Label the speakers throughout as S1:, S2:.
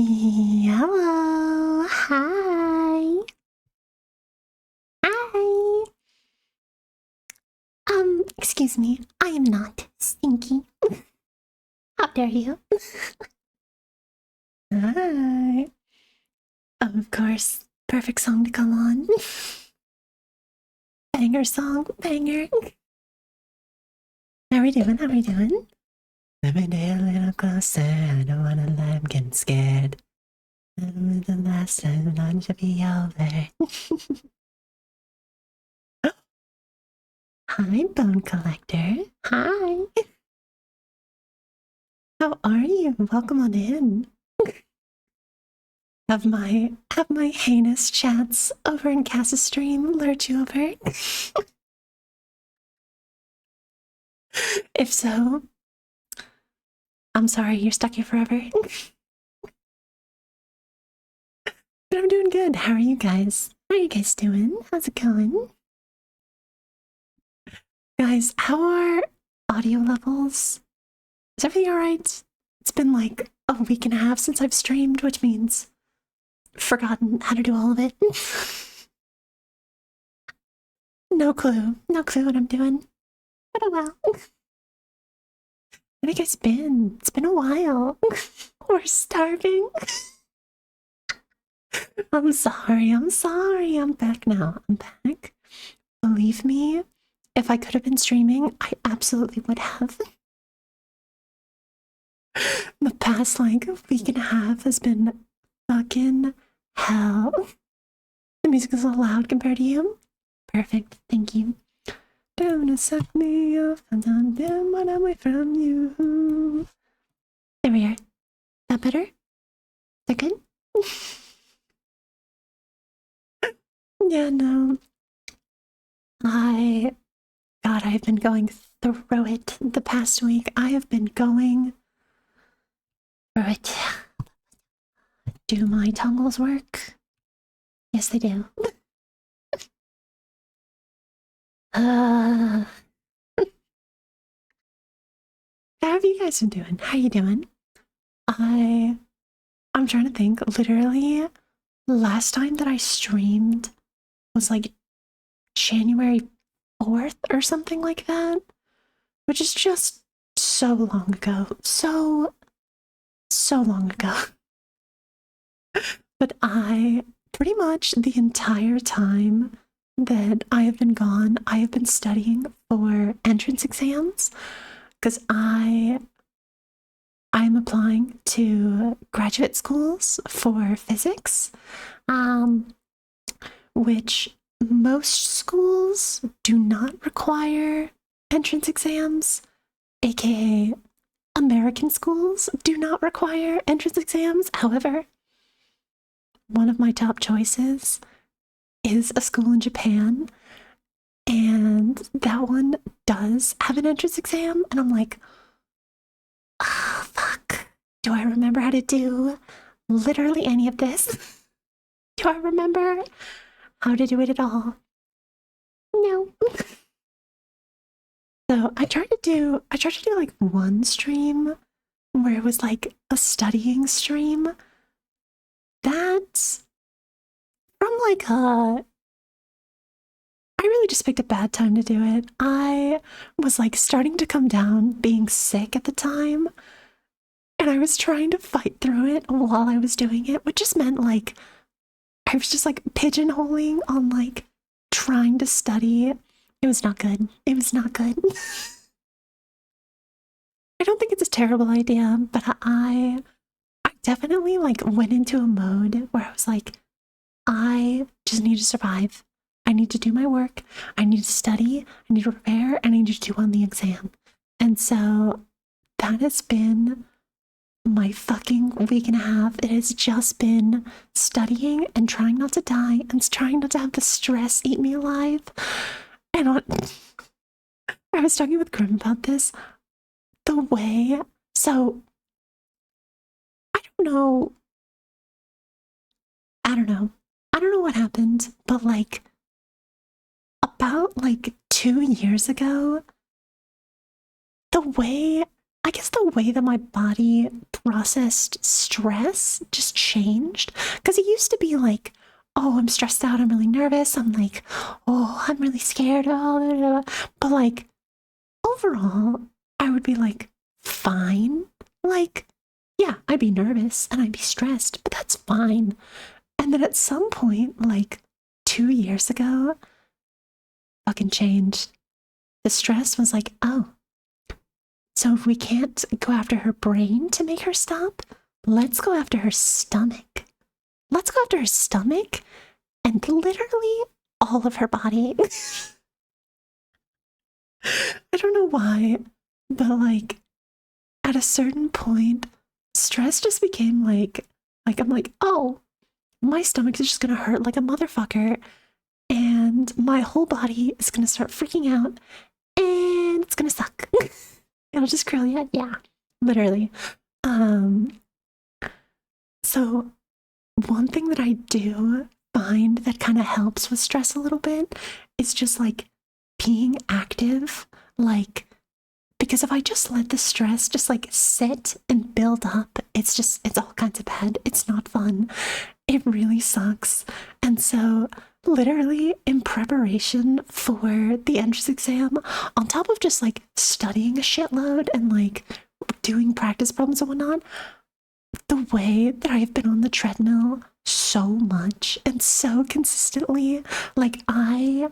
S1: Hello. Hi. Hi. Excuse me. I am not stinky. How dare you? Hi. Of course. Perfect song to come on. Banger song. Banger. How we doing? How we doing? Let me get a little closer. I don't wanna lie. I'm getting scared. The last time lunch should be over. Hi, Bone Collector. Hi. How are you? Welcome on in. Have my heinous chats over in Cass's stream lured you over? If so, I'm sorry you're stuck here forever. But I'm doing good. How are you guys? How are you guys doing? How's it going? Guys, how are audio levels? Is everything alright? It's been like a week and a half since I've streamed, which means forgotten how to do all of it. No clue. No clue what I'm doing. But oh well. How have you guys been? It's been a while. We're starving. I'm sorry. I'm back now. I'm back. Believe me, if I could have been streaming, I absolutely would have. The past like week and a half has been fucking hell. The music is so loud compared to you. Perfect. Thank you. Don't suck me off and I'm down when I'm away from you. There we are. That better? That good? Yeah, no. I've been going through it the past week. I have been going through it. Do my tongles work? Yes, they do. How have you guys been doing? How you doing? I'm trying to think. Literally, last time that I streamed was like January 4th or something like that, which is just so long ago. So long ago. But I pretty much the entire time that I have been gone, I have been studying for entrance exams because I'm applying to graduate schools for physics, which most schools do not require entrance exams, aka American schools do not require entrance exams. However, one of my top choices is a school in Japan, and that one does have an entrance exam, and I'm like, oh, fuck. Do I remember how to do literally any of this? Do I remember how to do it at all? No. So I tried to do like one stream where it was like a studying stream. That's from like a I really just picked a bad time to do it. I was like starting to come down, being sick at the time, and I was trying to fight through it while I was doing it, which just meant like I was just like pigeonholing on like trying to study. It was not good. It was not good. I don't think it's a terrible idea, but I definitely like went into a mode where I was like, I just need to survive. I need to do my work. I need to study. I need to prepare. And I need to do on the exam. And so that has been my fucking week and a half. It has just been studying and trying not to die and trying not to have the stress eat me alive. And I was talking with Grim about this. The way, so I don't know. I don't know. I don't know what happened, but like about like 2 years ago, the way I guess the way that my body processed stress just changed. Because it used to be like, oh, I'm stressed out, I'm really nervous, I'm like, oh, I'm really scared, oh, blah, blah, blah. But like, overall, I would be like, fine. Like, yeah, I'd be nervous and I'd be stressed, but that's fine. And then at some point, like 2 years ago, fucking changed. The stress was like, oh, so if we can't go after her brain to make her stop, let's go after her stomach. Let's go after her stomach and literally all of her body. I don't know why, but like at a certain point, stress just became like I'm like, oh, my stomach is just gonna hurt like a motherfucker, and my whole body is gonna start freaking out, and it's gonna suck. It'll just curl you, yeah, literally. Um, so one thing that I do find that kind of helps with stress a little bit is just like being active, like because if I just let the stress just like sit and build up, it's all kinds of bad. It's not fun. It really sucks. And so, literally, in preparation for the entrance exam, on top of just like studying a shitload and like doing practice problems and whatnot, the way that I've been on the treadmill so much and so consistently, like I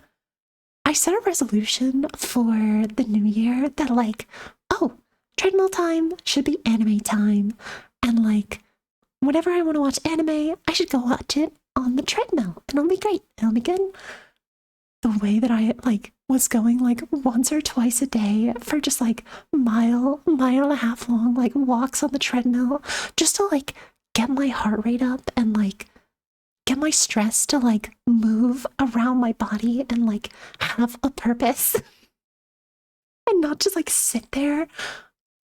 S1: set a resolution for the new year that like, oh, treadmill time should be anime time. And like, whenever I want to watch anime, I should go watch it on the treadmill. And it'll be great. It'll be good. The way that I like was going like once or twice a day for just like mile and a half long, like walks on the treadmill, just to like get my heart rate up and like get my stress to like move around my body and like have a purpose and not just like sit there.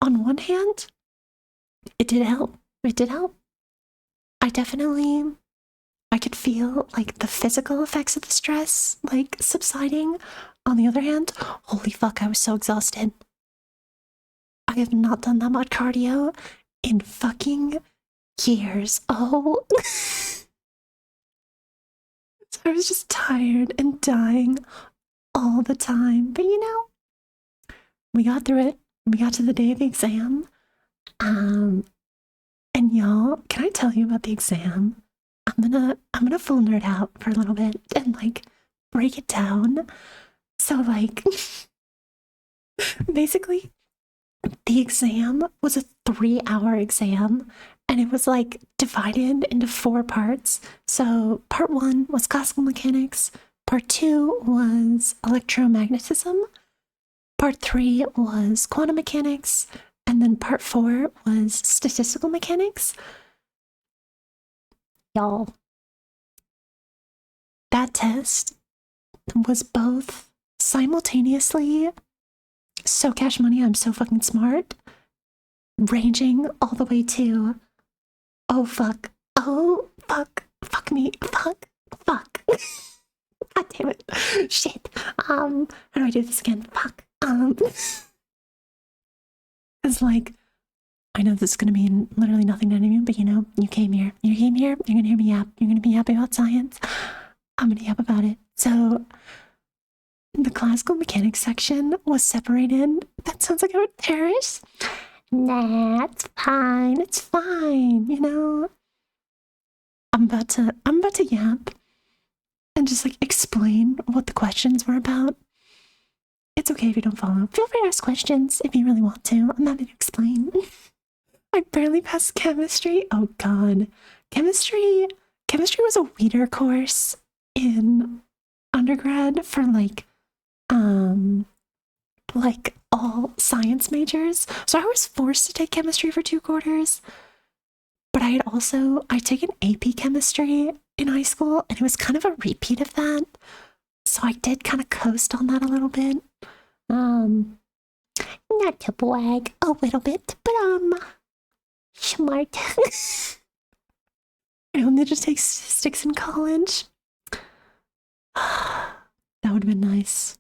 S1: On one hand, it did help. It did help. I could feel like the physical effects of the stress like subsiding. On the other hand, holy fuck, I was so exhausted. I have not done that much cardio in fucking years. Oh. So I was just tired and dying all the time. But you know, we got through it. We got to the day of the exam. And y'all, can I tell you about the exam? I'm gonna full nerd out for a little bit and like break it down. So like basically the exam was a 3-hour exam and it was like divided into 4 parts. So part 1 was classical mechanics, part 2 was electromagnetism, part 3 was quantum mechanics, and then part 4 was statistical mechanics. Y'all, that test was both simultaneously so cash money, I'm so fucking smart, ranging all the way to oh fuck, fuck me, fuck. God damn it, shit. How do I do this again? Fuck. It's like, I know this is gonna mean literally nothing to any of you, but you know, you came here, you're gonna hear me yap, you're gonna be happy about science. I'm gonna yap about it. So, the classical mechanics section was separated. That sounds like I'm a terrorist. Nah, it's fine. It's fine. You know, I'm about to yap and just like explain what the questions were about. It's okay if you don't follow. Feel free to ask questions if you really want to. I'm happy to explain. I barely passed chemistry. Oh god, chemistry was a weeder course in undergrad for like all science majors. So I was forced to take chemistry for 2 quarters. But I'd taken AP chemistry in high school and it was kind of a repeat of that. So I did kind of coast on that a little bit. Not to brag a little bit, but smart. I only just take statistics in college. That would have been nice.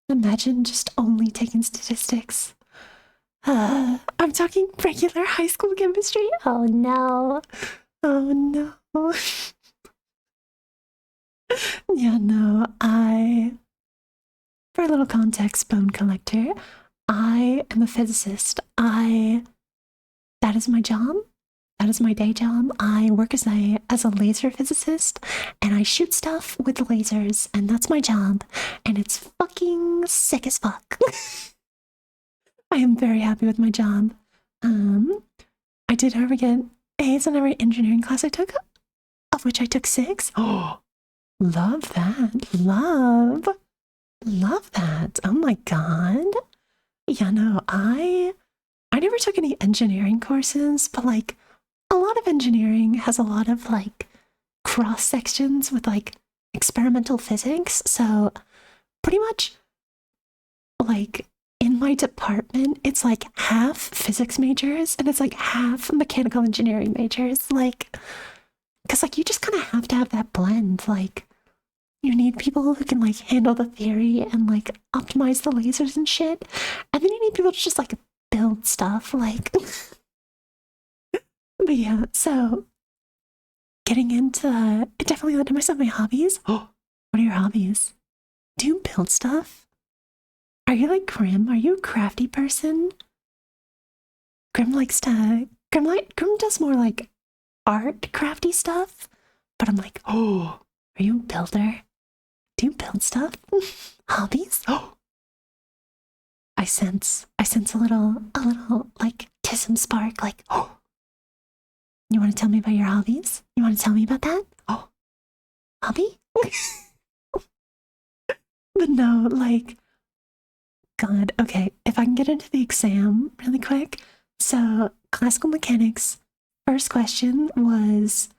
S1: Imagine just only taking statistics. I'm talking regular high school chemistry. Oh no. Oh no. Yeah, no, for a little context, bone collector, I am a physicist. That is my job. That is my day job. I work as a laser physicist, and I shoot stuff with lasers, and that's my job. And it's fucking sick as fuck. I am very happy with my job. I did, however, get A's in every engineering class I took, of which I took 6. Oh, love that. Love that. Oh my god. Yeah, no, I never took any engineering courses, but like a lot of engineering has a lot of like cross sections with like experimental physics. So pretty much like in my department, it's like half physics majors and it's like half mechanical engineering majors. Like, because like you just kind of have to have that blend. Like, you need people who can like handle the theory and like optimize the lasers and shit. And then you need people to just like build stuff. Like, but yeah, so getting into it definitely led to some of my hobbies. Oh, what are your hobbies? Do you build stuff? Are you like Grim? Are you a crafty person? Grim likes to Grim does more like art crafty stuff. But I'm like, oh, are you a builder? Do you build stuff? Hobbies? Oh, I sense a little like tism spark. Like, oh, you want to tell me about your hobbies? You want to tell me about that? Oh, hobby? But no, like, God, okay, if I can get into the exam really quick. So, classical mechanics, first question was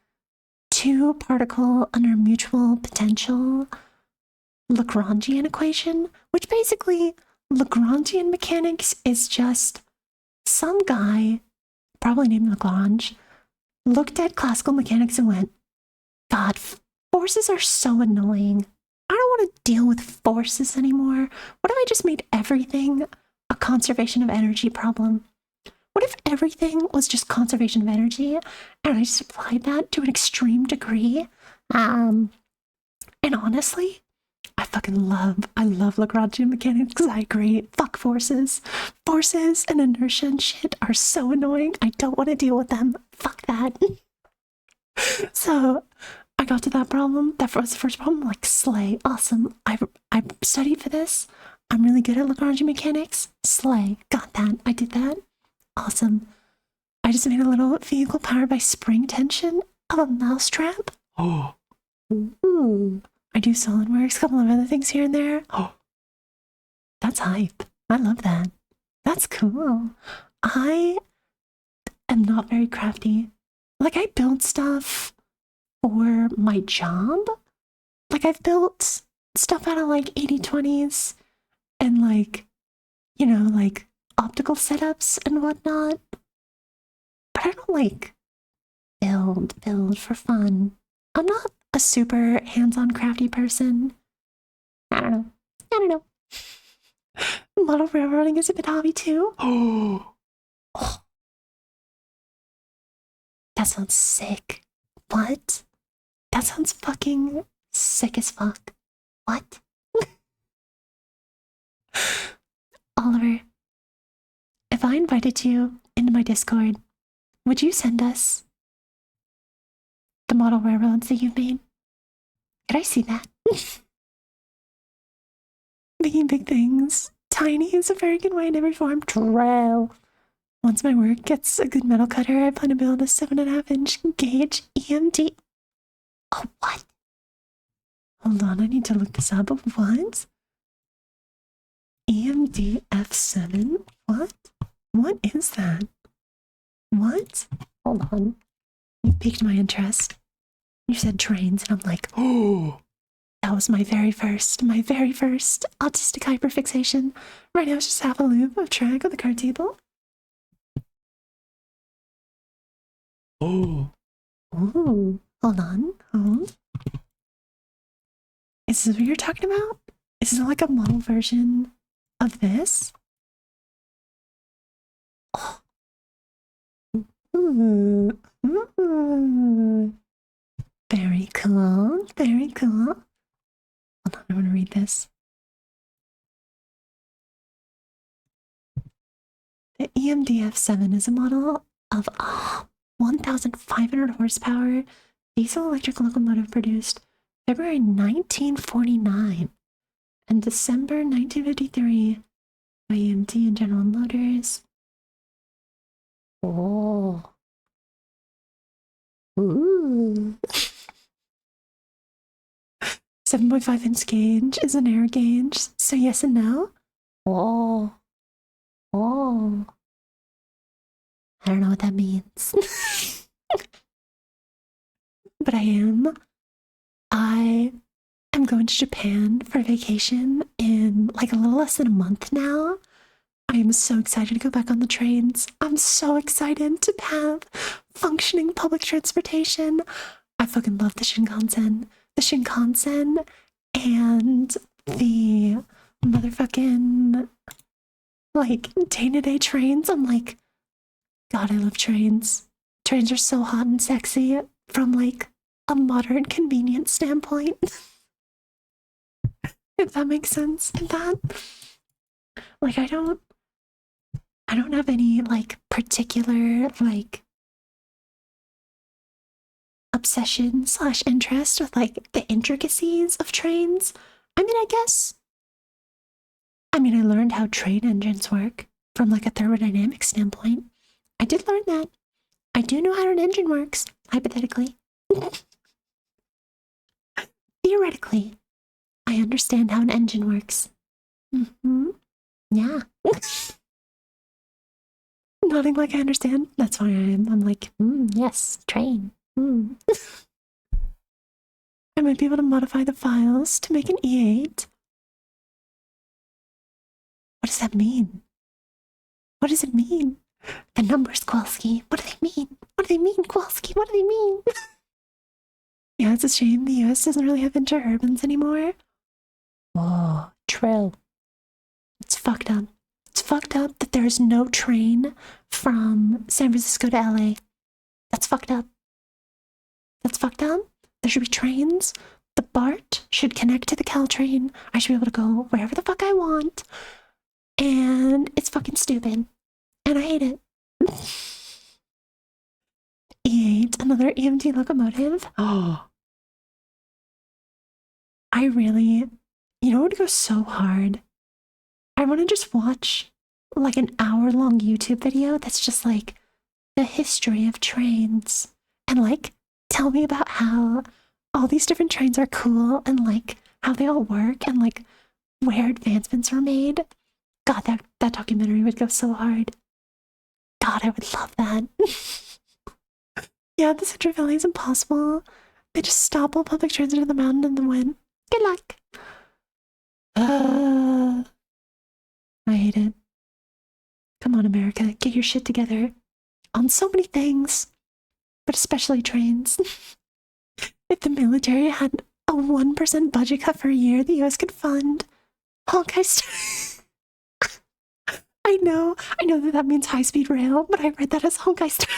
S1: two particle under mutual potential Lagrangian equation, which basically Lagrangian mechanics is just some guy, probably named Lagrange, looked at classical mechanics and went, God, forces are so annoying. I don't want to deal with forces anymore. What if I just made everything a conservation of energy problem? What if everything was just conservation of energy and I just applied that to an extreme degree? And honestly, I love Lagrangian mechanics because I agree. Fuck forces. Forces and inertia and shit are so annoying. I don't want to deal with them. Fuck that. So I got to that problem. That was the first problem. Like, slay. Awesome. I studied for this. I'm really good at Lagrangian mechanics. Slay. Got that. I did that. Awesome. I just made a little vehicle powered by spring tension of a mousetrap. Oh. Ooh. I do SolidWorks, a couple of other things here and there. Oh. That's hype. I love that. That's cool. I am not very crafty. Like, I build stuff for my job. Like, I've built stuff out of like 80/20s and like, you know, like optical setups and whatnot. But I don't like build for fun. I'm not a super hands-on crafty person. I don't know. I don't know. Model railroading is a bit hobby too. Oh, that sounds sick. What? That sounds fucking sick as fuck. What? Oliver, if I invited you into my Discord, would you send us the model railroads that you've made? Could I see that? Making big things. Tiny is a very good way in every form. True. Once my work gets a good metal cutter, I plan to build a 7.5-inch gauge EMD. Oh, what? Hold on, I need to look this up. What? EMD F7? What? What is that? What? Hold on. You piqued my interest. You said trains, and I'm like, oh, that was my very first autistic hyperfixation. Right now, it's just half a loop of track on the card table. Oh. Ooh. Hold on. Hold. Is this what you're talking about? Is this like a model version of this? Oh. Ooh. Ooh. Very cool. Very cool. Hold on, I want to read this. The EMDF-7 is a model of 1,500 horsepower diesel electric locomotive produced February 1949 and December 1953 by EMD and General Motors. Oh. Ooh. 7.5-inch gauge is an air gauge, so yes and no. Oh. Oh. I don't know what that means. But I am going to Japan for vacation in like a little less than a month now. I am so excited to go back on the trains. I'm so excited to have functioning public transportation. I fucking love the Shinkansen. The Shinkansen and the motherfucking like day-to-day trains. I'm like, God, I love trains. Trains are so hot and sexy from like a modern convenience standpoint. If that makes sense. That like I don't have any like particular like obsession / interest with like the intricacies of trains. I mean, I learned how train engines work from like a thermodynamic standpoint. I did learn that. I do know how an engine works, hypothetically. Theoretically, I understand how an engine works. Mm-hmm. Yeah. Nodding like I understand. That's why I'm like, yes, train. I might be able to modify the files to make an E8. What does that mean? What does it mean? The numbers, Kowalski. What do they mean? What do they mean, Kowalski? What do they mean? Yeah, it's a shame the US doesn't really have interurbans anymore. Oh, trill. It's fucked up. It's fucked up that there is no train from San Francisco to LA. That's fucked up. That's fucked up. There should be trains. The BART should connect to the Caltrain. I should be able to go wherever the fuck I want. And it's fucking stupid. And I hate it. E8, another EMT locomotive. Oh. I really, you know, it would go so hard. I want to just watch like an hour-long YouTube video that's just like the history of trains and like tell me about how all these different trains are cool and like how they all work and like where advancements were made. God, that documentary would go so hard. God, I would love that. Yeah, the Central Valley is impossible. They just stop all public transit in the mountain and then win. Good luck. I hate it. Come on, America, get your shit together. On so many things, but especially trains. If the military had a 1% budget cut for a year, the US could fund Hawkeye Star. I know that means high-speed rail, but I read that as Hawkeye Star.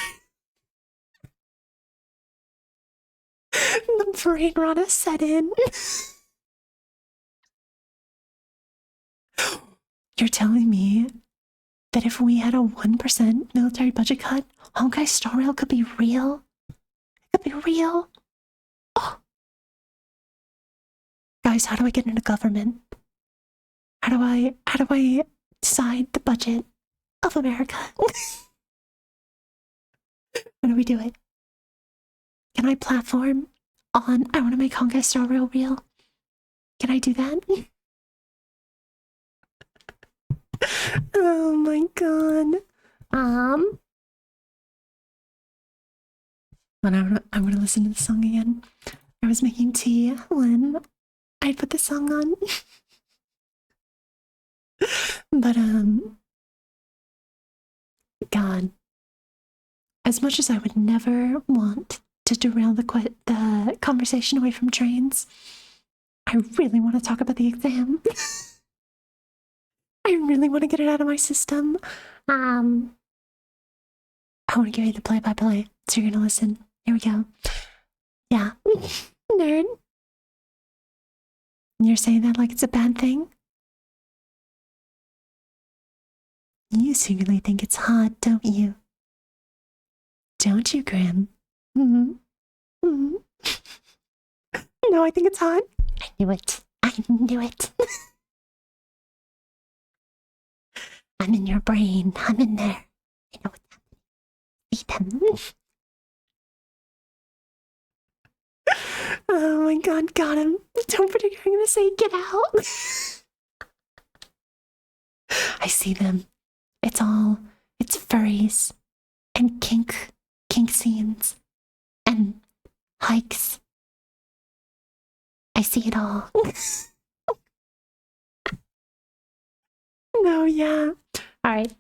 S1: The brain rot has set in. You're telling me that if we had a 1% military budget cut, Honkai Star Rail could be real? It could be real? Oh. Guys, how do I get into government? How do I decide the budget of America? How do we do it? Can I platform on I want to make Honkai Star Rail real? Can I do that? Oh my god. But I'm gonna listen to the song again. I was making tea when I put the song on. But God, as much as I would never want to derail the conversation away from trains, I really want to talk about the exam. I really want to get it out of my system. I want to give you the play-by-play, so you're gonna listen. Here we go. Yeah. Nerd. You're saying that like it's a bad thing? You secretly think it's hot, don't you? Don't you, Grim? Mm-hmm. Mm-hmm. No, I think it's hot. I knew it. I knew it. I'm in your brain. I'm in there. I know what's happening. Eat them. Oh my god, got him. Don't predict I'm gonna say get out. I see them. It's furries and kink scenes and hikes. I see it all. No, yeah. Alright.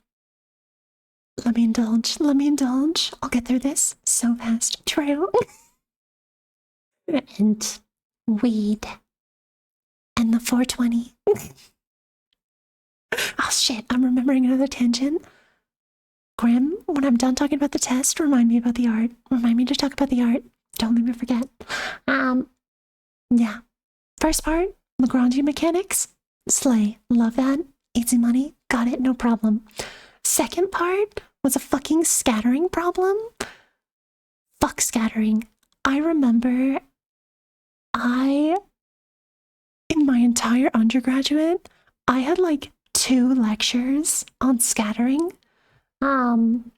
S1: Let me indulge. I'll get through this so fast. Trail. And weed. And the 420. Oh shit, I'm remembering another tangent. Grim, when I'm done talking about the test, remind me about the art. Remind me to talk about the art. Don't let me forget. Yeah. First part, Lagrangian mechanics. Slay. Love that. Easy money. Got it, no problem. Second part was a fucking scattering problem. Fuck scattering. I remember in my entire undergraduate, I had like 2 lectures on scattering. And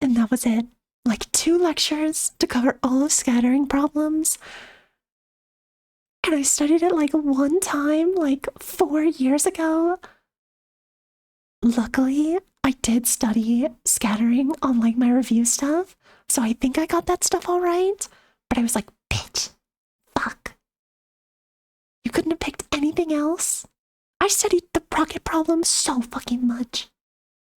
S1: that was it. Like 2 lectures to cover all of scattering problems. And I studied it like one time, like 4 years ago. Luckily, I did study scattering on like my review stuff, so I think I got that stuff all right. But I was like, bitch, fuck. You couldn't have picked anything else? I studied the rocket problem so fucking much.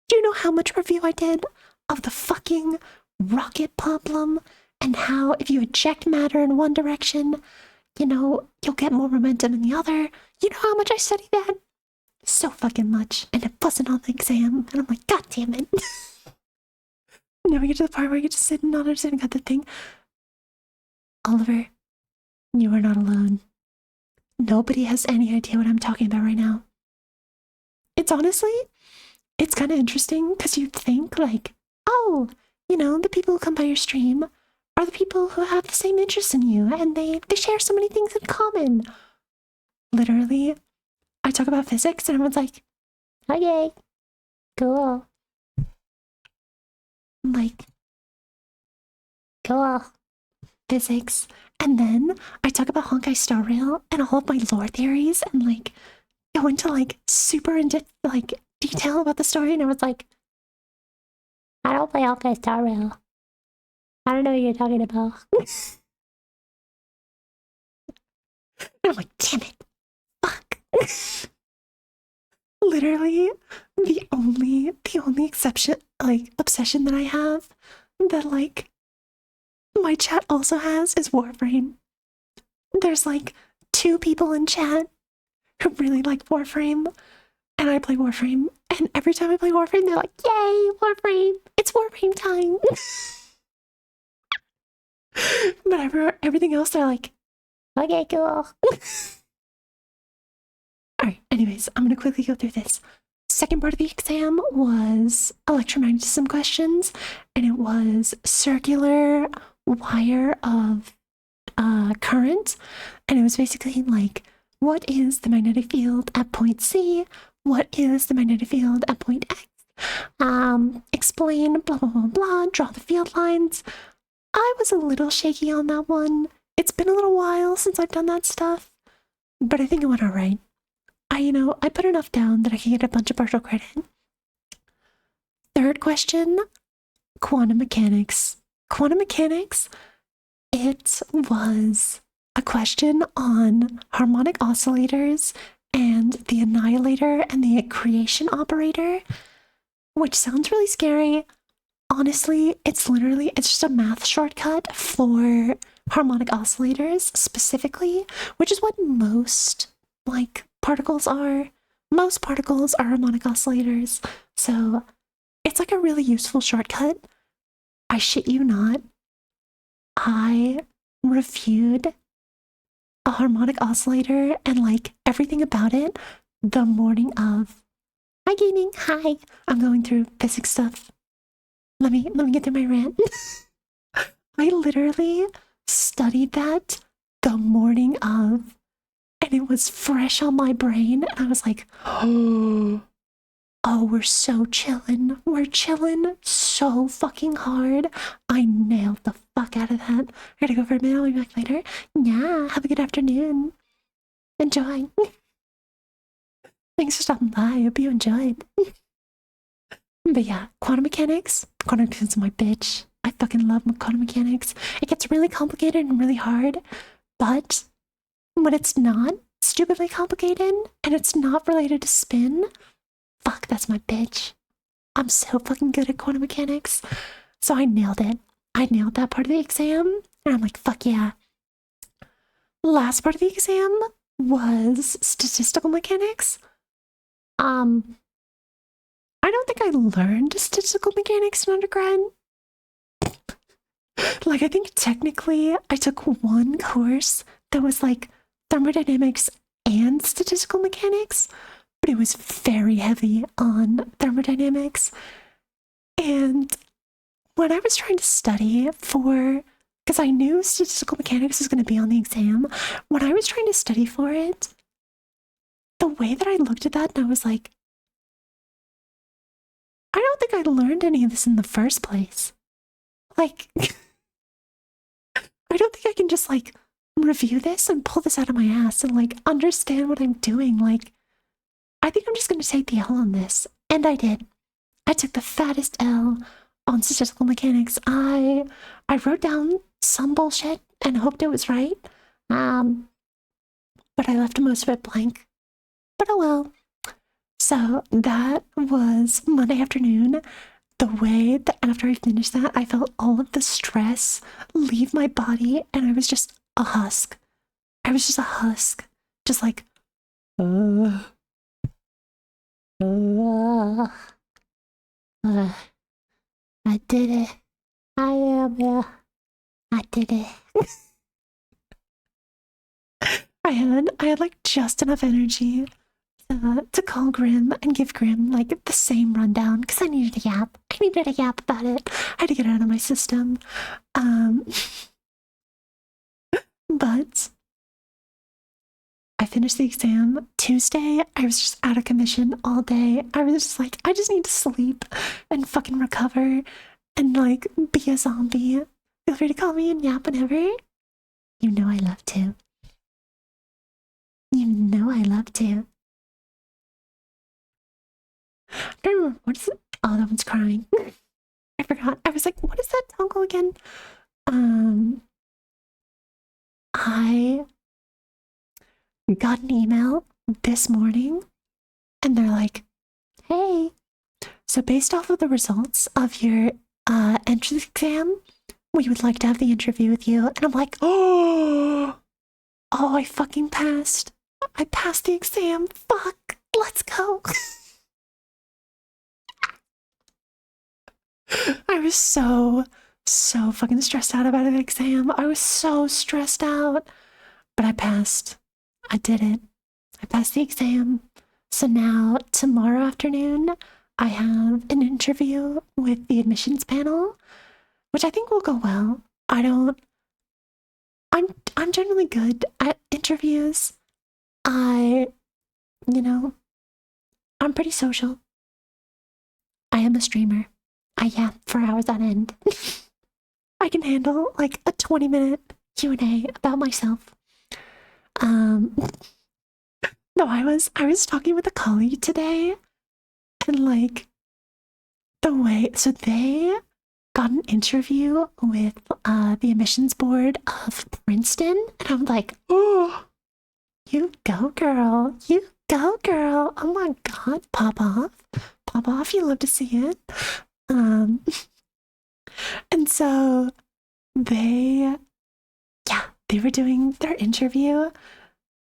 S1: Do you know how much review I did of the fucking rocket problem and how if you eject matter in one direction, you know, you'll get more momentum in the other? You know how much I studied that? So fucking much. And it wasn't on the exam. And I'm like, god damn it. Now we get to the part where I get to sit and not understand got the thing. Oliver, you are not alone. Nobody has any idea what I'm talking about right now. It's honestly, it's kind of interesting because you'd think like, oh, you know, the people who come by your stream are the people who have the same interests in you and they share so many things in common. Literally, I talk about physics and everyone's like, okay, cool. I'm like, cool. Physics. And then I talk about Honkai Star Rail and all of my lore theories and like go into like super into like detail about the story and I was like, I don't play Honkai Star Rail. I don't know what you're talking about. And I'm like, damn it. Fuck. Literally the only exception like obsession that I have that like my chat also has is Warframe. There's like 2 people in chat who really like Warframe, and I play Warframe, and every time I play Warframe, they're like, yay, Warframe! It's Warframe time! But everything else, they're like, okay, cool. Alright, anyways, I'm gonna quickly go through this. Second part of the exam was electromagnetism questions, and it was circular wire of current, and it was basically like, what is the magnetic field at point C? What is the magnetic field at point X? Explain blah blah blah blah, draw the field lines. I was a little shaky on that one. It's been a little while since I've done that stuff, but I think it went alright. I put enough down that I can get a bunch of partial credit. Third question, quantum mechanics. Quantum mechanics, it was a question on harmonic oscillators and the annihilator and the creation operator, which sounds really scary. Honestly, it's just a math shortcut for harmonic oscillators specifically, which is what most like particles are. Most particles are harmonic oscillators. So It's like a really useful shortcut. I shit you not. I reviewed a harmonic oscillator and like everything about it the morning of. Hi gaming, hi. I'm going through physics stuff. Let me get through my rant. I literally studied that the morning of, and it was fresh on my brain. And I was like, oh, we're so chillin'. We're chillin' so fucking hard. I nailed the fuck out of that. I gotta go for a minute. I'll be back later. Yeah, have a good afternoon. Enjoy. Thanks for stopping by. Hope you enjoyed. But yeah, quantum mechanics. Quantum mechanics is my bitch. I fucking love quantum mechanics. It gets really complicated and really hard, but when it's not stupidly complicated and it's not related to spin, fuck, that's my bitch. I'm so fucking good at quantum mechanics. So I nailed it. I nailed that part of the exam, and I'm like, fuck yeah. Last part of the exam was statistical mechanics. I don't think I learned statistical mechanics in undergrad. Like, I think technically I took one course that was like thermodynamics and statistical mechanics, but it was very heavy on thermodynamics. And when I was trying to study for, because I knew statistical mechanics was going to be on the exam, when I was trying to study for it, the way that I looked at that and I was like, I don't think I learned any of this in the first place. Like, I don't think I can just like review this and pull this out of my ass and like understand what I'm doing. Like, I think I'm just going to take the L on this. And I did. I took the fattest L on statistical mechanics. I wrote down some bullshit and hoped it was right. But I left most of it blank. But oh well. So that was Monday afternoon. The way that after I finished that, I felt all of the stress leave my body, and I was just a husk. I was just a husk. Just like, uh, I did it. I am here. I did it. I had like just enough energy to call Grim and give Grim like the same rundown because I needed a yap. I needed a yap about it. I had to get it out of my system. But I finished the exam Tuesday. I was just out of commission all day. I was just like, I just need to sleep and fucking recover and like be a zombie. Feel free to call me and yap whenever. You know I love to. You know I love to. I don't remember what is it. Oh, that one's crying. I forgot. I was like, what is that toggle again? I got an email this morning and they're like, hey, so based off of the results of your entrance exam, we would like to have the interview with you. And I'm like, oh, I fucking passed. I passed the exam. Fuck, let's go. I was so fucking stressed out about the exam. I was so stressed out. But I passed. I did it. I passed the exam. So now, tomorrow afternoon, I have an interview with the admissions panel, which I think will go well. I'm generally good at interviews. I'm pretty social. I am a streamer. I yap for hours on end. I can handle like a 20-minute Q&A about myself. No, I was talking with a colleague today, and like the way, so they got an interview with the admissions board of Princeton, and I'm like, oh, you go girl, you go girl. Oh my god, pop off, you love to see it. And so they were doing their interview,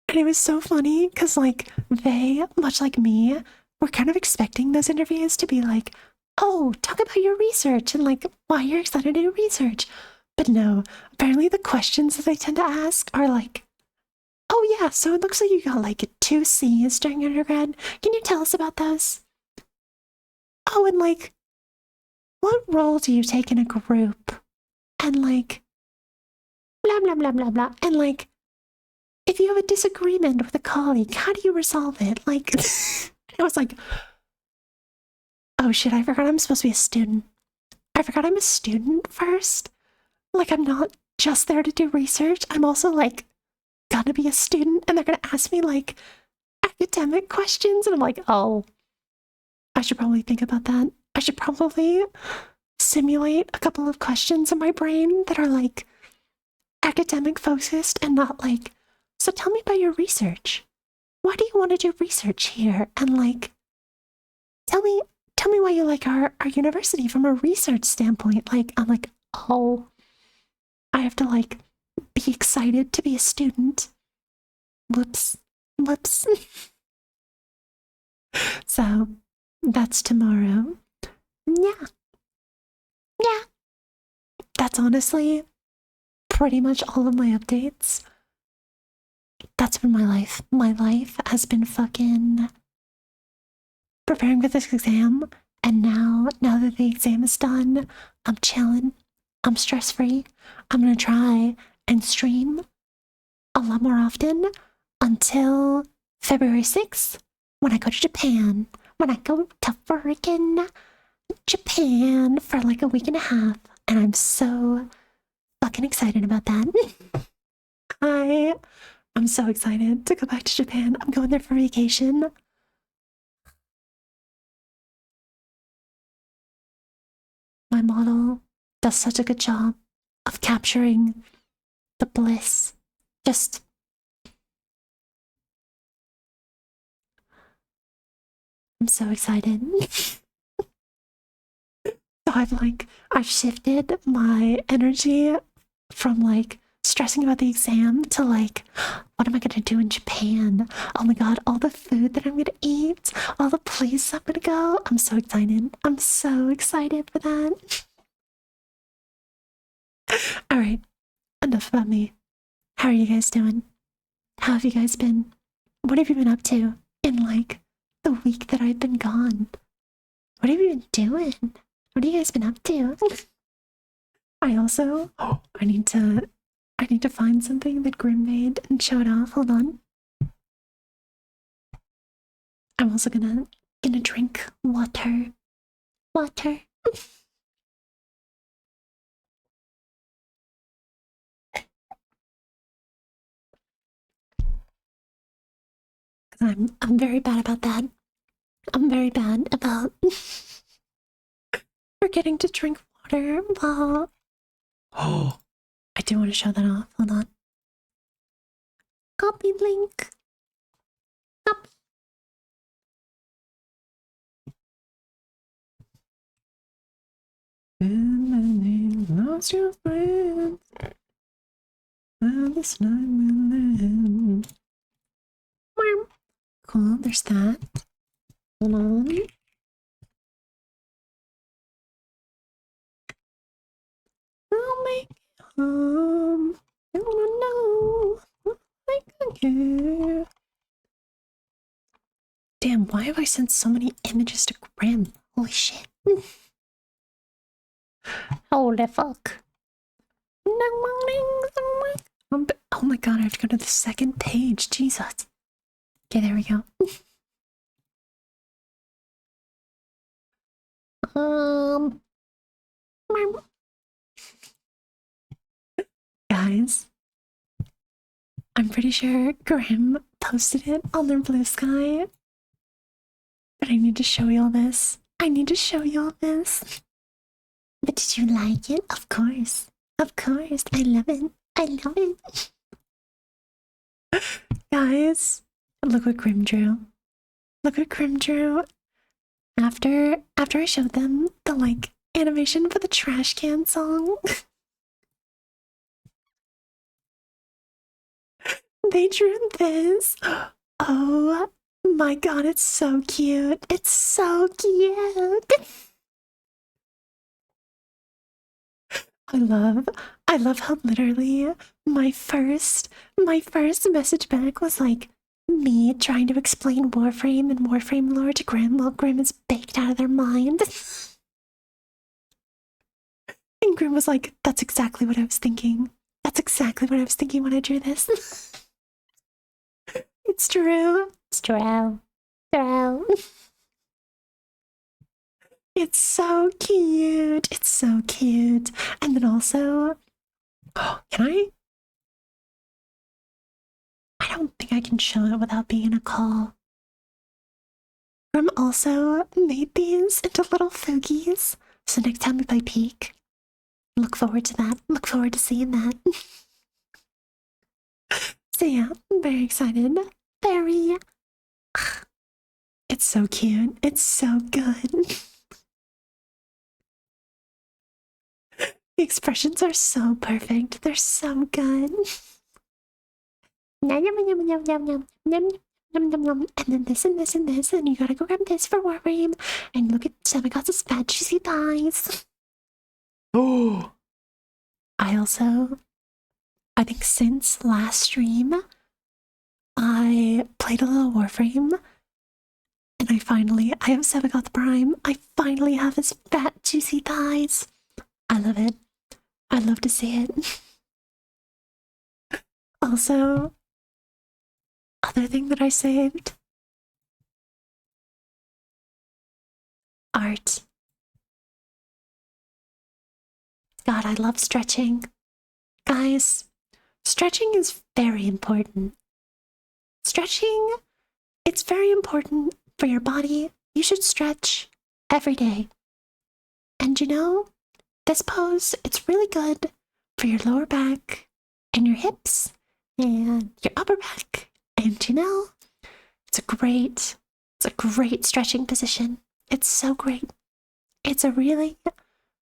S1: and it was so funny because like they, much like me, were kind of expecting those interviews to be like oh, talk about your research and like why you're excited to do research. But no, apparently the questions that they tend to ask are like, oh yeah, so it looks like you got like 2 C's during undergrad. Can you tell us about those? Oh, and like, what role do you take in a group? And like, blah, blah, blah, blah, blah. And like, if you have a disagreement with a colleague, how do you resolve it? Like, I was like, oh shit, I forgot I'm supposed to be a student. I forgot I'm a student first. Like, I'm not just there to do research. I'm also like, gonna be a student, and they're gonna ask me like academic questions. And I'm like, oh, I should probably think about that. I should probably simulate a couple of questions in my brain that are like academic focused and not like, so tell me about your research. Why do you want to do research here? And like, tell me why you like our university from a research standpoint. Like, I'm like, oh, I have to like be excited to be a student. Whoops. Whoops. So that's tomorrow. Yeah. Yeah. That's honestly pretty much all of my updates. That's been my life. My life has been fucking preparing for this exam. And now that the exam is done, I'm chilling. I'm stress free. I'm gonna try and stream a lot more often until February 6th when I go to Japan. When I go to freaking Japan for like a week and a half. And I'm so fucking excited about that. I'm so excited to go back to Japan. I'm going there for vacation. My model does such a good job of capturing the bliss. Just I'm so excited. So I've shifted my energy from like stressing about the exam to like, what am I gonna do in Japan? Oh my god, all the food that I'm gonna eat, all the places I'm gonna go. I'm so excited. I'm so excited for that. All right, enough about me. How are you guys doing? How have you guys been? What have you been up to in like the week that I've been gone? What have you been doing? What have you guys been up to? I also I need to find something that Grim made and show it off. Hold on. I'm also gonna drink water. Water. I'm very bad about that. I'm very bad about forgetting to drink water. Oh, I do want to show that off. Hold on. Copy link. Copy. And then lost your friends. And this night will end. Cool, there's that. Hold on. I'll make it home. I wanna know what I can get. Damn, why have I sent so many images to Grim? Holy shit. Holy fuck. Oh my god, I have to go to the second page. Jesus. Okay, there we go. Guys, I'm pretty sure Grim posted it on their Blue Sky. But I need to show you all this. I need to show you all this. But did you like it? Of course. Of course. I love it. I love it. Guys, look what Grim drew. Look what Grim drew. After I showed them the like animation for the trash can song, they drew this. Oh my god, it's so cute. It's so cute. I love, I love how literally my first message back was like me trying to explain Warframe and Warframe lore to Grim while Grim is baked out of their mind. And Grim was like, that's exactly what I was thinking. That's exactly what I was thinking when I drew this. It's true. It's true. True. It's so cute. It's so cute. And then also, oh, can I? I don't think I can show it without being in a call. Grim also made these into little foogies. So next time we play Peak, look forward to that. Look forward to seeing that. So yeah, I'm very excited. Very. It's so cute. It's so good. The expressions are so perfect. They're so good. Yum, yum, yum, yum, yum, yum, yum, yum, yum, yum. And then this and this and this, and you gotta go grab this for Warframe. And look at Semigots' fat juicy thighs. Oh. I think since last stream, I played a little Warframe, and I have Semigoth Prime. I finally have his fat juicy thighs. I love it. I love to see it. Also, other thing that I saved, art. God, I love stretching. Guys, stretching is very important. Stretching, it's very important for your body. You should stretch every day. And you know, this pose, it's really good for your lower back and your hips and your upper back. And you know, it's a great stretching position. It's so great. It's a really,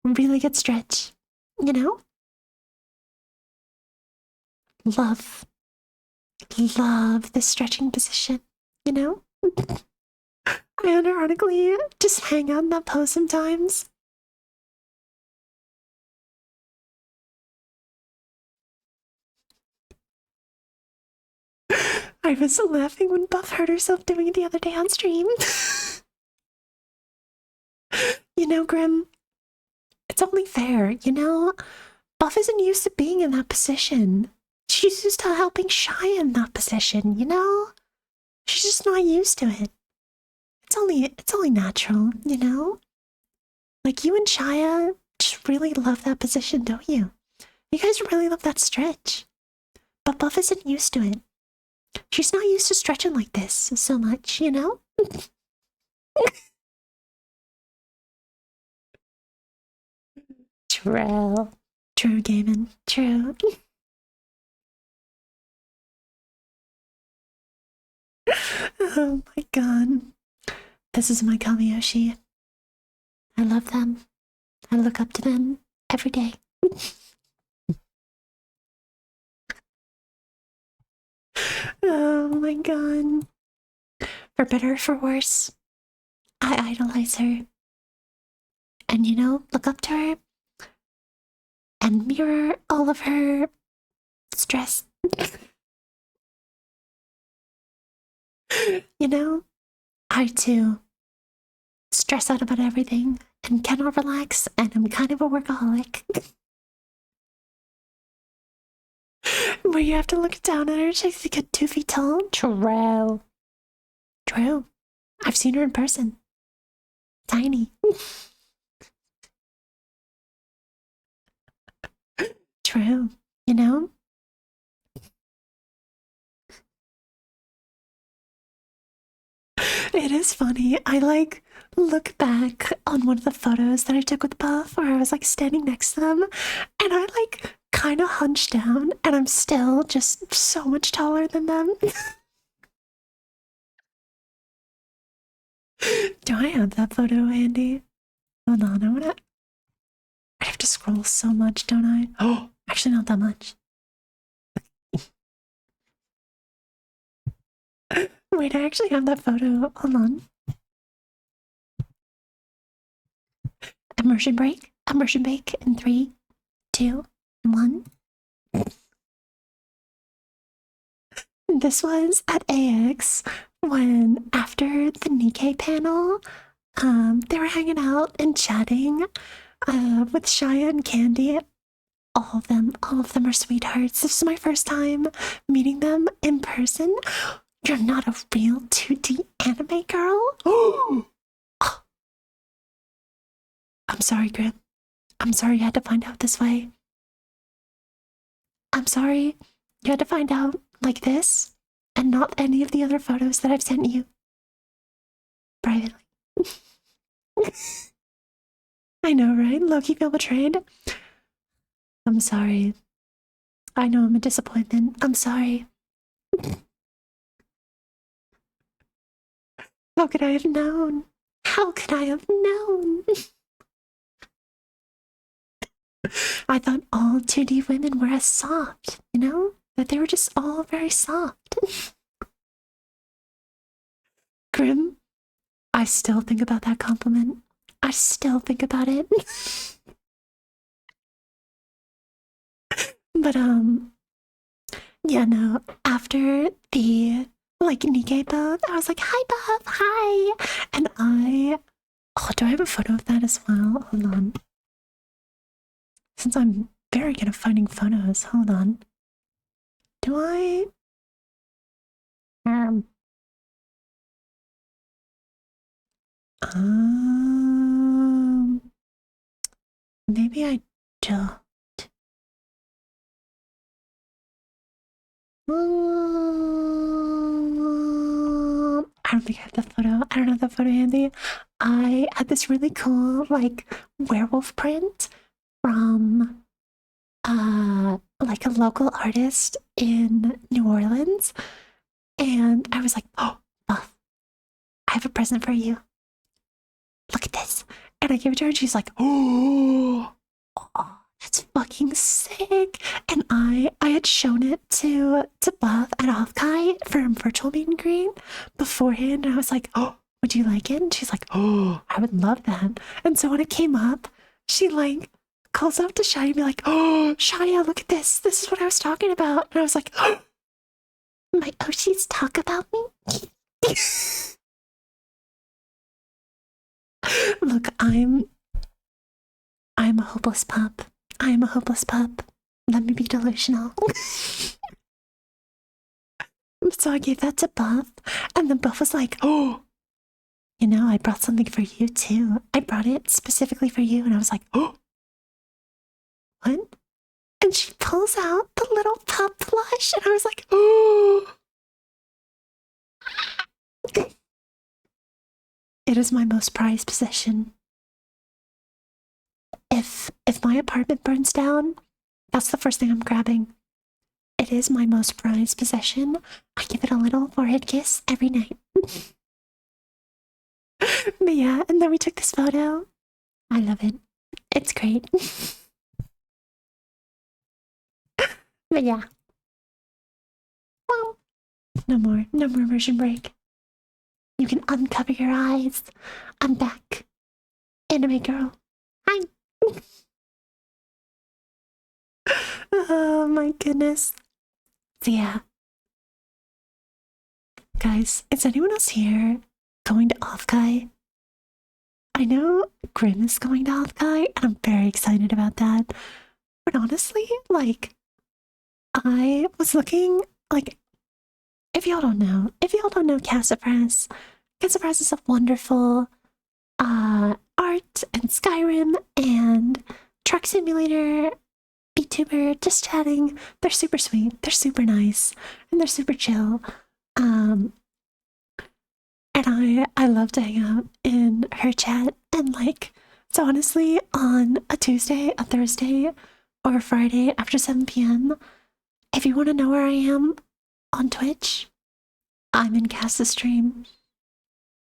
S1: really good stretch. You know? Love this stretching position. You know? I unironically just hang out in that pose sometimes. I was laughing when Buff hurt herself doing it the other day on stream. You know, Grim, it's only fair, you know? Buff isn't used to being in that position. She's used to helping Shia in that position, you know? She's just not used to it. It's only natural, you know? Like you and Shia just really love that position, don't you? You guys really love that stretch. But Buff isn't used to it. She's not used to stretching like this so much, you know? True. True, Gaiman. True. Oh my god. This is my Kamiyoshi. I love them. I look up to them every day. Oh my god. For better or for worse, I idolize her. And you know, look up to her and mirror all of her stress. You know, I too stress out about everything and cannot relax, and I'm kind of a workaholic. Where you have to look down at her, she's like a 2 feet tall. True. True. I've seen her in person. Tiny. True. You know? It is funny. I like look back on one of the photos that I took with Buff where I was like standing next to them and I like kind of hunched down and I'm still just so much taller than them. Do I have that photo, Andy? Hold on, I have to scroll so much, don't I? Oh, actually not that much. Wait, I actually have that photo. Hold on. Immersion break in 3, two, one. This was at AX when, after the Nikkei panel, they were hanging out and chatting with Shia and Candy. All of them are sweethearts. This is my first time meeting them in person. You're not a real 2D anime girl? Oh, I'm sorry, Grim. I'm sorry you had to find out this way. I'm sorry you had to find out like this and not any of the other photos that I've sent you privately. I know, right? Loki feel betrayed. I'm sorry. I know I'm a disappointment. I'm sorry. How could I have known? How could I have known? I thought all 2D women were as soft, you know? That they were just all very soft. Grim, I still think about that compliment. I still think about it. But, yeah, no, after the, Nikkei both, I was like, hi, Buff, hi! And do I have a photo of that as well? Hold on. Since I'm very good at finding photos, hold on. Do I? Maybe I don't. I don't think I have the photo. I don't have the photo handy. I had this really cool, werewolf print from, a local artist in New Orleans. And I was like, oh, Buff, I have a present for you. Look at this. And I gave it to her and she's like, oh, that's fucking sick. And I had shown it to Buff at Offkai for a virtual meet and greet beforehand. And I was like, oh, would you like it? And she's like, oh, I would love that. And so when it came up, she calls up to Shia and be like, oh, Shia, look at this. This is what I was talking about. And I was like, oh, my Oshis talk about me? Look, I'm a hopeless pup. I am a hopeless pup. Let me be delusional. So I gave that to Buff, and then Buff was like, oh, I brought something for you too. I brought it specifically for you. And I was like, oh, what? And she pulls out the little pup plush, and I was like, oh. It is my most prized possession. If my apartment burns down, that's the first thing I'm grabbing. It is my most prized possession. I give it a little forehead kiss every night. But yeah, and then we took this photo. I love it. It's great. But yeah. Well, no more immersion break. You can uncover your eyes. I'm back. Anime girl. Hi. Oh my goodness. So yeah. Guys, is anyone else here going to Offkai? I know Grim is going to Offkai, and I'm very excited about that. But honestly, I was looking, if y'all don't know Cassafras is a wonderful art and Skyrim and Truck Simulator VTuber just chatting. They're super sweet, they're super nice, and they're super chill. And I love to hang out in her chat, and so honestly, on a Tuesday, a Thursday, or a Friday after 7 p.m., if you want to know where I am on Twitch, I'm in Cass's stream.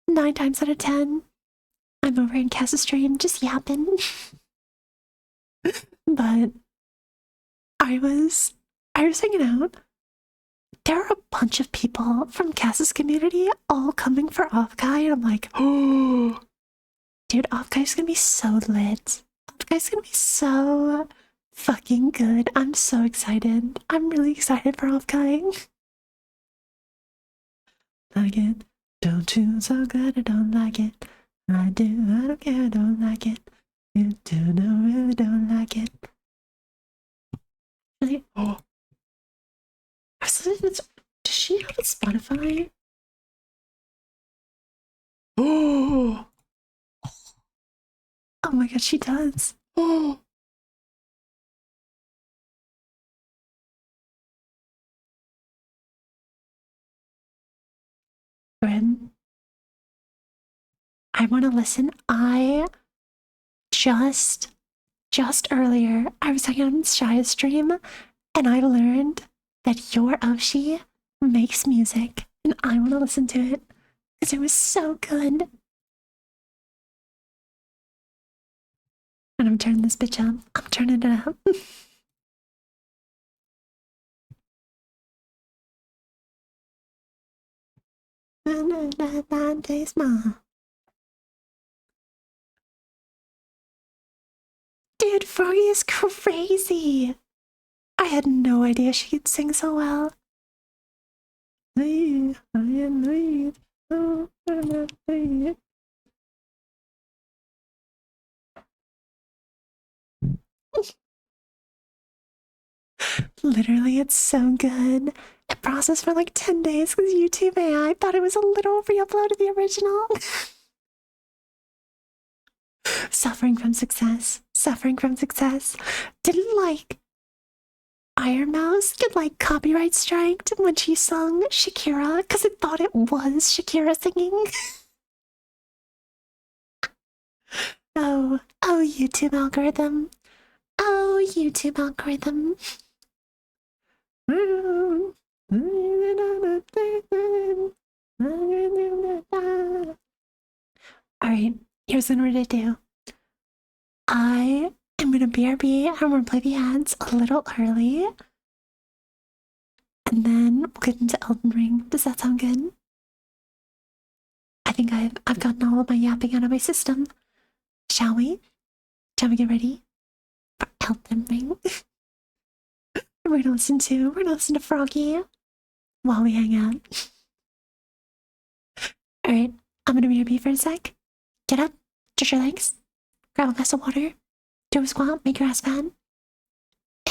S1: 9 times out of 10, I'm over in Cass's stream just yapping. But I was hanging out. There are a bunch of people from Cass's community all coming for Offkai, and I'm like, oh, dude, Offkai's gonna be so lit. Offkai's gonna be so fucking good. I'm so excited. I'm really excited for offkiting. Like it. Don't you so good, I don't like it. I do, I don't care, I don't like it. You do, no, really don't like it. Really? Oh. Does she have a Spotify? Oh! Oh my god, she does. Oh! Grim, I want to listen. I just earlier, I was hanging on Shia's stream and I learned that your Oshi makes music and I want to listen to it because it was so good. And I'm turning this bitch up. I'm turning it up. Dude, Froggy is crazy. I had no idea she could sing so well. Literally, it's so good. It processed for like 10 days because YouTube AI thought it was a little re-upload of the original. Suffering from success. Suffering from success. Didn't like Iron Mouse get like copyright striked when she sung Shakira because it thought it was Shakira singing. Oh, YouTube algorithm. Oh, YouTube algorithm. Alright, here's what we're gonna do. I am gonna BRB and we're gonna play the ads a little early. And then we'll get into Elden Ring. Does that sound good? I think I've gotten all of my yapping out of my system. Shall we? Shall we get ready for Elden Ring? we're gonna listen to Froggy while we hang out. Alright, I'm gonna BRB for a sec. Get up, stretch your legs, grab a glass of water, do a squat, make your ass fat,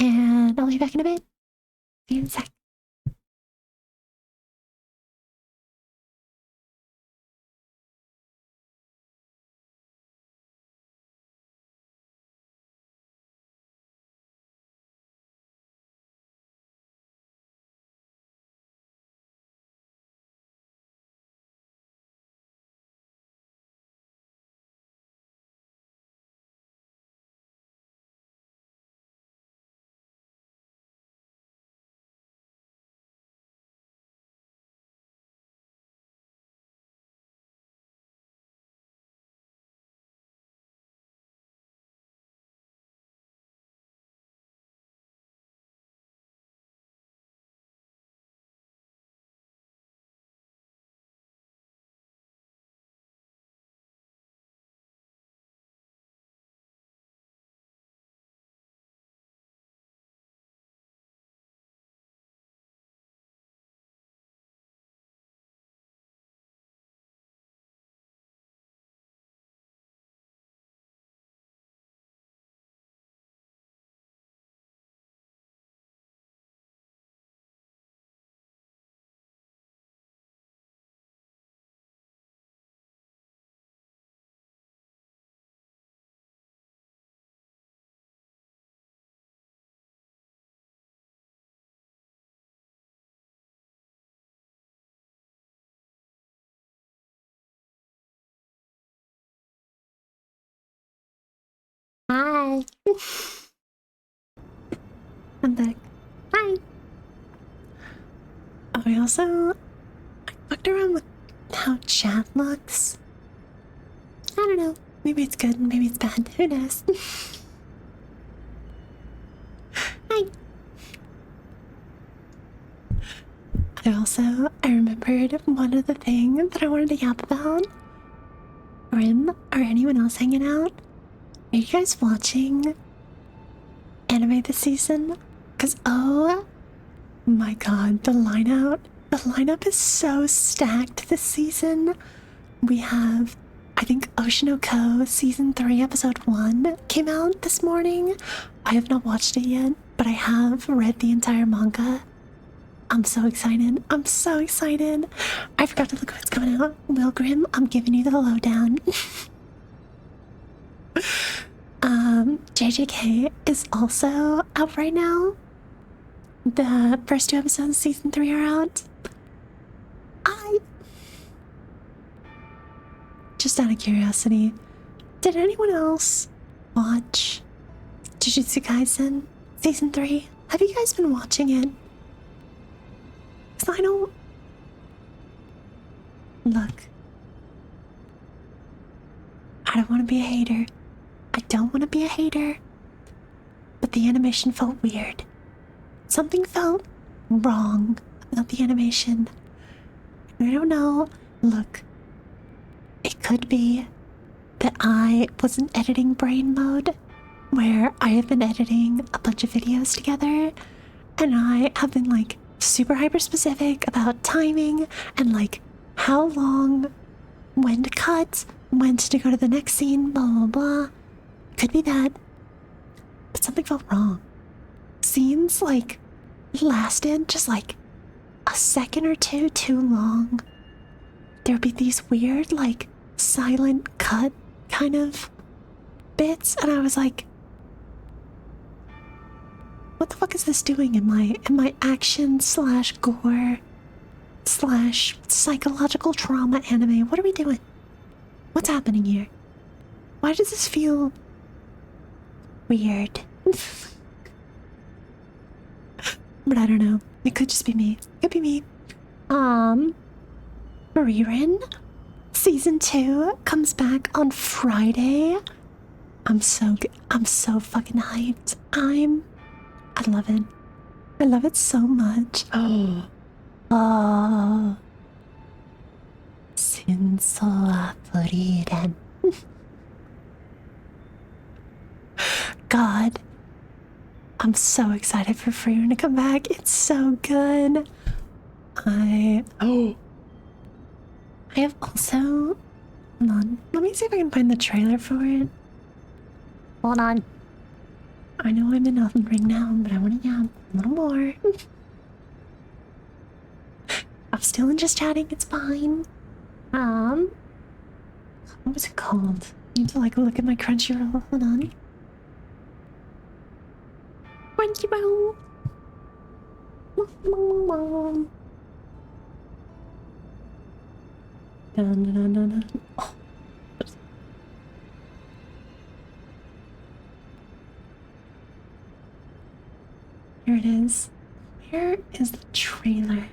S1: and I'll be back in a bit. See you in a sec. Hi. I'm back. Hi. Oh, I fucked around with how chat looks. I don't know. Maybe it's good, maybe it's bad. Who knows? Hi. I remembered one of the things that I wanted to yap about. Rim or anyone else hanging out? Are you guys watching anime this season. Because, oh my god, the lineup is so stacked this season. We have, I think, Oshinoko Season 3, Episode 1 came out this morning. I have not watched it yet, but I have read the entire manga. I'm so excited. I'm so excited. I forgot to look what's coming out. Will Grimm, I'm giving you the lowdown. JJK is also out right now. The first 2 episodes of Season 3 are out. Just out of curiosity, did anyone else watch Jujutsu Kaisen Season 3? Have you guys been watching it? Because I don't... Look. I don't want to be a hater. I don't want to be a hater. But the animation felt weird. Something felt wrong about the animation. I don't know. Look. It could be that I was in editing brain mode, where I have been editing a bunch of videos together, and I have been like super hyper specific about timing and like how long, when to cut, when to go to the next scene, blah blah blah. Could be that, but something felt wrong. Scenes like lasted just like a second or two too long. There would be these weird like silent cut kind of bits, and I was like, what the fuck is this doing in my action slash gore slash psychological trauma anime? What are we doing? What's happening here? Why does this feel weird? But I don't know. It could just be me. It could be me. Frieren Season 2 comes back on Friday. I'm so fucking hyped. I love it. I love it so much. Oh. Sinsoa Frieren. God. I'm so excited for Frieren to come back. It's so good. I have also... Hold on. Let me see if I can find the trailer for it. Hold on. I know I'm in Elden Ring now, but I want to yap a little more. I'm still in just chatting. It's fine. What was it called? I need to like look at my Crunchyroll. Hold on. Crunchyroll. Dun, dun, dun, dun. Oh. Here it is. Where is the trailer?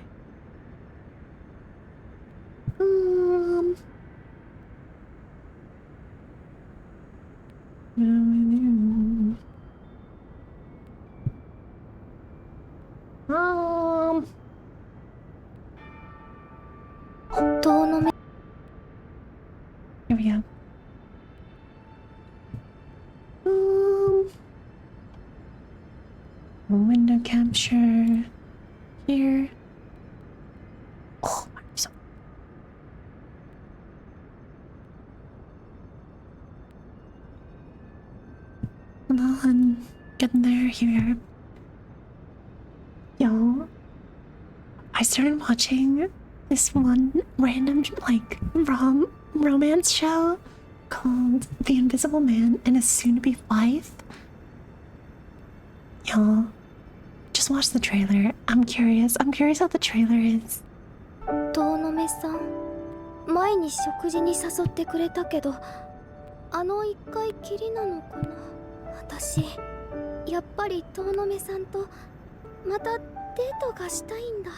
S1: Here we go. Window capture here. Oh, so hold on, getting there. Here, yo. I started watching this one random like romance show called The Invisible Man and His Soon-to-Be Wife. Y'all, just watch the trailer. I'm curious how the trailer is.
S2: 遠野目さん、前に食事に誘ってくれたけど、あの一回きりなのかな。私、やっぱり遠野目さんとまたデートがしたいんだ。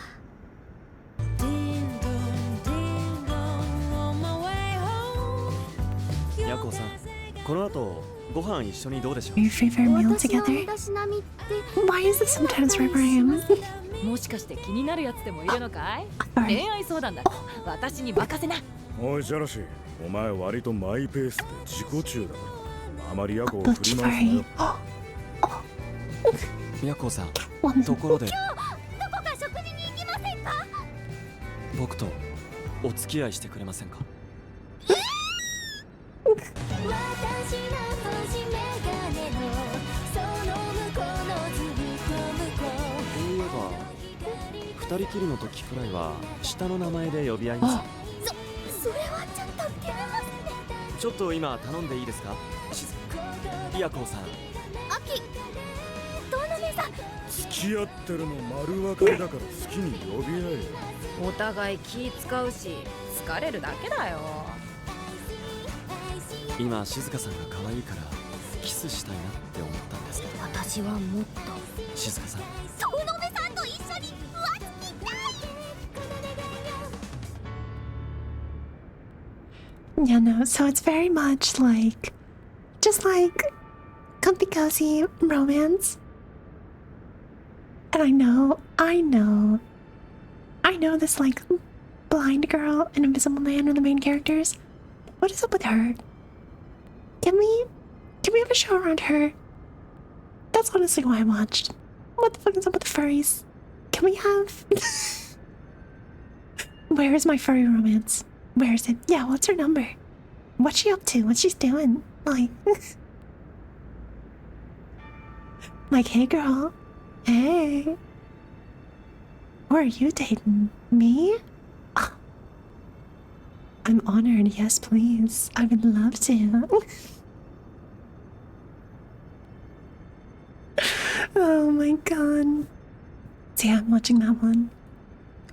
S3: ヤコウさん、この後ご飯一緒にどうでしょう。
S1: Your favorite meal together? Why is this sometimes right for him?
S4: もしかして気になるやつでもいるのかい？恋愛相談だ。私に任せな。
S5: おいジャラシ、お前割とマイペースで自己中だからあまりヤコを振り回すなよ。
S3: みやこさん、
S1: One.
S3: ところで
S2: どこか食事に行きませんか？
S3: 僕とお付き合いしてくれませんか？
S2: 私の星メガネのその向こうのずっと向こう。
S3: そういえば二人きりの時くらいは下の名前で呼び合います。
S2: それはちょっと照れますね。
S3: ちょっと今頼んでいいですか？しずみやこさん。
S2: アキ、どうなめさん。
S5: 付き合ってるの丸分かりだから好きに呼び合えよ。
S4: お互い気使うし疲れるだけだよ。
S3: 今静香さんが可愛いからキスしたいなって思ったんですけど。
S2: 私はもっと
S3: 静香さん、
S2: 遠野目さんと一緒に浮つきたい。
S1: Yeah, no, so it's very much like, just like, comfy cozy romance. And I know this, like, blind girl and invisible man are the main characters. What is up with her? Can we have a show around her? That's honestly why I watched. What the fuck is up with the furries? Can we have... Where is my furry romance? Where is it? Yeah, what's her number? What's she up to? What's she doing? Like... like, hey girl. Hey. Who are you dating? Me? Ah. I'm honored. Yes, please. I would love to. Oh my god. See, I'm watching that one.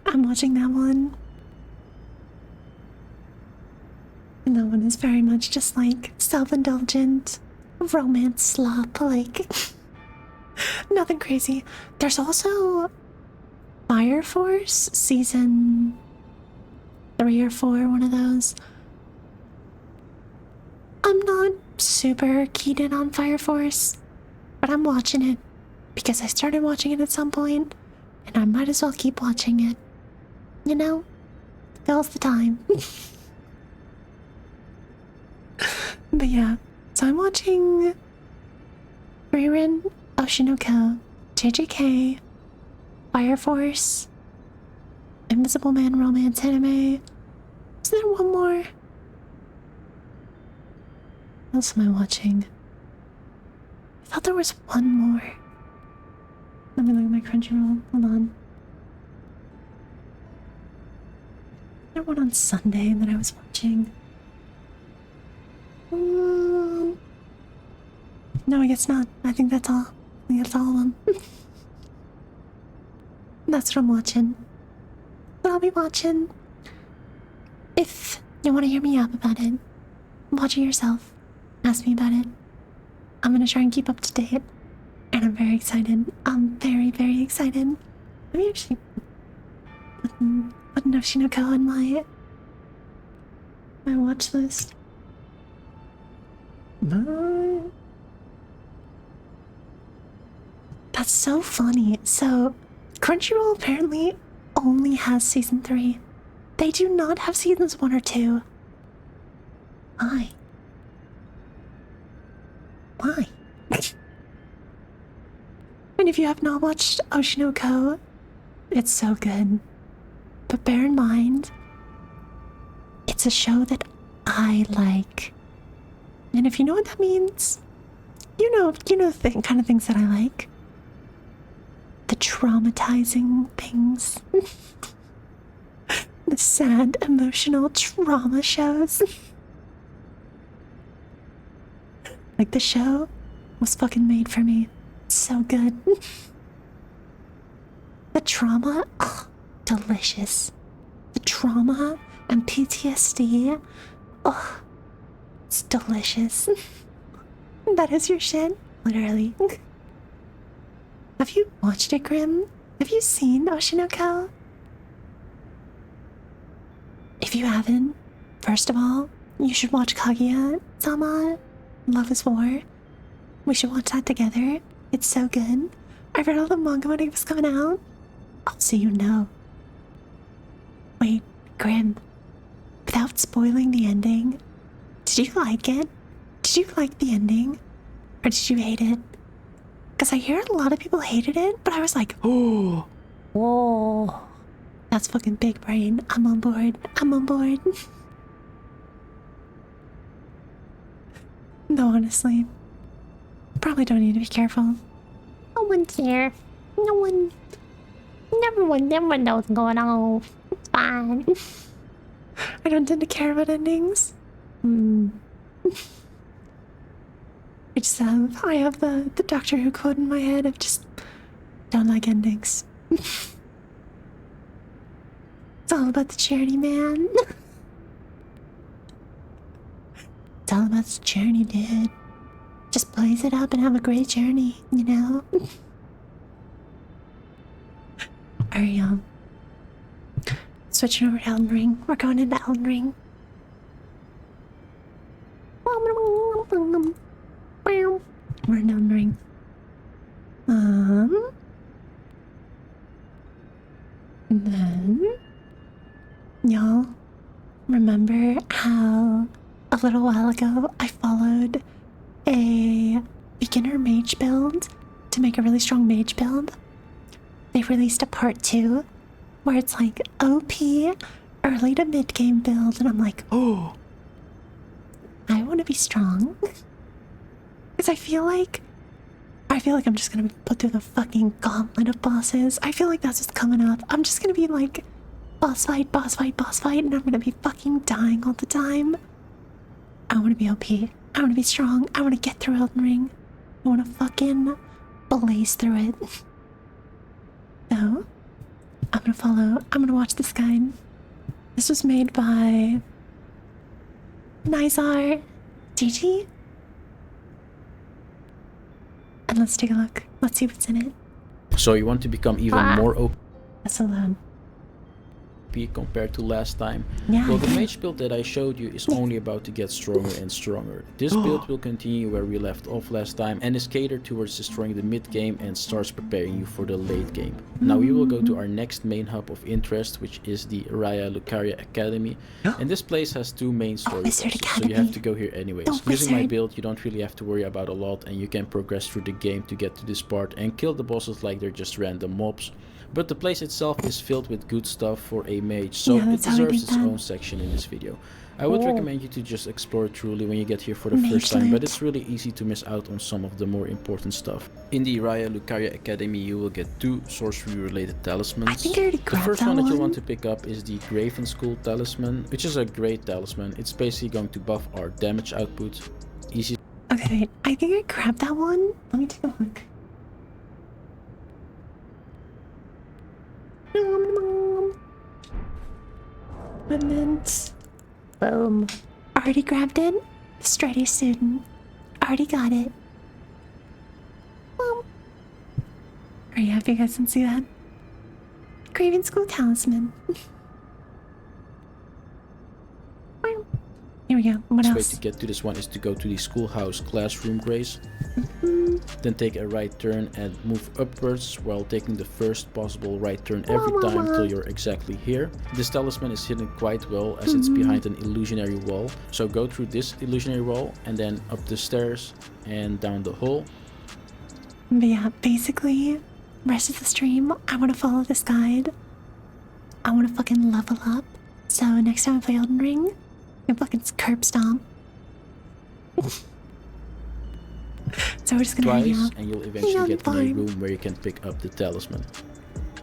S1: I'm watching that one. And that one is very much just like self-indulgent romance slop, like nothing crazy. There's also Fire Force season 3 or 4, one of those. I'm not super keyed in on Fire Force, but I'm watching it because I started watching it at some point, and I might as well keep watching it. You know? Fills the time. But yeah, so I'm watching Ririn, Oshinoko, JJK, Fire Force, Invisible Man romance anime. Is there one more? What else am I watching? I thought there was one more. Let me look at my Crunchyroll. Hold on. There one on Sunday that I was watching. No, I guess not. I think that's all. I think that's all of them. That's what I'm watching. But I'll be watching. If you want to hear me up about it, watch it yourself. Ask me about it. I'm gonna try and keep up to date. And I'm very excited. I'm very, very excited. Let me actually put Oshinoko on my watch list. That's so funny. So, Crunchyroll apparently only has season 3. They do not have seasons 1 or 2. Why? Why? And if you have not watched Oshinoko, it's so good. But bear in mind, it's a show that I like. And if you know what that means, you know the kind of things that I like. The traumatizing things. The sad, emotional trauma shows. Like, the show was fucking made for me. It's so good. The trauma, oh, delicious. The trauma and PTSD, oh, it's delicious. That is your shit, literally. Have you watched it, Grim? Have you seen Oshinoko? If you haven't, first of all, you should watch Kaguya-sama, Love is War. We should watch that together. It's so good. I read all the manga when it was coming out. Oh, so you know. Wait, Grim. Without spoiling the ending, did you like it? Did you like the ending? Or did you hate it? Because I hear a lot of people hated it, but I was like, oh, whoa. That's fucking big brain. I'm on board. I'm on board. No, honestly. Probably don't need to be careful. No one care. No one. Everyone knows what's going on. It's fine. I don't tend to care about endings. I have the Doctor Who quote in my head of just don't like endings. It's all about the charity, man. It's all about the journey, dude. Just blaze it up and have a great journey, you know? Alright, switching over to Elden Ring. We're going into Elden Ring. We're in Elden Ring. And then y'all remember how a little while ago I followed a beginner mage build to make a really strong mage build? They released a part 2 where it's like OP early to mid game build, and I'm like, oh, I want to be strong. Because I feel like I'm just gonna be put through the fucking gauntlet of bosses. I feel like that's what's coming up. I'm just gonna be like boss fight, and I'm gonna be fucking dying all the time. I want to be OP. I want to be strong. I want to get through Elden Ring. I want to fucking blaze through it. So, I'm gonna watch this guide. This was made by Nizar DG. And let's take a look. Let's see what's in it.
S6: So you want to become even more OP
S1: That's alone.
S6: compared to last time?
S1: Yeah.
S6: Well, the mage build that I showed you is only about to get stronger and stronger. This build will continue where we left off last time and is catered towards destroying the mid game and starts preparing you for the late game. Now we will go to our next main hub of interest, which is the Raya Lucaria Academy, and this place has 2 main story
S1: Wizard
S6: bosses, so
S1: Academy.
S6: you have to go here anyways.
S1: The
S6: Using my
S1: wizard.
S6: build, you don't really have to worry about a lot, and you can progress through the game to get to this part and kill the bosses like they're just random mobs. But the place itself is filled with good stuff for a mage, so
S1: Yeah,
S6: it
S1: that's how we
S6: deserves
S1: did
S6: its
S1: that.
S6: own section in this video. I would recommend you to just explore it truly when you get here for the
S1: Mage
S6: first time, but
S1: loot.
S6: it's really easy to miss out on some of the more important stuff. In the Raya Lucaria Academy, you will get 2 sorcery related talismans.
S1: I think I already
S6: The
S1: grabbed
S6: first
S1: that
S6: one that
S1: one.
S6: you'll want to pick up is the Graven School Talisman, which is a great talisman. It's basically going to buff our damage output. Easy
S1: Okay, wait. I think I grabbed that one. Let me take a look. Equipment. Boom. Already grabbed it. Straight student. Already got it. Boom. Are you happy you guys can see that? Graven School Talisman. Here we go. What
S6: way
S1: else?
S6: to get to this one is to go to the schoolhouse classroom grace, then take a right turn and move upwards while taking the first possible right turn every time till you're exactly here. This talisman is hidden quite well as it's behind an illusionary wall, so go through this illusionary wall and then up the stairs and down the hall.
S1: But yeah, basically, rest of the stream, I want to follow this guide. I want to fucking level up. So next time I play Elden Ring, I fucking curb stomp. So we're just gonna hang
S6: Twice
S1: out.
S6: and you'll
S1: Hang
S6: eventually
S1: out
S6: get in a
S1: fine.
S6: room where you can pick up the talisman.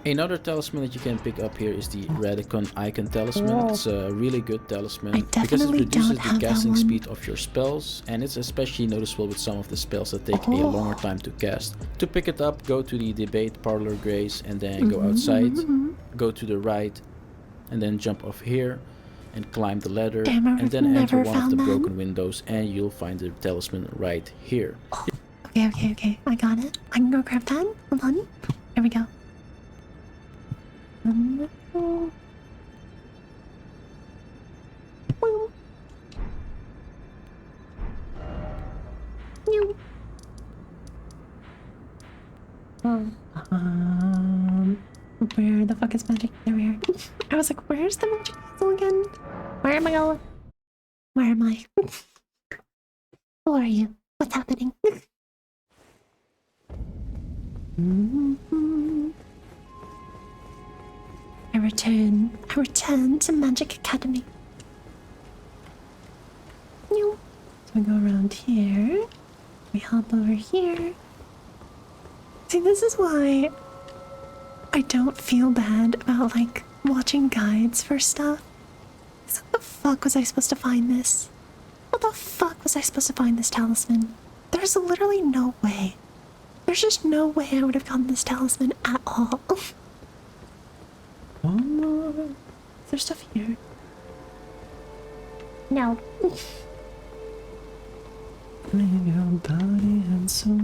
S6: Another talisman that you can pick up here is the Radicon Icon Talisman. It's a really good talisman
S1: I
S6: because it
S1: definitely
S6: reduces
S1: don't
S6: the
S1: have that
S6: casting
S1: one.
S6: speed of your spells, and it's especially noticeable with some of the spells that take a longer time to cast. To pick it up, go to the Debate Parlor Grace and then go outside, go to the right, and then jump off here and climb the ladder,
S1: Damn, I
S6: and then enter
S1: never
S6: one of the
S1: found that.
S6: broken windows, and you'll find the talisman right here.
S1: Okay. I got it. I can go grab that. Hold on. Here we go. Where the fuck is magic? There we are. I was like, where's the magic castle again? Where am I going? Where am I? Who are you? What's happening? Mhm. I return to Magic Academy. So we go around here. We hop over here. See, this is why I don't feel bad about, like, watching guides for stuff. How the fuck was I supposed to find this? How the fuck was I supposed to find this talisman? There's literally no way. There's just no way I would have gotten this talisman at all. Oh, is there stuff here? No. Leave your body and soul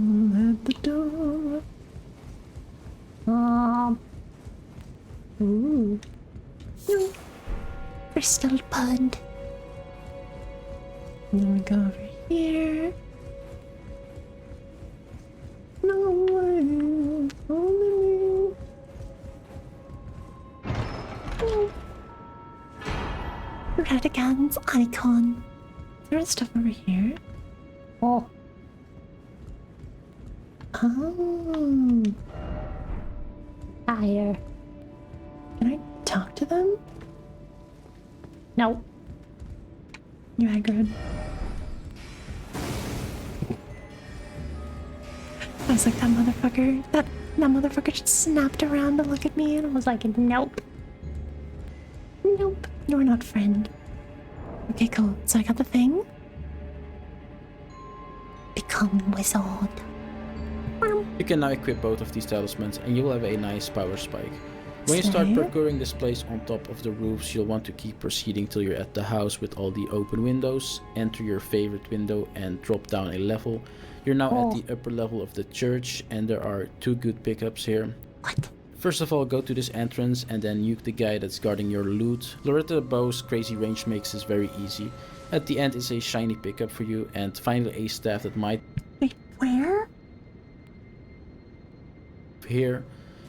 S1: at the door. Ooh. No. Crystal pond. And then we go over here. No way. Only me. No. Radigan's icon. There's stuff over here. Oh. Oh. Fire. Can I talk to them? No. You aggroed. I was like, that motherfucker. That motherfucker just snapped around to look at me, and I was like, nope. Nope. You're not friend. Okay, cool. So I got the thing. Become wizard.
S6: You can now equip both of these talismans and you will have a nice power spike. When you start parkouring this place on top of the roofs, you'll want to keep proceeding till you're at the house with all the open windows. Enter your favorite window and drop down a level. You're now at the upper level of the church and there are 2 good pickups here.
S1: What?
S6: First of all, go to this entrance and then nuke the guy that's guarding your loot. Loretta the Bow's crazy range makes this very easy. At the end is a shiny pickup for you and finally a staff that might
S1: Wait, where?
S6: here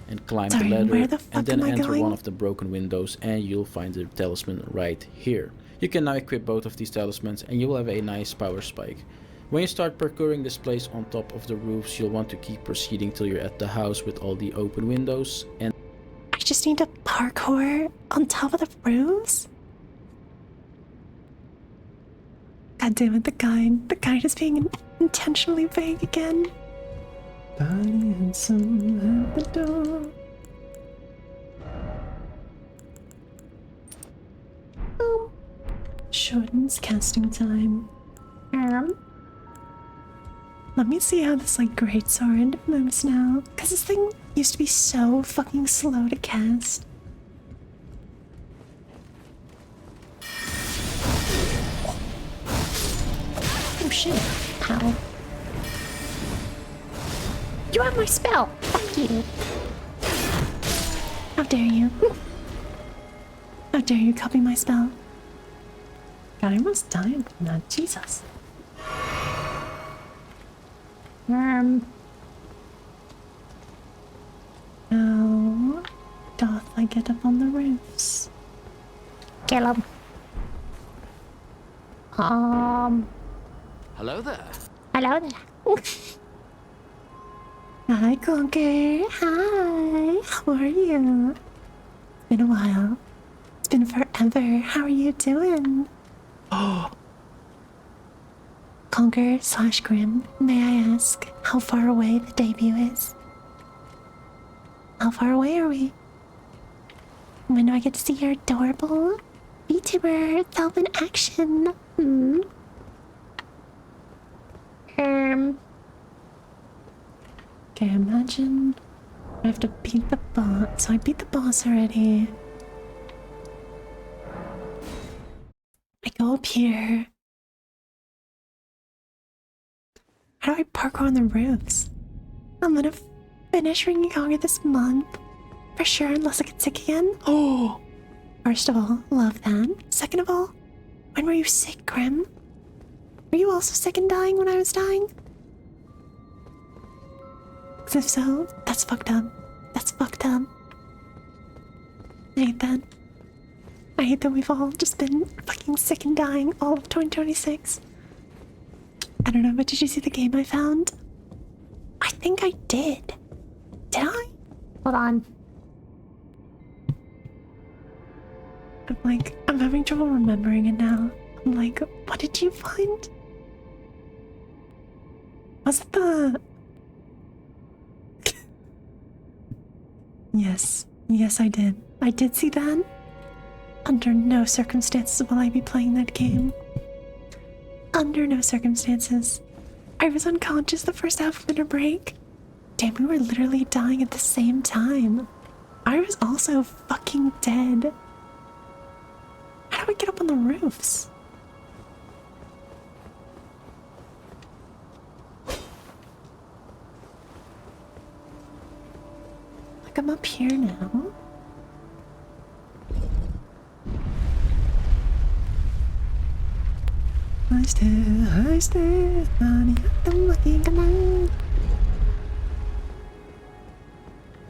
S6: and climb
S1: Sorry,
S6: the ladder
S1: where the fuck
S6: and then
S1: am I
S6: enter
S1: going?
S6: one of the broken windows and you'll find the talisman right here. You can now equip both of these talismans and you will have a nice power spike. When you start parkouring this place on top of the roofs, you'll want to keep proceeding till you're at the house with all the open windows and
S1: I just need to parkour on top of the roofs? God damn it, the guide is being intentionally vague again. Body and soul at the door. Oh. Shortens casting time. Let me see how this, like, greatsword moves now. Because this thing used to be so fucking slow to cast. Oh shit. Ow. You have my spell! Fuck you! How dare you? How dare you copy my spell? God, I almost died from that. Jesus. How doth I get up on the roofs? Kill him.
S3: Hello there.
S1: Hello there. Hi, Conker. Hi. How are you? It's been a while. It's been forever. How are you doing? Oh. Conker/Grim, may I ask how far away the debut is? How far away are we? When do I get to see your adorable VTuber self in action? Okay, imagine I have to beat the boss. So I beat the boss already. I go up here. How do I parkour on the roofs? I'm gonna finish Ringing Hunger this month. For sure, unless I get sick again. Oh! First of all, love that. Second of all, when were you sick, Grim? Were you also sick and dying when I was dying? 'Cause if so, that's fucked up. That's fucked up. I hate that. I hate that we've all just been fucking sick and dying all of 2026. I don't know, but did you see the game I found? I think I did. Did I? Hold on. I'm having trouble remembering it now. I'm like, what did you find? Was it the... Yes. Yes, I did. I did see that. Under no circumstances will I be playing that game. Under no circumstances. I was unconscious the first half of winter break. Damn, we were literally dying at the same time. I was also fucking dead. How do I get up on the roofs? Like, I'm up here now.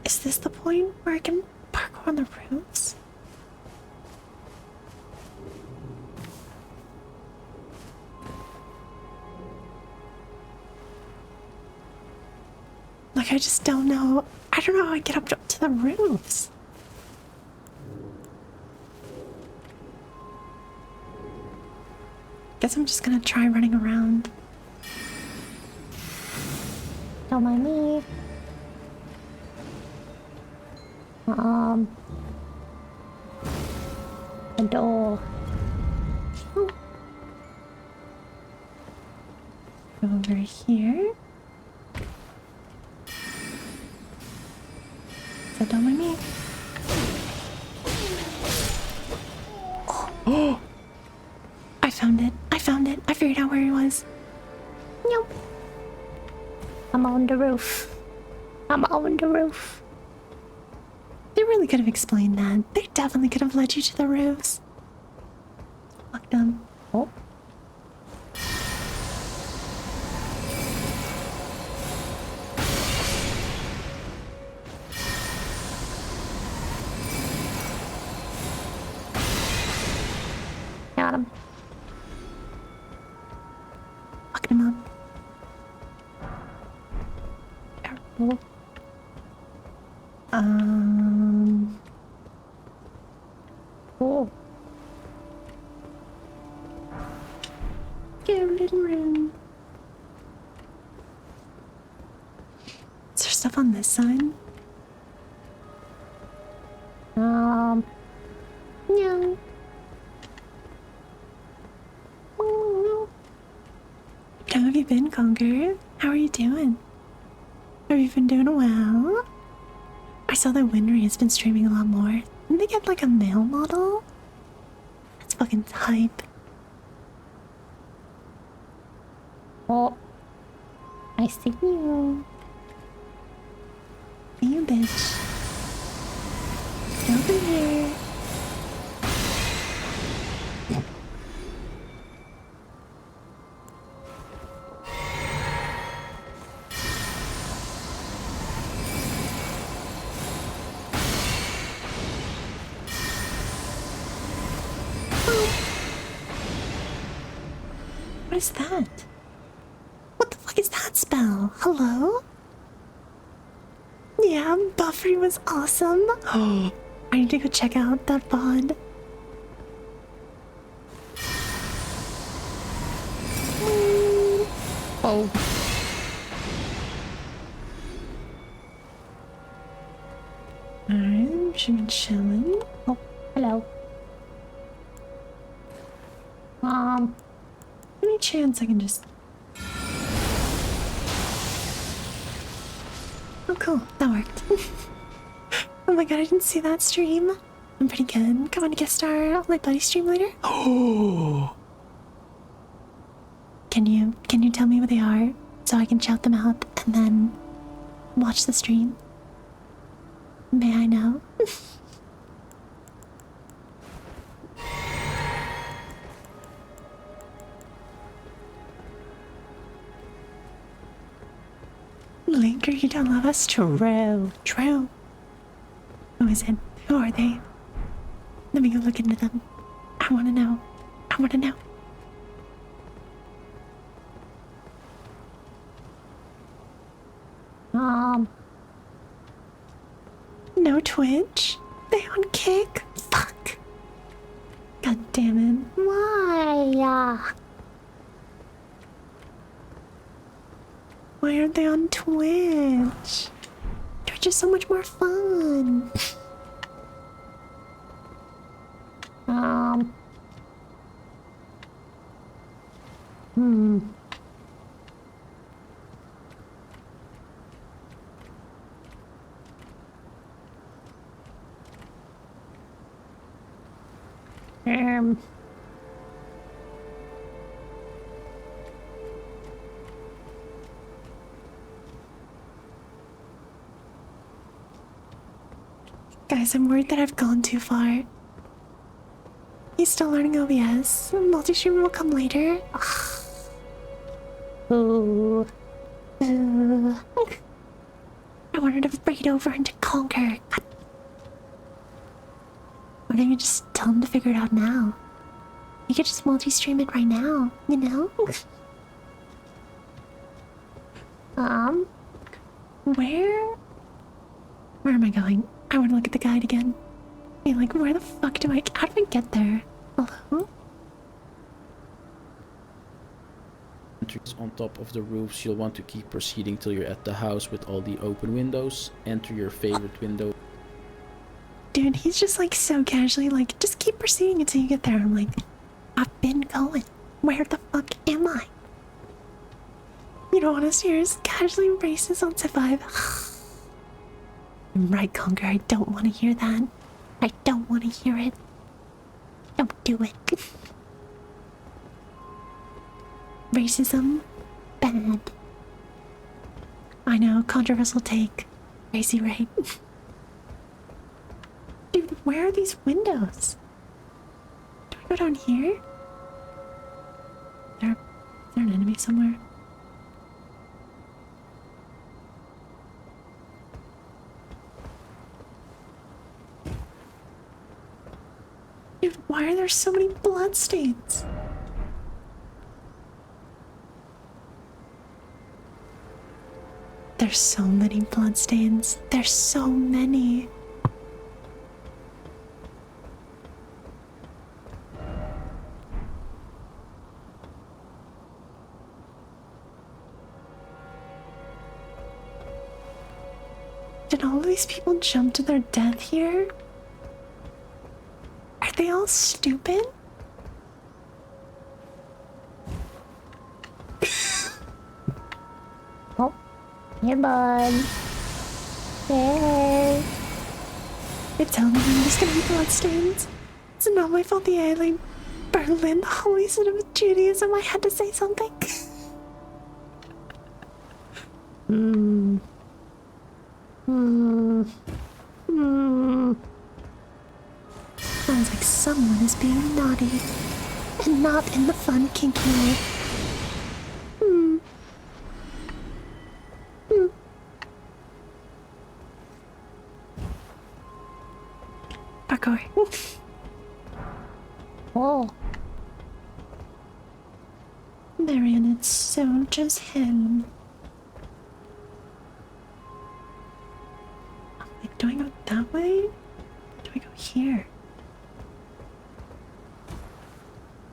S1: Is this the point where I can parkour on the roofs? Like, I just don't know. I don't know how I get up to the roofs. Guess I'm just gonna try running around. Don't mind me. A door. Oh. Over here. So don't mind me. Oh. I found it. I found it. I figured out where he was. Nope. I'm on the roof. I'm on the roof. They really could have explained that. They definitely could have led you to the roofs. Fuck them. Oh. Got him. Fucking him up. Careful. Oh. Golden room. Is there stuff on this side? No. How have you been, Conquer? How are you doing? Have you been doing well? I saw that Winry has been streaming a lot more. Didn't they get like a male model? That's fucking hype. Oh. I see you. See you, bitch. Get over here. What is that? What the fuck is that spell? Hello? Yeah, Buffy was awesome. Oh, I need to go check out that VOD. Oh. Alright, she's been chilling. Oh, hello. Any chance I can just... Oh, cool. That worked. Oh my god, I didn't see that stream. I'm pretty good. Come on, guest star on my buddy's stream later. Oh. Can you tell me what they are so I can shout them out and then watch the stream? May I know? Linker, you don't love us? True. True. Who is it? Who are they? Let me go look into them. I want to know. I want to know. No Twitch? They on Kick? Fuck. God damn it. Why? Why aren't they on Twitch? Twitch is so much more fun. Hmm. Guys, I'm worried that I've gone too far. He's still learning OBS. Multi-stream will come later. Ooh. I wanted to break it over and to conquer. Why don't you just tell him to figure it out now? You could just multi-stream it right now, you know? Where am I going? I want to look at the guide again. Hey, like, where the fuck how do I get there? Hello?
S6: Entries on top of the roofs. You'll want to keep proceeding till you're at the house with all the open windows. Enter your favorite window.
S1: Dude, he's just like so casually like, just keep proceeding until you get there. I'm like, I've been going. Where the fuck am I? You don't want to see us casually racist on Survive. Right, Conquer, I don't want to hear that. I don't want to hear it. Don't do it. Racism, bad. I know, controversial take. Crazy, right? Dude, where are these windows? Do I go down here? Is there an enemy somewhere? Dude, why are there so many bloodstains? There's so many bloodstains. There's so many. Did all of these people jump to their death here? Are they all stupid? Oh, hey bud. Hey. You're telling me I'm just gonna be bloodstains? It's not my fault the alien Berlin, the holy son of Judaism. I had to say something. Sounds like someone is being naughty. And not in the fun, kinky way. Parkour. Oh. Marion, it's so just him. Like, do I go that way? Do I go here?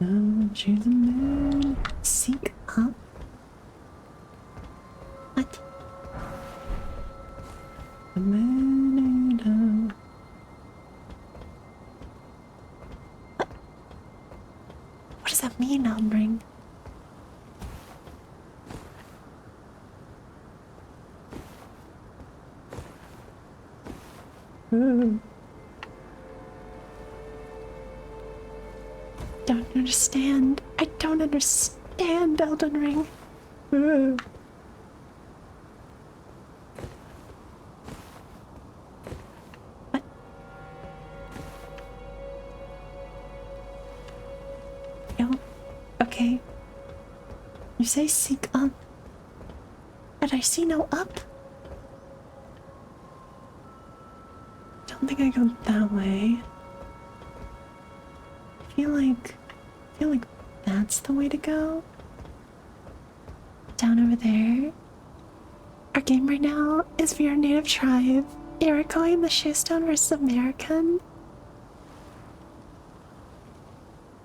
S1: No, choose the moon. Seek up. What? The moon. No. What does that mean, Elden Ring? Don't understand. I don't understand, Elden Ring. What? No. Okay. You say seek up, but I see no up. I don't think I go that way. I feel like that's the way to go. Down over there. Our game right now is for your native tribe. Iroquois and the Shoestone versus American.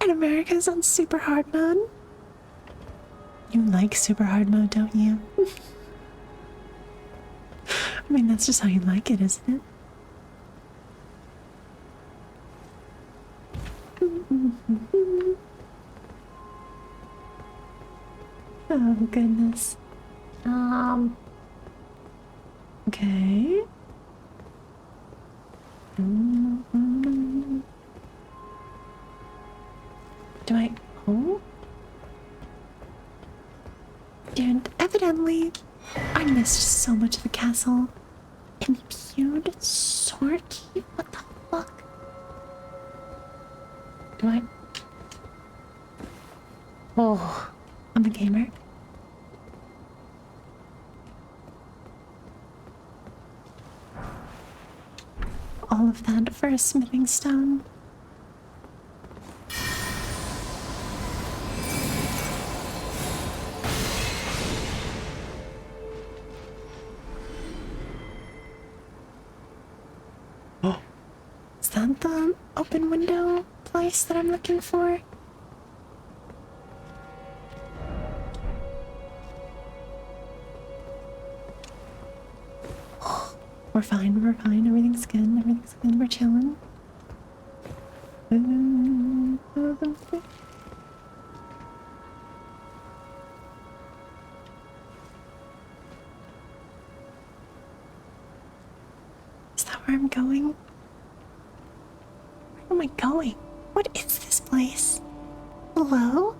S1: And America's on super hard mode. You like super hard mode, don't you? I mean, that's just how you like it, isn't it? Oh, goodness. Okay. Do I... Oh? Dude, evidently, I missed so much of the castle. Imbued sword key? What the fuck? Do I... Oh, I'm a gamer. All of that for a smithing stone. Oh, is that the open window place that I'm looking for? We're fine, everything's good, we're chilling. Is that where I'm going? Where am I going? What is this place? Hello?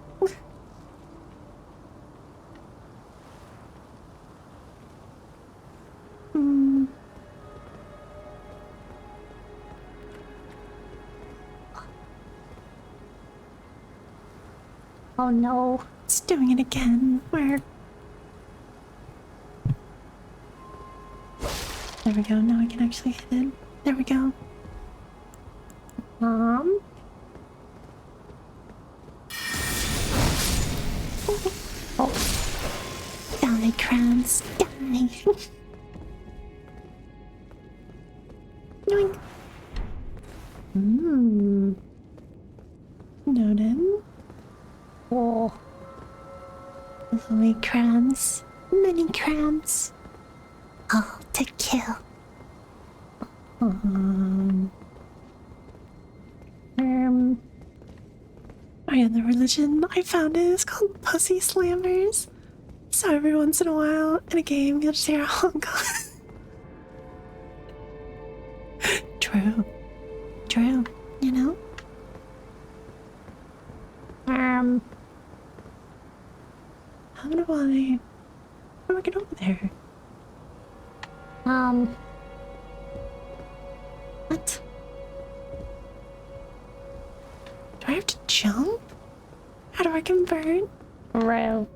S1: Oh no, it's doing it again. Where? There we go, now I can actually hit it. There we go. Oh. Die, crabs. Die. Yoink. Noted. Oh. Lovely crabs. Many crabs. All to kill. My other religion, I found it, is called Pussy Slammers. So every once in a while in a game, you'll just hear a honk. True. True, you know? How do I get over there? What? Do I have to jump? How do I convert? Row.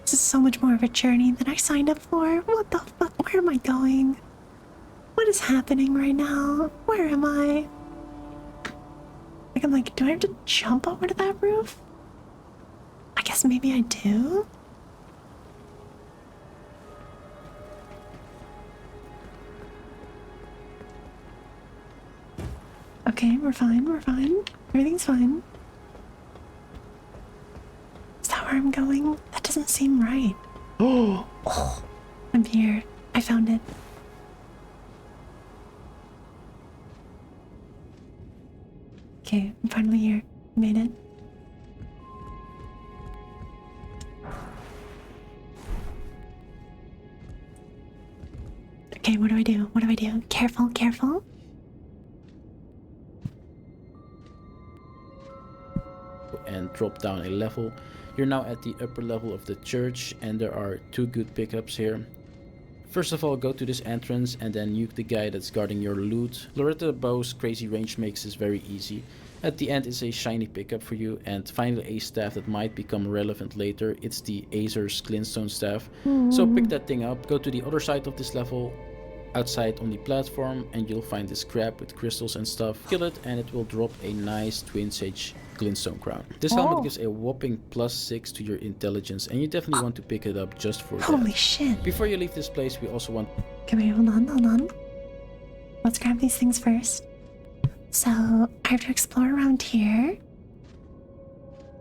S1: This is so much more of a journey than I signed up for. What the fuck? Where am I going? What is happening right now? Where am I? Like, I'm like, do I have to jump over to that roof? I guess maybe I do? Okay, we're fine, Everything's fine. Is that where I'm going? That doesn't seem right. Oh, I'm here. I found it. Okay, I'm finally here. Made it. Okay, what do I do? What do I do? Careful, careful.
S6: And drop down a level. You're now at the upper level of the church, and there are two good pickups here. First of all, go to this entrance and then nuke the guy that's guarding your loot. Loretta Bow's crazy range makes this very easy. At the end is a shiny pickup for you, and finally a staff that might become relevant later. It's the Azer's Glintstone staff. So pick that thing up, go to the other side of this level, outside on the platform and you'll find this crab with crystals and stuff. Kill it and it will drop a nice twin sage glintstone crown. This helmet gives a whopping +6 to your intelligence and you definitely want to pick it up just for
S1: Holy
S6: that.
S1: shit.
S6: Before you leave this place, we also want...
S1: Okay, wait, hold on. Let's grab these things first. So, I have to explore around here.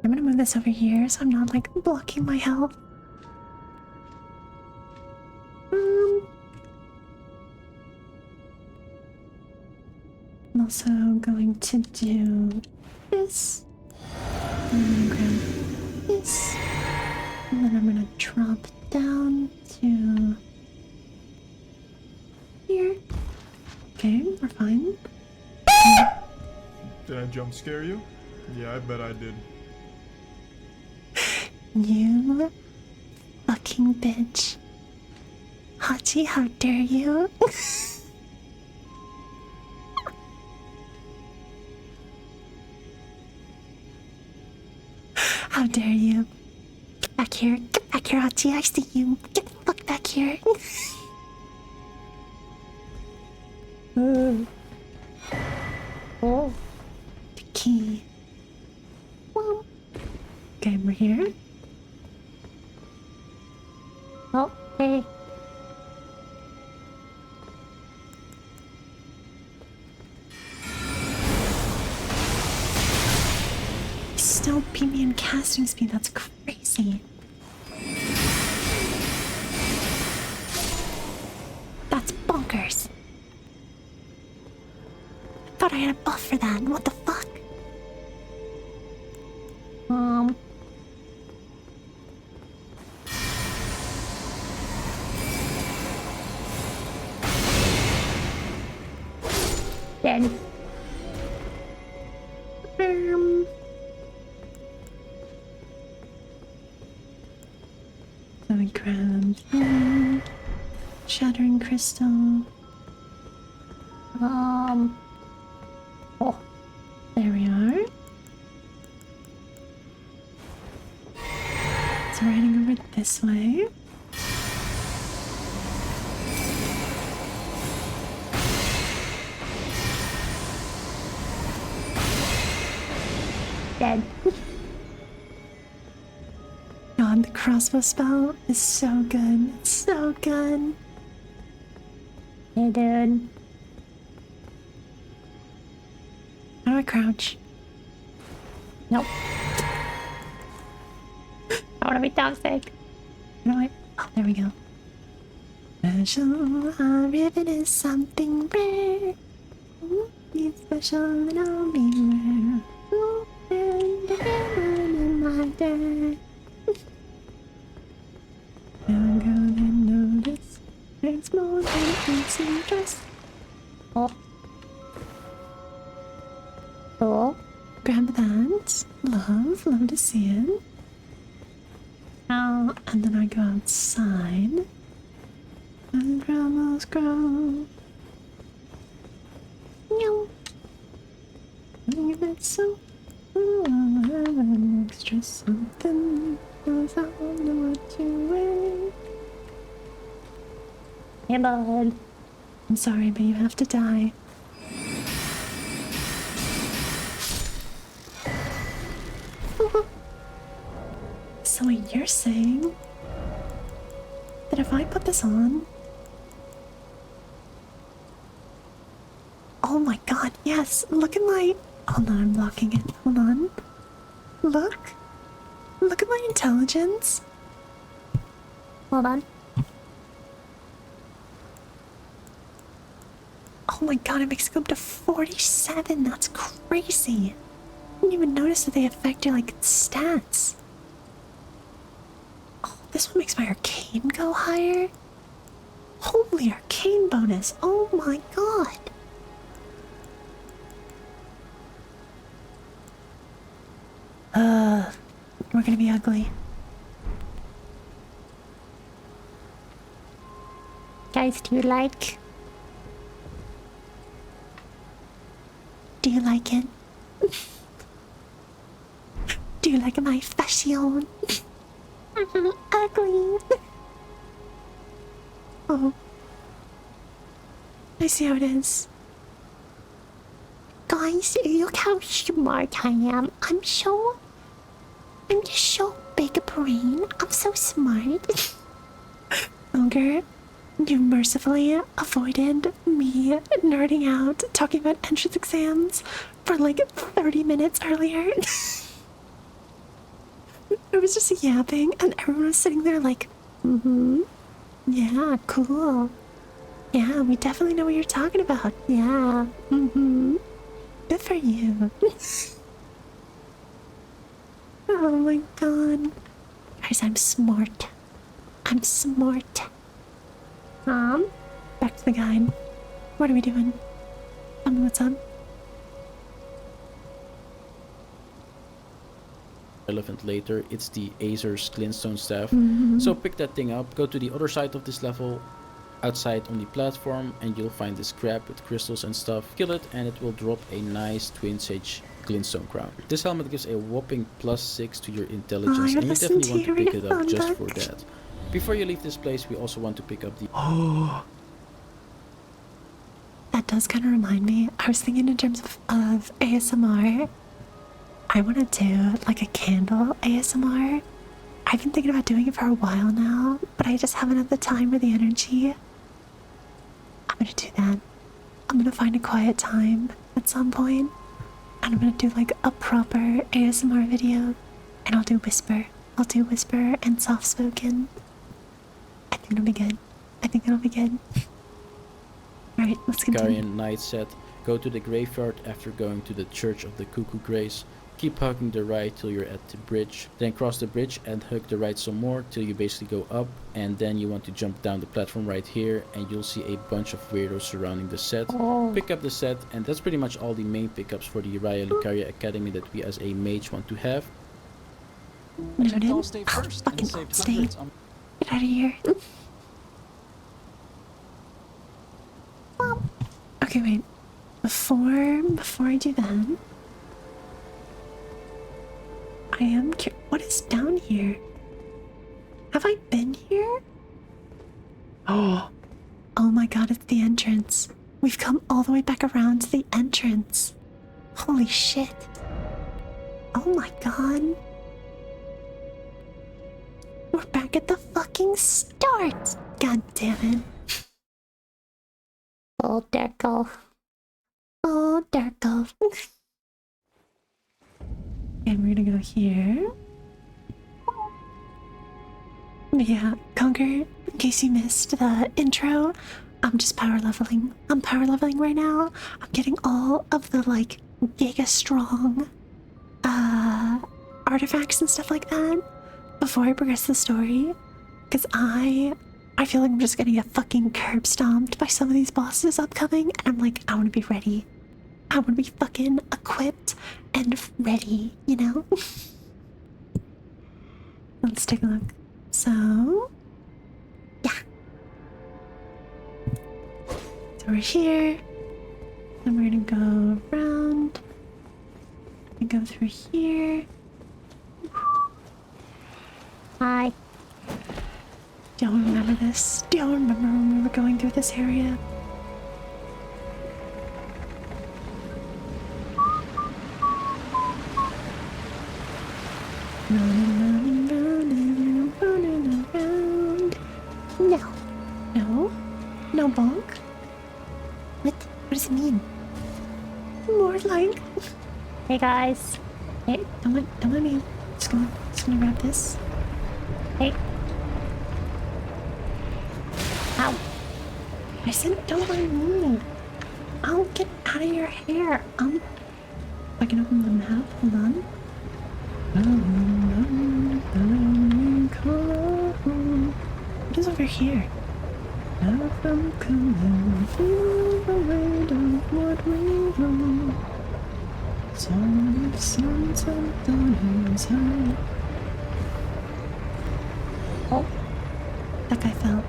S1: I'm gonna move this over here so I'm not, like, blocking my health. I'm also going to do this. And I'm gonna grab this. And then I'm gonna drop down to here. Okay, we're fine.
S7: Did I jump scare you? Yeah, I bet I did.
S1: You fucking bitch. Hachi, how dare you? How dare you? Get back here. Get back here, Hachi. I see you. Get the fuck back here. Oh. The key. Well. Okay, we're here. Oh, hey. Still beat me in casting speed. That's crazy. That's bonkers. I thought I had a buff for that. What the fuck? Dead. So we grab shattering crystal. Oh, there we are. So we're heading over this way. Dead. God, the crossbow spell is so good. It's so good. Hey, dude. How do I crouch? Nope. I want to be toxic. How do I? Oh, there we go. Special, a ribbon is something rare. Be special and I'll be rare. And the ribbon in my day. I'm gonna notice it's more than a fancy dress. Oh. Oh. Grab that. Love to see it. Oh, and then I go outside. And troubles grow. Meow. That's so. Extra something. Cause I don't know what you wear. Hey, bud. I'm sorry, but you have to die. So wait, you're saying that if I put this on... Oh my god, yes! Look at my... Hold on, I'm blocking it. Hold on. Look! Look at my intelligence! Hold on. Oh my god, it makes it go up to 47! That's crazy! I didn't even notice that they affect your, like, stats. Oh, this one makes my arcane go higher? Holy arcane bonus! Oh my god! We're gonna be ugly. Guys, do you like it? Do you like my fashion? Ugly. Oh. I see how it is. Guys, look how smart I am. I'm just so big brain. I'm so smart. Ogre, you mercifully avoided me nerding out talking about entrance exams for like 30 minutes earlier. I was just yapping and everyone was sitting there like, yeah, cool. Yeah, we definitely know what you're talking about. Yeah, good for you. Oh my god. Guys, I'm smart. I'm smart. Back to the guide. What are we doing? Tell me what's up.
S6: Relevant later. It's the Azer's Glintstone staff. So pick that thing up, go to the other side of this level, outside on the platform, and you'll find this crab with crystals and stuff. Kill it and it will drop a nice Twin Sage Glintstone crown. This helmet gives a whopping +6 to your intelligence, and you definitely want to pick it up just for that. Before you leave this place, we also want to pick up the...
S1: Oh, that does kind of remind me. I was thinking in terms of ASMR. I want to do like a candle ASMR. I've been thinking about doing it for a while now, but I just haven't had the time or the energy. I'm gonna do that. I'm gonna find a quiet time at some point, and I'm gonna do like a proper ASMR video, and I'll do whisper. I'll do whisper and soft spoken. I think it'll be good. I think it'll be good. Alright, let's continue.
S6: Guardian Knight set. Go to the graveyard after going to the Church of the Cuckoo Grace. Keep hugging the right till you're at the bridge. Then cross the bridge and hug the right some more till you basically go up. And then you want to jump down the platform right here and you'll see a bunch of weirdos surrounding the set. Pick up the set, and that's pretty much all the main pickups for the Raya Lucaria Academy that we as a mage want to have.
S1: Noted.
S8: I'll stay first
S1: Fucking
S8: and save
S1: stay.
S8: hundreds.
S1: Get out of here. Okay, wait. Before I do that, I am curious. What is down here? Have I been here? Oh my god, it's the entrance. We've come all the way back around to the entrance. Holy shit. Oh my god. We're back at the fucking start. God damn it. Oh, Derkle. Oh, Derkle. And we're gonna go here. Yeah, Conquer, in case you missed the intro, I'm just power leveling. I'm power leveling right now. I'm getting all of the, like, giga strong, artifacts and stuff like that before I progress the story. Because I feel like I'm just gonna get fucking curb stomped by some of these bosses upcoming, and I'm like, I wanna be ready. I wanna be fucking equipped and ready, you know? Let's take a look. So, yeah. So we're here. Then we're gonna go around and go through here. Hi. Don't remember this. Don't remember when we were going through this area. Running, running, running, running around. No. No? No bonk? What? What does it mean? More like... Hey guys. Hey, don't let me... Just gonna grab this. Hey. Ow. I said don't mind me. I'll get out of your hair. If I can open the map, hold on. What is over here? I'm coming through the weight of what we know. Some suns and dawnings high. Oh, that guy fell.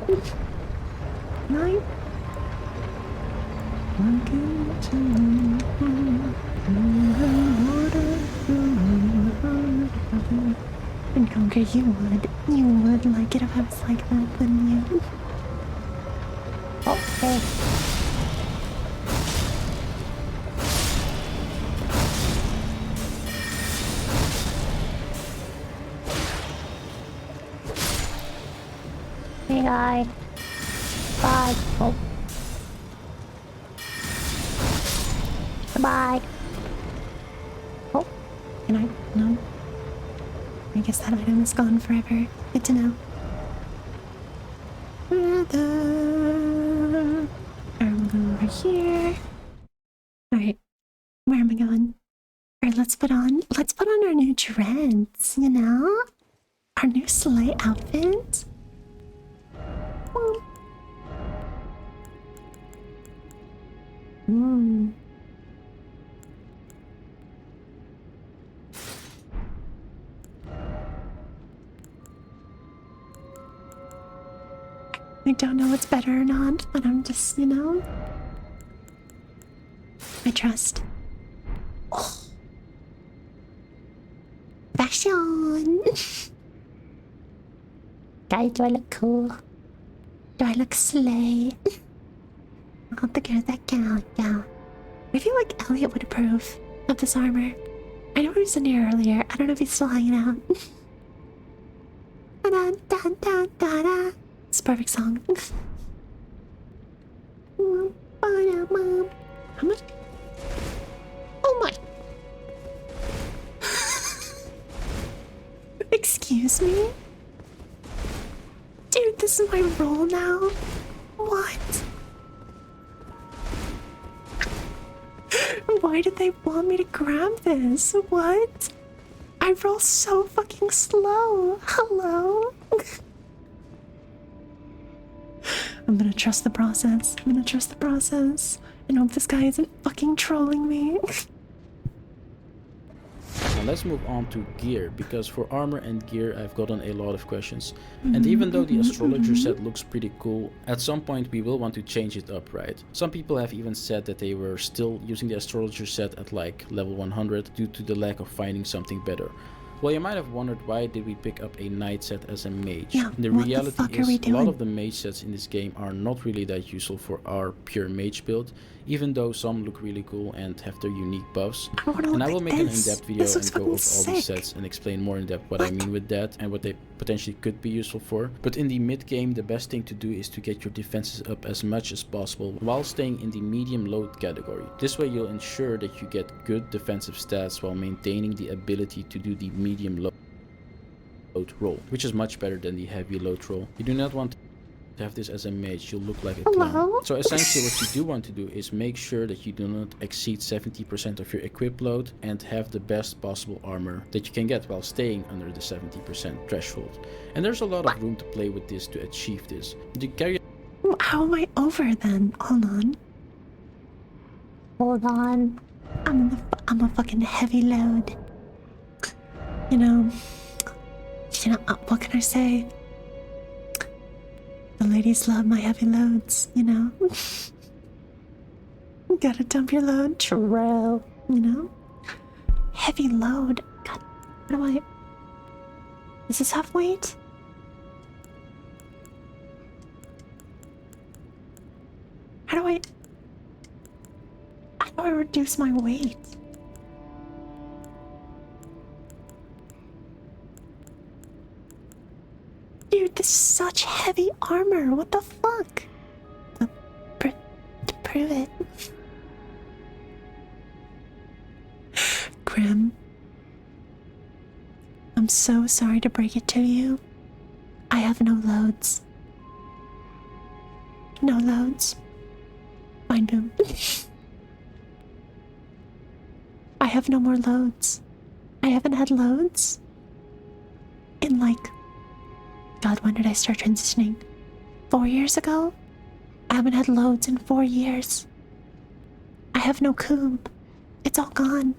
S1: Night. Walking to and Conquer, you would like it if I was like that, wouldn't you? Oh, hey. Hey, guy. Bye. Oh. Bye. Oh. Can I? No. I guess that item is gone forever. Good to know. Brother. I'm going over here. Alright. Where am I going? Alright, let's put on our new dreads, you know? Our new sleigh outfit. Hmm. I don't know what's better or not, but I'm just, you know. I trust. Oh. Fashion! Guys, do I look cool? Do I look slay? I'll have to get that count, yeah. I feel like Elliot would approve of this armor. I know he was in here earlier. I don't know if he's still hanging out. It's a perfect song. How much? Oh my! Excuse me? Dude, this is my role now? What? Why did they want me to grab this? What? I roll so fucking slow. Hello? I'm gonna trust the process. I'm gonna trust the process. And hope this guy isn't fucking trolling me.
S6: Now let's move on to gear, because for armor and gear I've gotten a lot of questions. And even though the astrologer set looks pretty cool, at some point we will want to change it up, right? Some people have even said that they were still using the astrologer set at like level 100 due to the lack of finding something better. Well, you might have wondered, why did we pick up a knight set as a mage?
S1: Yeah,
S6: the
S1: what
S6: reality
S1: the fuck are
S6: is
S1: we
S6: a lot
S1: doing?
S6: of the mage sets in this game are not really that useful for our pure mage build, even though some look really cool and have their unique buffs. And I will make an in-depth video and go over all these sets and explain more in depth what I mean with that and what they potentially could be useful for. But in the mid game, the best thing to do is to get your defenses up as much as possible while staying in the medium load category. This way you'll ensure that you get good defensive stats while maintaining the ability to do the medium load roll, which is much better than the heavy load roll. You do not want to have this as a mage, you'll look like a clown. So essentially what you do want to do is make sure that you do not exceed 70% of your equip load and have the best possible armor that you can get while staying under the 70% threshold. And there's a lot of room to play with this to achieve this. You carry.
S1: How am I over then? Hold on. Hold on. I'm a fucking heavy load. You know, what can I say? The ladies love my heavy loads, you know? You gotta dump your load. True, you know? Heavy load. God, how do I... Is this half weight? How do I reduce my weight? Dude, this is such heavy armor. What the fuck? To prove it. Grim. I'm so sorry to break it to you. I have no loads. No loads. Fine, boom. I have no more loads. I haven't had loads in like... God, when did I start transitioning? 4 years ago? I haven't had loads in 4 years. I have no coom. It's all gone.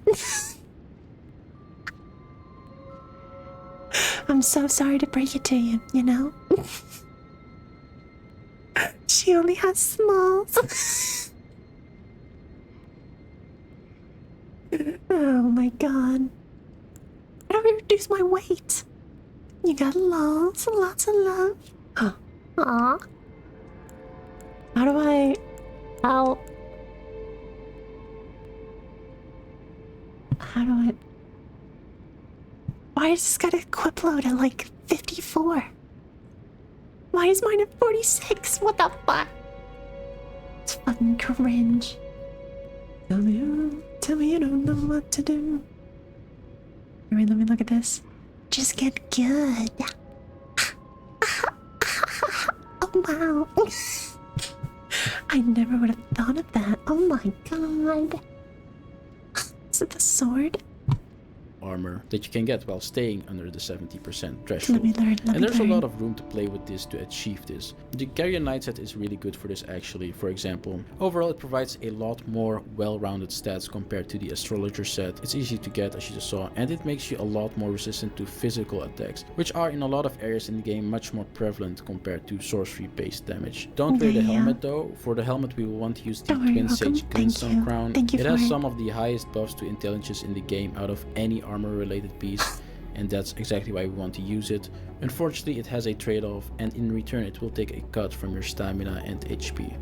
S1: I'm so sorry to break it to you, you know? She only has smalls. Oh my god. How do I reduce my weight? You got lots of love. Aw. How do I... How do I... Why is this got a equip load at like 54? Why Why is mine at 46? What the fuck? It's fucking cringe. Tell me you don't know what to do. Alright, let me look at this. Just get good. Oh wow. I never would have thought of that. Oh my god. Is it the sword?
S6: Armor that you can get while staying under the 70%
S1: Let
S6: threshold.
S1: me learn.
S6: And there's a lot of room to play with this to achieve this. The Carrier Knight set is really good for this actually. For example, overall it provides a lot more well-rounded stats compared to the Astrologer set. It's easy to get as you just saw, and it makes you a lot more resistant to physical attacks, which are in a lot of areas in the game much more prevalent compared to sorcery based damage. Don't wear the helmet though. For the helmet we will want to use the Twin Sage Glintstone Crown.
S1: Thank you
S6: it
S1: for
S6: has
S1: it.
S6: some of the highest buffs to intelligence in the game out of any armor related piece, and that's exactly why we want to use it. Unfortunately it has a trade-off, and in return it will take a cut from your stamina and HP,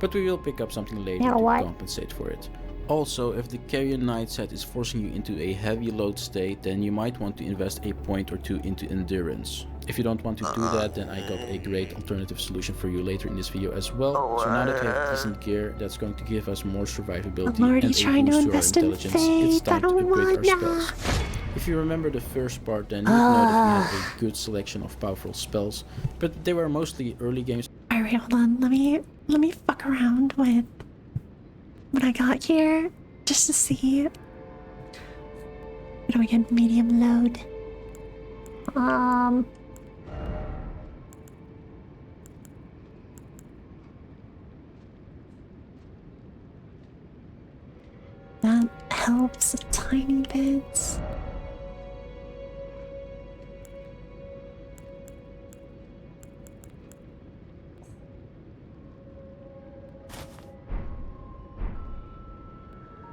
S6: but we will pick up something later to compensate for it. Also, if the Carrier Knight set is forcing you into a heavy load state, then you might want to invest a point or two into endurance. If you don't want to do that, then I got a great alternative solution for you later in this video as well. So now that we have decent gear that's going to give us more survivability
S1: I'm already
S6: and a
S1: trying to
S6: boost to our
S1: invest in
S6: intelligence, it's
S1: faith. I
S6: time to
S1: don't
S6: upgrade our
S1: wanna.
S6: spells. If you remember the first part, then you know that we have a good selection of powerful spells, but they were mostly early games.
S1: Alright, hold on. Let me fuck around with what I got here just to see. What do we get? Medium load. That helps a tiny bit.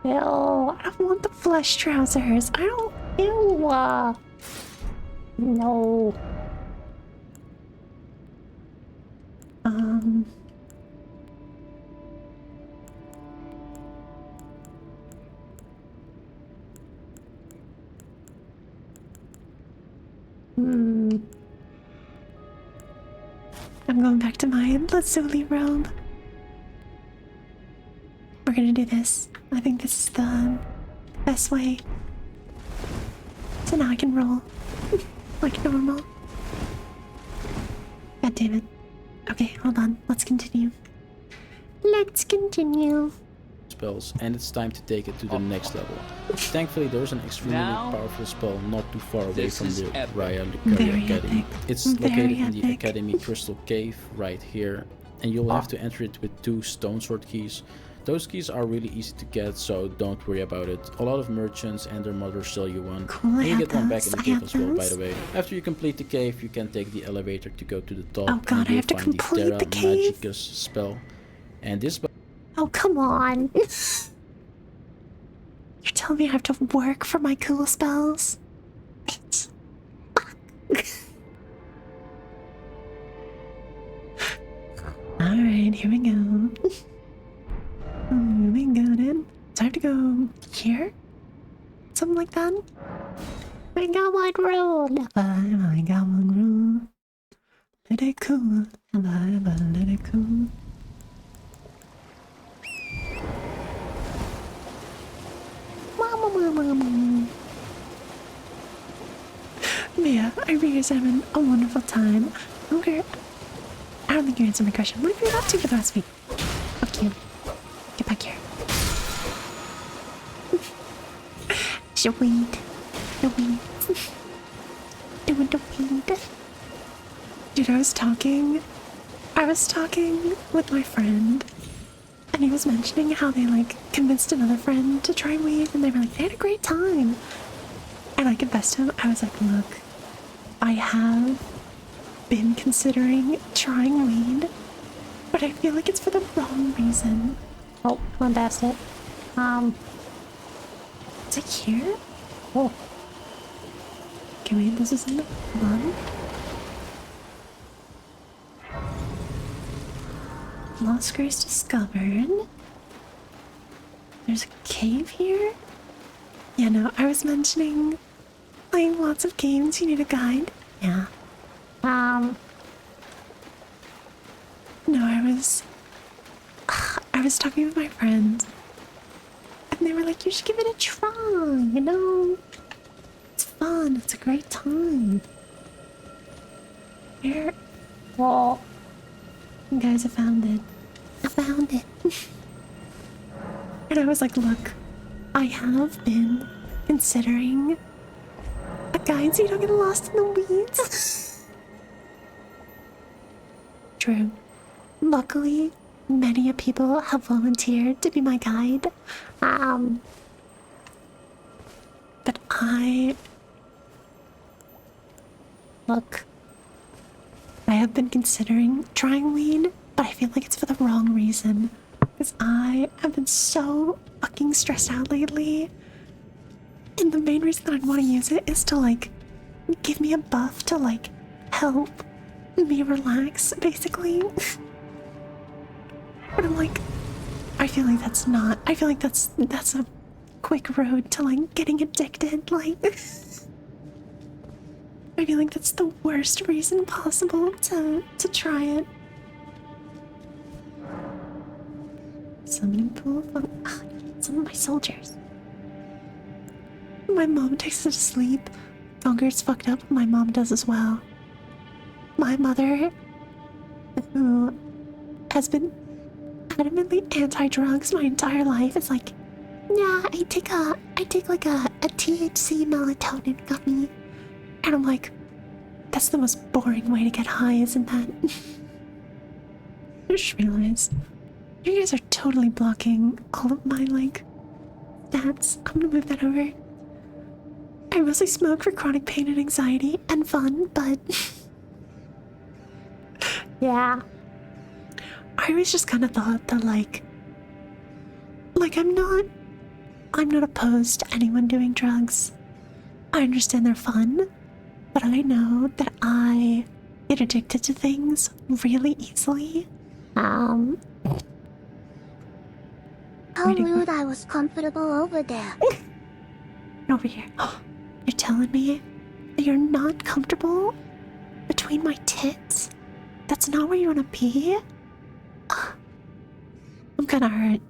S1: Ew, I don't want the flesh trousers. I don't. Ew. No. I'm going back to my lazuli robe. We're gonna do this. I think this is the best way. So now I can roll like normal. God damn it. Okay, hold on. Let's continue. Let's continue.
S6: Spells, and it's time to take it to the next level. Thankfully there's an extremely powerful spell not too far away from the Raya Lucaria Academy. It's located in the Academy Crystal Cave right here, and you'll have to enter it with 2 stone sword keys. Those keys are really easy to get, so don't worry about it. A lot of merchants and their mothers sell you one.
S1: Cool,
S6: And you get one back in the
S1: I
S6: cave
S1: have
S6: as well, by
S1: those.
S6: the way. After you complete the cave, you can take the elevator to go to the top.
S1: Oh god,
S6: and
S1: I
S6: you'll
S1: have to
S6: find
S1: complete
S6: the
S1: the
S6: Terra
S1: cave.
S6: Magicus spell. And this spell
S1: Oh, come on. You're telling me I have to work for my cool spells? Bitch. Alright, here we go. We got it. Time to go here? Something like that? I got one rule. I got one rule. Let it cool. Let it cool. Mama. Mia, I really is having a wonderful time. Okay. I don't think you answered my question. What have you been up to for the last week? Fuck you. Get back here. The weed. The weed. Doing the weed. Dude, I was talking with my friend, and he was mentioning how they like convinced another friend to try weed, and they were like, they had a great time. And I confessed to him, I was like, look, I have been considering trying weed, but I feel like it's for the wrong reason. Oh, one past it. Is it here? Oh. Okay, wait, this is in the one. Lost Grace discovered. There's a cave here? Yeah, no, I was mentioning playing lots of games, you need a guide. Yeah. No, I was talking with my friends, and they were like, you should give it a try, you know? It's fun, it's a great time. Here. Whoa. Guys, I found it. I found it. And I was like, look, I have been considering a guide so you don't get lost in the weeds. True. Luckily, many people have volunteered to be my guide. But look, I have been considering trying weed, but I feel like it's for the wrong reason. Because I have been so fucking stressed out lately. And the main reason that I'd want to use it is to, like, give me a buff to, like, help me relax, basically. But I'm like, I feel like that's a quick road to, like, getting addicted, like. I feel like that's the worst reason possible to try it. Summoning pool of some of my soldiers. My mom takes it to sleep. Funger's fucked up. My mom does as well. My mother, who has been adamantly anti-drugs my entire life, is like, yeah, I take like a THC melatonin gummy. And I'm like, that's the most boring way to get high, isn't that? I just realized you guys are totally blocking all of my, like, stats. I'm gonna move that over. I mostly smoke for chronic pain and anxiety and fun, but yeah. I always just kind of thought that, like I'm not opposed to anyone doing drugs. I understand they're fun, but I know that I get addicted to things really easily.
S2: How rude I was comfortable over there.
S1: Over here. You're telling me that you're not comfortable between my tits? That's not where you want to be? I'm kind of hurt.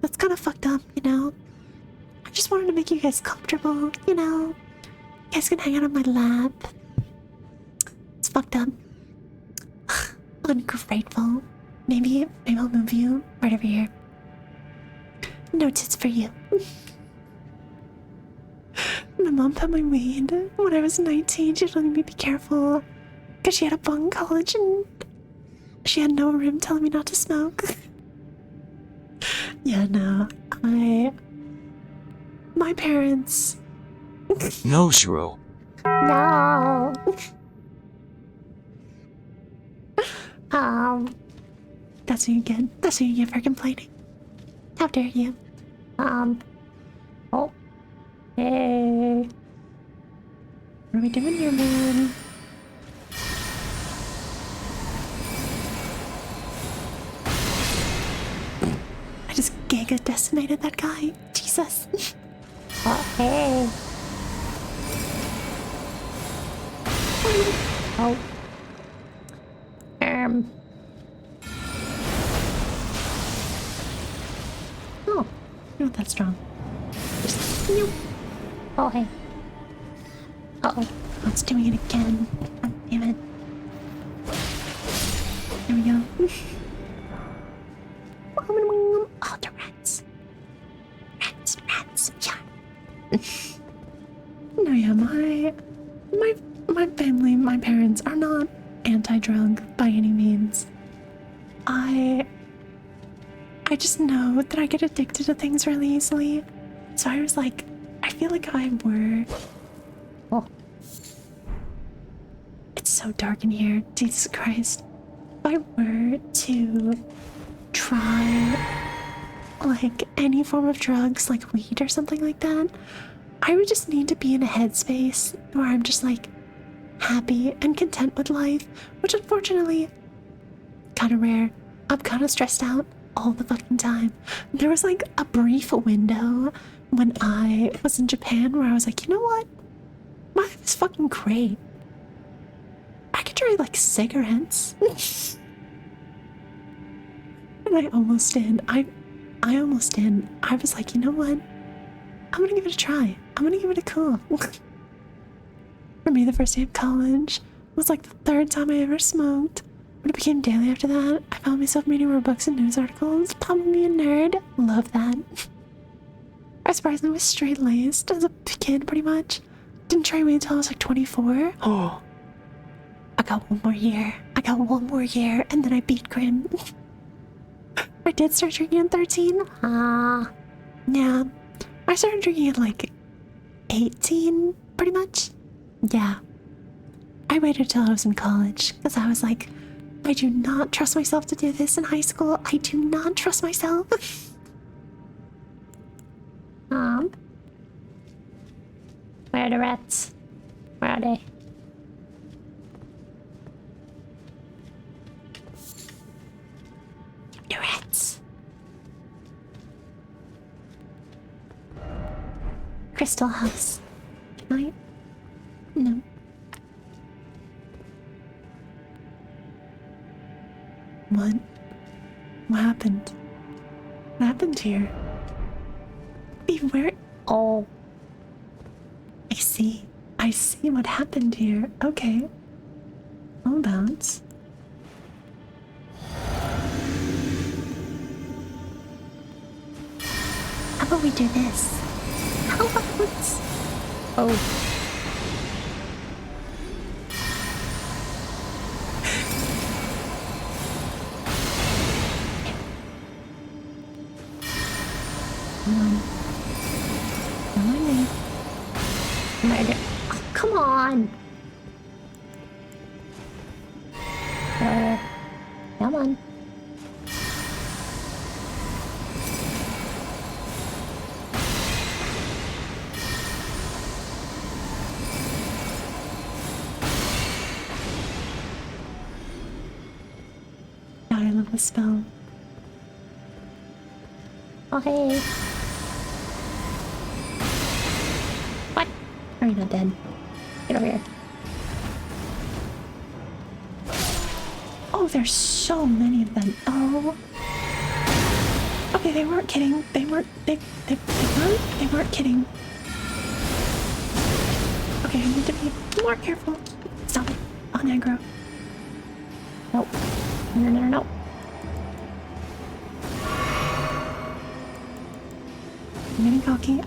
S1: That's kind of fucked up, you know? I just wanted to make you guys comfortable, you know? You guys can hang out on my lap. It's fucked up. Ungrateful. Maybe I'll move you right over here. No tits for you. My mom put my weed when I was 19. She told me to be careful because she had a bunk in college and she had no room telling me not to smoke. Yeah, no. My parents.
S8: No, Shiro.
S1: No. That's what you get. That's what you get for complaining. How dare you? Oh. Hey. What are we doing here, man? I just giga decimated that guy. Jesus. Oh, hey. Oh. Oh, you're not that strong. Just, oh, hey. Uh-oh. It's doing it again. God damn it. There we go. Oh, the rats. Rats. Yeah. No, yeah, my family, my parents are not anti-drug by any means. I just know that I get addicted to things really easily. So I was like, I feel like I were... Oh. It's so dark in here. Jesus Christ. If I were to try, like, any form of drugs, like weed or something like that, I would just need to be in a headspace where I'm just, like, happy and content with life, which unfortunately, kind of rare. I'm kind of stressed out all the fucking time. There was, like, a brief window when I was in Japan where I was like, you know what? My life is fucking great. I could try, like, cigarettes. And I almost did. I almost did. I was like, you know what? I'm gonna give it a try. I'm gonna give it a cool. For me, the first day of college was like the third time I ever smoked. When it became daily after that, I found myself reading more books and news articles. Probably a nerd. Love that. I surprisingly was straight-laced as a kid, pretty much. Didn't try weed until I was like 24. Oh. I got one more year. And then I beat Grim. I did start drinking at 13. Yeah. I started drinking at like 18, pretty much. Yeah. I waited till I was in college, because I was like, I do not trust myself to do this in high school. I do not trust myself. Where are the rats? Where are they? The rats. Crystal House. Can I? No. What? What happened? What happened here? Where? Oh. I see. I see what happened here. Okay. I'll bounce. How about we do this? How about... Oh. Come on. Come on, man. Murder. Oh, come on. Come on. God, I love this spell. Oh, hey. What? Are you not dead? Get over here. Oh, there's so many of them. Oh. Okay, they weren't kidding. They weren't kidding. Okay, I need to be more careful. Stop it. On aggro. Nope. No.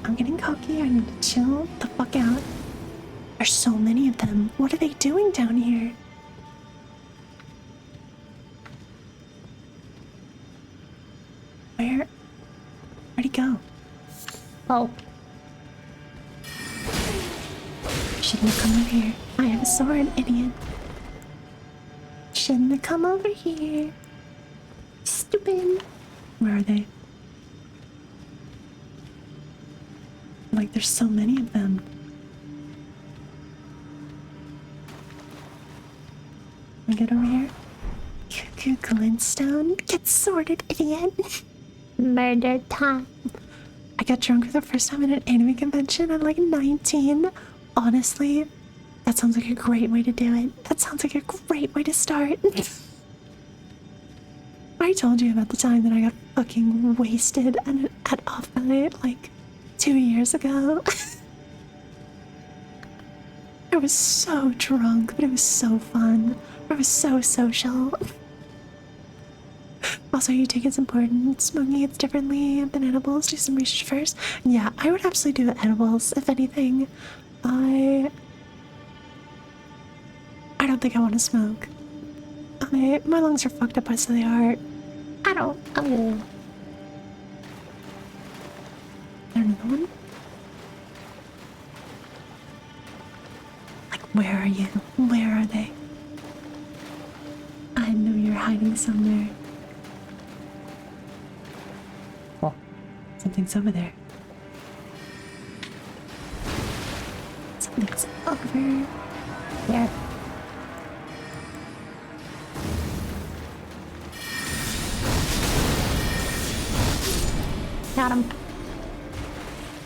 S1: I'm getting cocky. I need to chill the fuck out. There's so many of them. What are they doing down here? Where'd he go? Oh. Shouldn't have come over here. I have a sword, idiot. Shouldn't have come over here. Stupid. Where are they? Like, there's so many of them. Can I get over here? Cuckoo glintstone? Get sorted, idiot. Murder time. I got drunk for the first time at an anime convention at like 19. Honestly, that sounds like a great way to do it. That sounds like a great way to start. I told you about the time that I got fucking wasted at Off Night like 2 years ago. I was so drunk, but it was so fun. It was so social. Also, you think it's important. Smoking it differently than edibles. Do some research first. Yeah, I would absolutely do edibles, if anything. I don't think I want to smoke. My lungs are fucked up as they are. I don't. Oh. There another one? Like, where are you? Where are they? I know you're hiding somewhere. Oh, something's over there. Something's over there. Got him.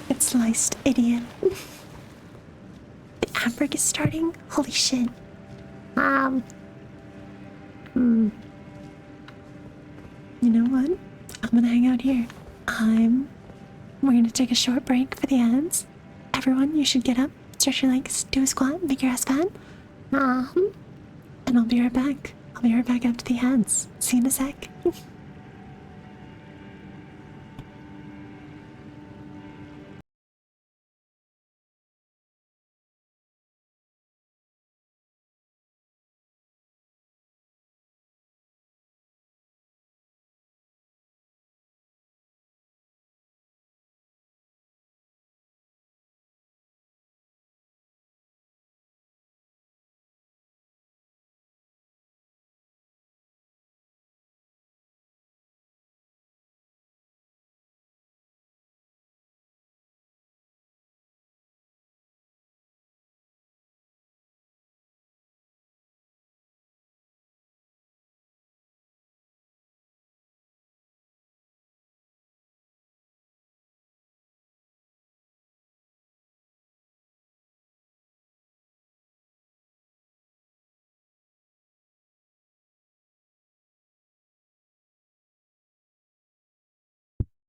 S1: Get sliced, idiot. The outbreak is starting? Holy shit. Yeah, You know what? I'm gonna hang out here. We're gonna take a short break for the ads. Everyone, you should get up, stretch your legs, do a squat, make your ass fat. And I'll be right back. I'll be right back after the ads. See you in a sec.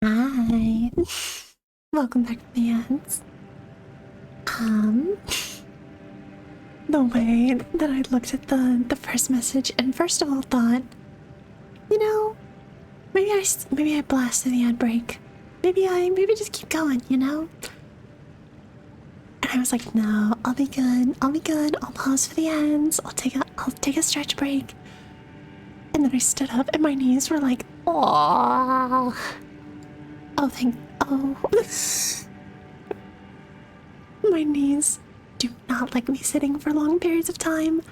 S1: Hi. Welcome back to the ads. The way that I looked at the first message and first of all thought, you know, maybe I blasted the ad break. Maybe just keep going, you know? And I was like, no, I'll be good. I'll pause for the ads. I'll take a stretch break. And then I stood up and my knees were like, oh. My knees do not like me sitting for long periods of time.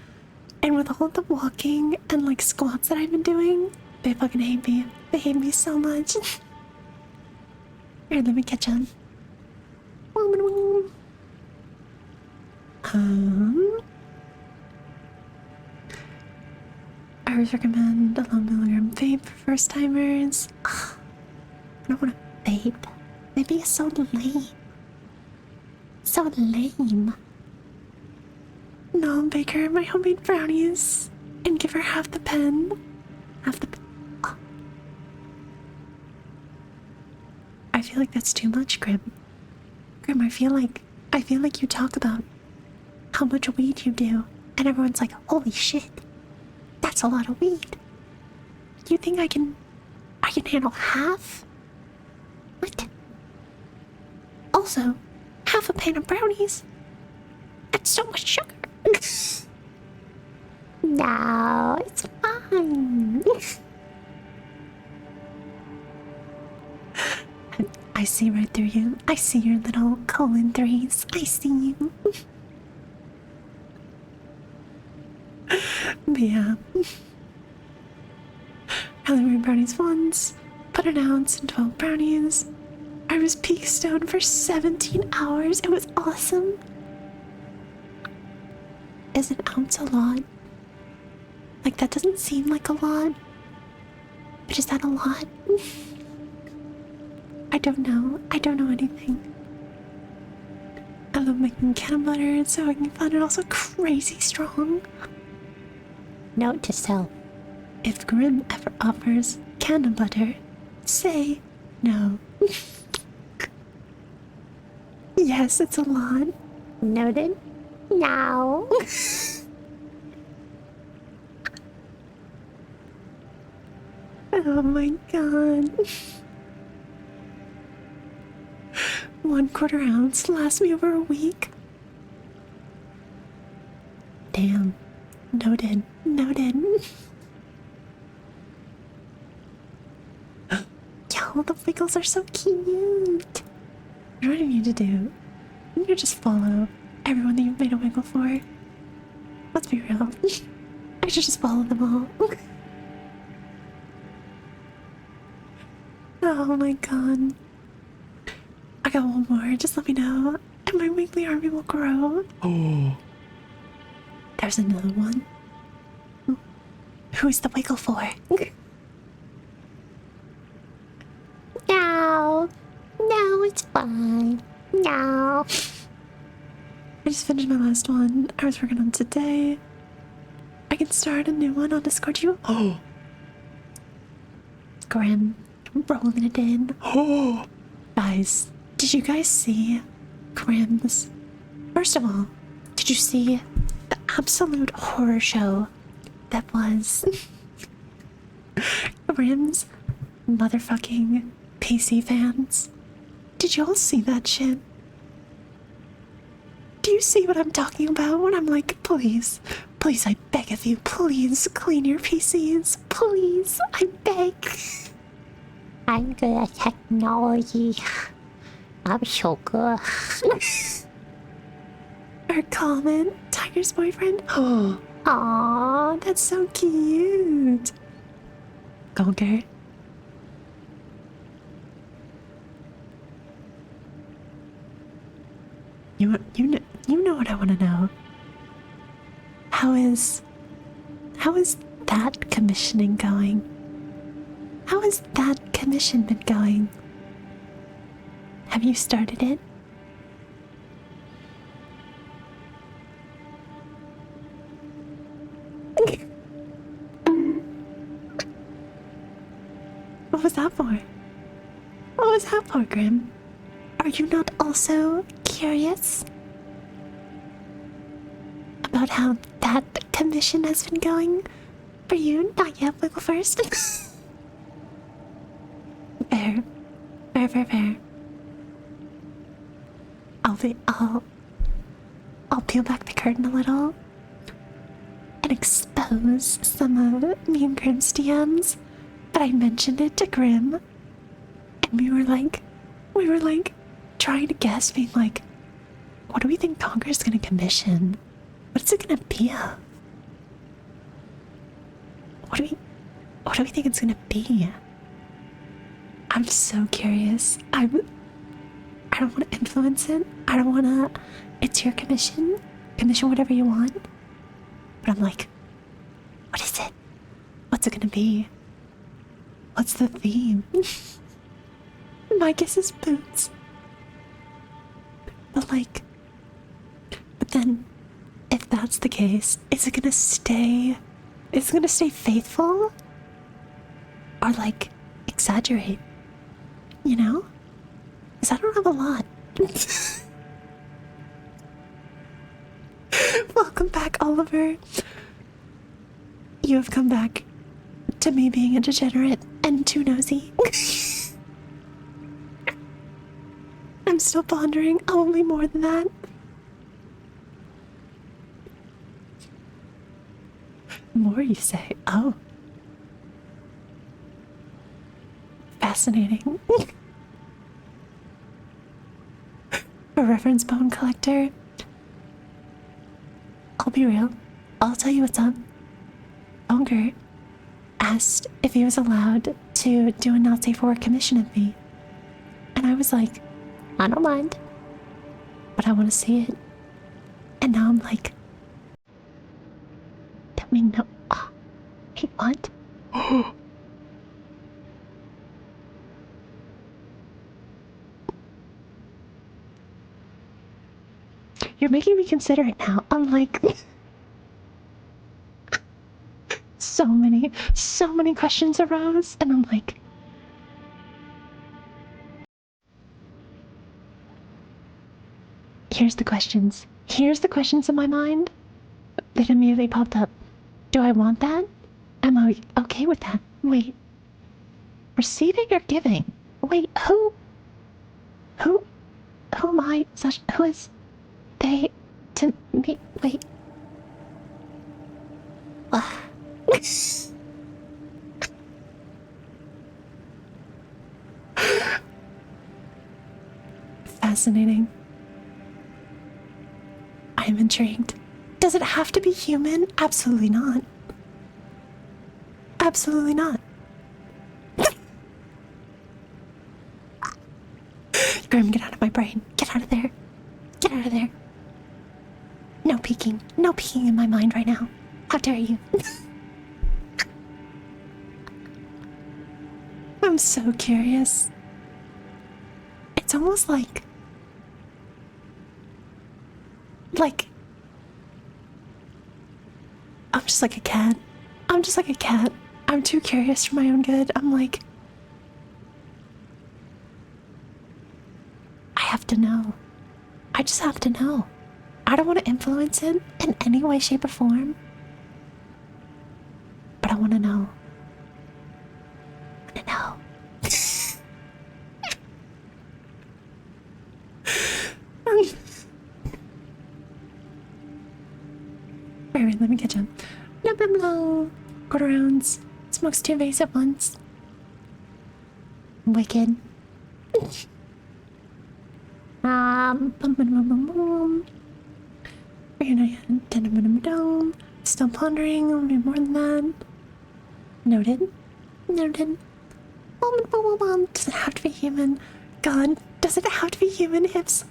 S1: And with all the walking and like squats that I've been doing, they fucking hate me. They hate me so much. Here, let me catch them. I always recommend a low milligram vape for first timers. I don't want to vape. Vaping is so lame. So lame. No, bake her my homemade brownies and give her half the pen. Oh. I feel like that's too much, Grim. Grim, I feel like you talk about how much weed you do, and everyone's like, holy shit, that's a lot of weed. Do you think I can handle half? What? Also, half a pan of brownies? That's so much sugar. No, it's fine. I see right through you. I see your little colon threes. I see you. But yeah. I only made brownies once. Put an ounce in 12 brownies. I was peak stoned for 17 hours. It was awesome. Is an ounce a lot? Like, that doesn't seem like a lot. But is that a lot? I don't know. I don't know anything. I love making cannon butter. It's so fucking fun and also crazy strong. Note to self. If Grim ever offers cannon butter, say no. Yes, it's a lot. Noted. Now. Oh my god. 1/4 ounce lasts me over a week. Damn. Noted. Noted. Yo, the wiggles are so cute. You know what I need to do? You need to just follow everyone that you've made a wiggle for. Let's be real. I should just follow them all. Oh my god. I got one more. Just let me know. And my weekly army will grow.
S6: Oh.
S1: There's another one. Who's the wiggle for? No. No, it's fine. No. I just finished my last one. I was working on today. I can start a new one on Discord. You. Oh. Grim. Rolling it in. Oh, guys, did you guys see Grim's? First of all, did you see the absolute horror show that was Grim's motherfucking PC fans? Did y'all see that shit? Do you see what I'm talking about when I'm like, please, please, I beg of you, please clean your PCs. Please, I beg. I'm good at technology. I'm so good. Or comment, Tiger's boyfriend. Oh, aw, that's so cute. Gonker. You know what I want to know. How is that commissioning going? How has that commission been going? Have you started it? What was that for? What was that for, Grim? Are you not also curious about how that commission has been going for you? Not yet, Wiggle first. Fair. Fair. I'll peel back the curtain a little and expose some of me and Grim's DMs. But I mentioned it to Grim, and we were like trying to guess, being like, what do we think Conker's gonna commission? What's it gonna be of? What do we think it's gonna be? I'm so curious. I don't want to influence it. I don't want to. It's your commission. Commission whatever you want. But I'm like, what is it? What's it gonna be? What's the theme? My guess is boots. But then, if that's the case, is it gonna stay? Is it gonna stay faithful? Or like, exaggerate? You know? Because I don't have a lot. Welcome back, Oliver. You have come back to me being a degenerate and too nosy. I'm still pondering. Only more than that. More, you say? Oh. Fascinating. A reference bone collector. I'll be real. I'll tell you what's up. Unger asked if he was allowed to do a not safe for work commission of me. And I was like, I don't mind. But I want to see it. And now I'm like, that mean no. Oh, wait, what? You're making me consider it now. I'm like, so many questions arose, and I'm like, here's the questions in my mind that immediately popped up. Do I want that? Am I okay with that? Wait, receiving or giving? Wait, who am I? Who is they to me? Wait. Fascinating. I'm intrigued. Does it have to be human? Absolutely not. Absolutely not. Grim, get out of my brain. Get out of there. Get out of there. No peeking. No peeking in my mind right now. How dare you? I'm so curious. It's almost like I'm just like a cat. I'm too curious for my own good. I'm like, have to know. I just have to know. I don't want to influence it in any way, shape, or form. But I want to know. I want to know. Alright, let me catch up. Blah, blah, blah. Quarter rounds. Smokes 2 vapes at once. Wicked. Boom, boom, boom, boom, boom. Still pondering. I'll do more than that. Noted. Noted. Boom, boom, boom, boom. Does it have to be human? God, does it have to be human hips?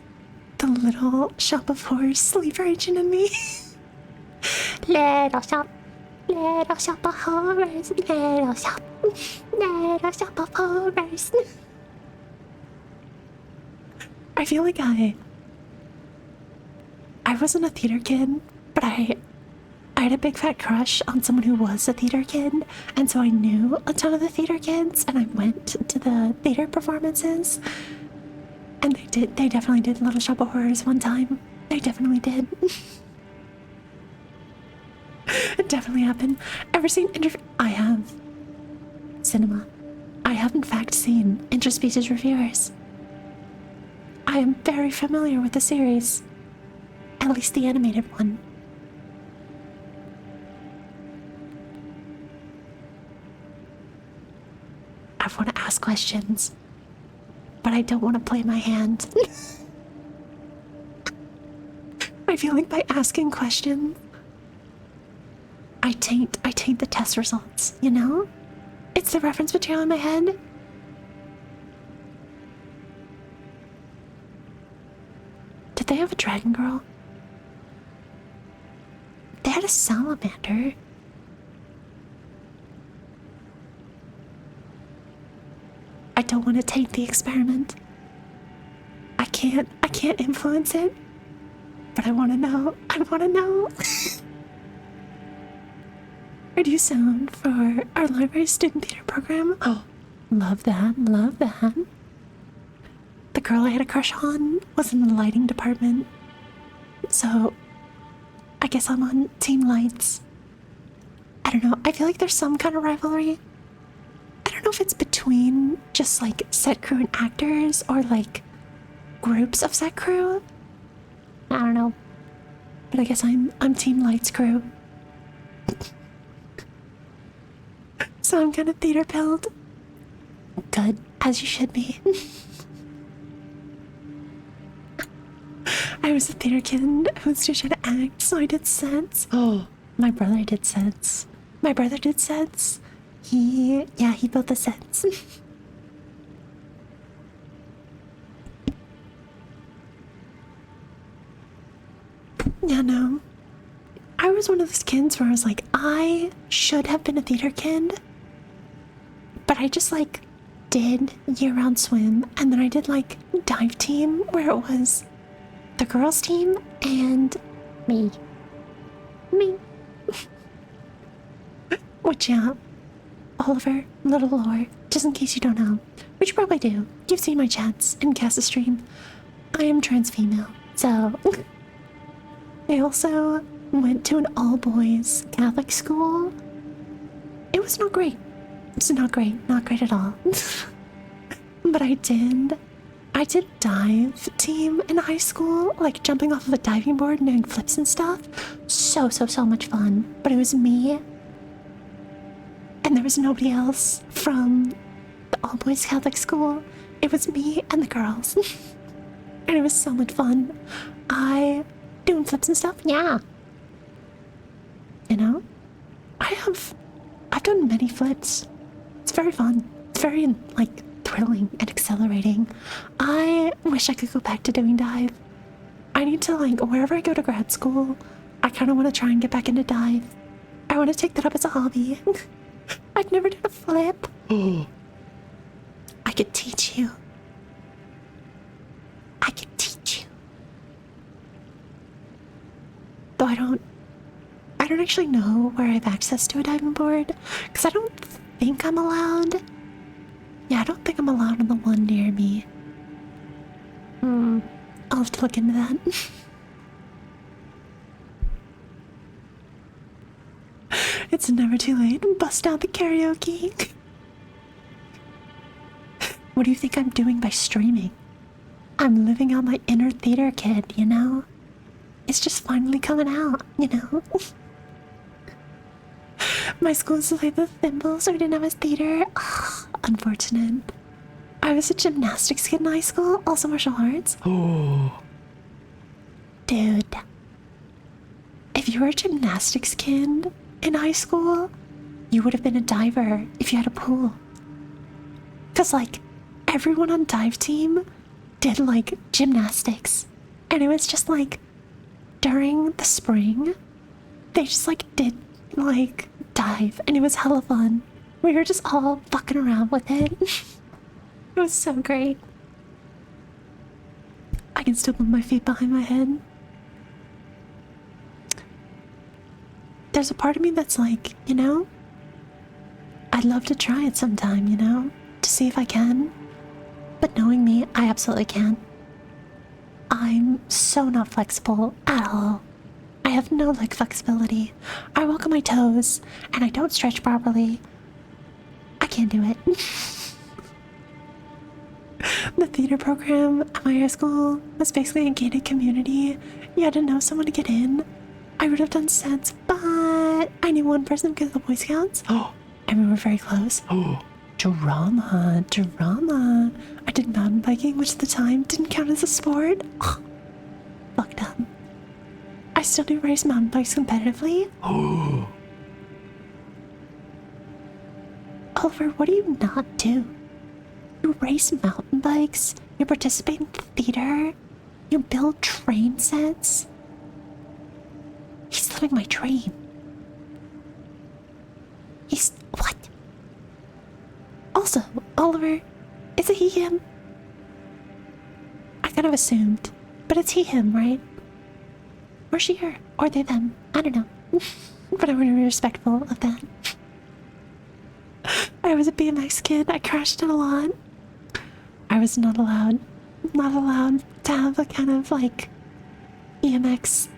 S1: The little shop of horrors sleep raging in me. Little shop of horrors, little shop of horrors. I feel like I wasn't a theater kid, but I had a big fat crush on someone who was a theater kid, and so I knew a ton of the theater kids, and I went to the theater performances, and they definitely did Little Shop of Horrors one time. They definitely did. It definitely happened. Ever seen I have. Cinema. I have in fact seen Interspecies Reviewers. I am very familiar with the series. At least the animated one. I want to ask questions, but I don't want to play my hand. I feel like by asking questions, I taint the test results, you know? It's the reference material in my head. Did they have a dragon girl? They had a salamander. I don't want to taint the experiment. I can't influence it. But I want to know. I want to know. Reduce sound for our library student theater program. Oh, love that, love that. The girl I had a crush on was in the lighting department. So, I guess I'm on Team Lights. I don't know, I feel like there's some kind of rivalry. I don't know if it's between just like set crew and actors or like groups of set crew. I don't know. But I guess I'm Team Lights crew. So I'm kind of theater pilled. Good, as you should be. I was a theater kid who was too shy to act, so I did sets. Oh, my brother did sets. My brother did sets. He built the sets. Yeah, no. I was one of those kids where I was like, I should have been a theater kid. But I just like did year-round swim, and then I did like dive team where it was the girls team and me. Which, yeah, Oliver, little lore, just in case you don't know, which you probably do. You've seen my chats and cast a stream. I am trans female, so I also went to an all-boys Catholic school. It was not great. It's not great at all. But I did dive team in high school, like jumping off of a diving board and doing flips and stuff. So much fun. But it was me, and there was nobody else from the all-boys Catholic school. It was me and the girls. And it was so much fun. Doing flips and stuff, yeah. You know? I've done many flips. It's very fun. It's very, like, thrilling and exhilarating. I wish I could go back to doing dive. I need to, like, wherever I go to grad school, I kind of want to try and get back into dive. I want to take that up as a hobby. I've never done a flip. I could teach you. I could teach you. Though I don't actually know where I have access to a diving board, because I don't think I'm allowed. Yeah, I don't think I'm allowed on the one near me. look into that. It's never too late. Bust out the karaoke. What do you think I'm doing by streaming? I'm living out my inner theater kid, you know? It's just finally coming out, you know? My school used to play the thimbles, so we didn't have a theater. Ugh, unfortunate. I was a gymnastics kid in high school, also martial arts.
S6: Oh.
S1: Dude. If you were a gymnastics kid in high school, you would have been a diver if you had a pool. Cause like, everyone on dive team did like gymnastics. And it was just like, during the spring, they just like did like dive and it was hella fun. We were just all fucking around with it. It was so great. I can still move my feet behind my head. There's a part of me that's like, you know, I'd love to try it sometime, you know, to see if I can. But knowing me, I absolutely can. I'm so not flexible at all. I have no leg flexibility. I walk on my toes, and I don't stretch properly. I can't do it. The theater program at my high school was basically a gated community. You had to know someone to get in. I would have done sets, but I knew one person because of the Boy Scouts. Oh, and we were very close.
S6: Oh.
S1: Drama. I did mountain biking, which at the time didn't count as a sport. Ugh, fucked up. I still do race mountain bikes competitively.
S6: Oh.
S1: Oliver, what do you not do? You race mountain bikes, you participate in theater, you build train sets. He's living my dream. He's... what? Also, Oliver, is it he, him? I kind of assumed, but it's he, him, right? Or she, her, or they, them. I don't know. But I want to be respectful of that. I was a BMX kid. I crashed it a lot. I was not allowed to have a kind of like BMX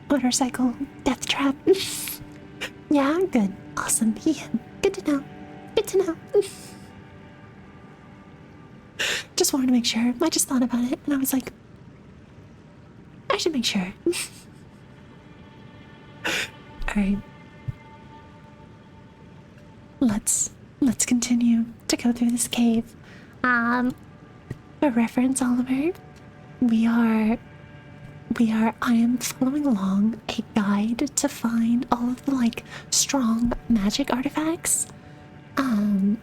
S1: motorcycle death trap. Yeah, good. Awesome. He, him. Good to know. Good to know. Just wanted to make sure. I just thought about it and I was like, I should make sure. Alright. Let's continue to go through this cave. For reference, Oliver, I am following along a guide to find all of the like strong magic artifacts. And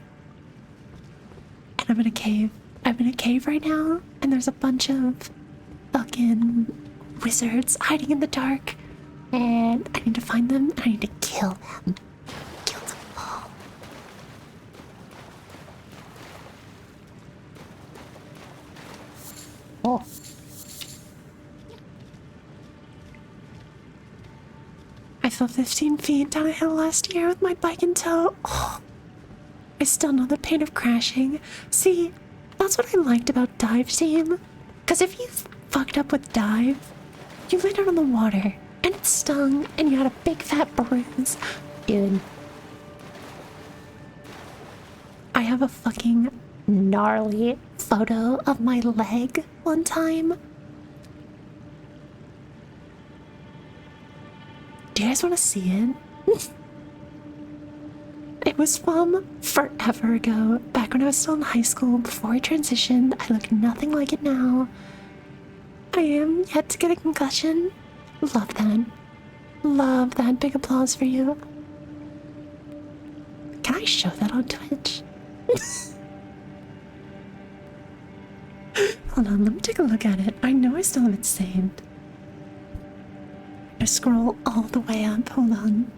S1: I'm in a cave. I'm in a cave right now, and there's a bunch of fucking wizards hiding in the dark. And I need to find them, and I need to kill them. Kill them all. Oh. I fell 15 feet down a hill last year with my bike in tow. Oh. I still know the pain of crashing. See, that's what I liked about dive team. Because if you fucked up with dive, you laid out on the water and it stung and you had a big fat bruise. Dude. I have a fucking gnarly photo of my leg one time. Do you guys want to see it? It was from forever ago, back when I was still in high school, before I transitioned. I look nothing like it now. I am yet to get a concussion. Love that. Love that. Big applause for you. Can I show that on Twitch? Hold on, let me take a look at it. I know I still have it saved. I scroll all the way up. Hold on.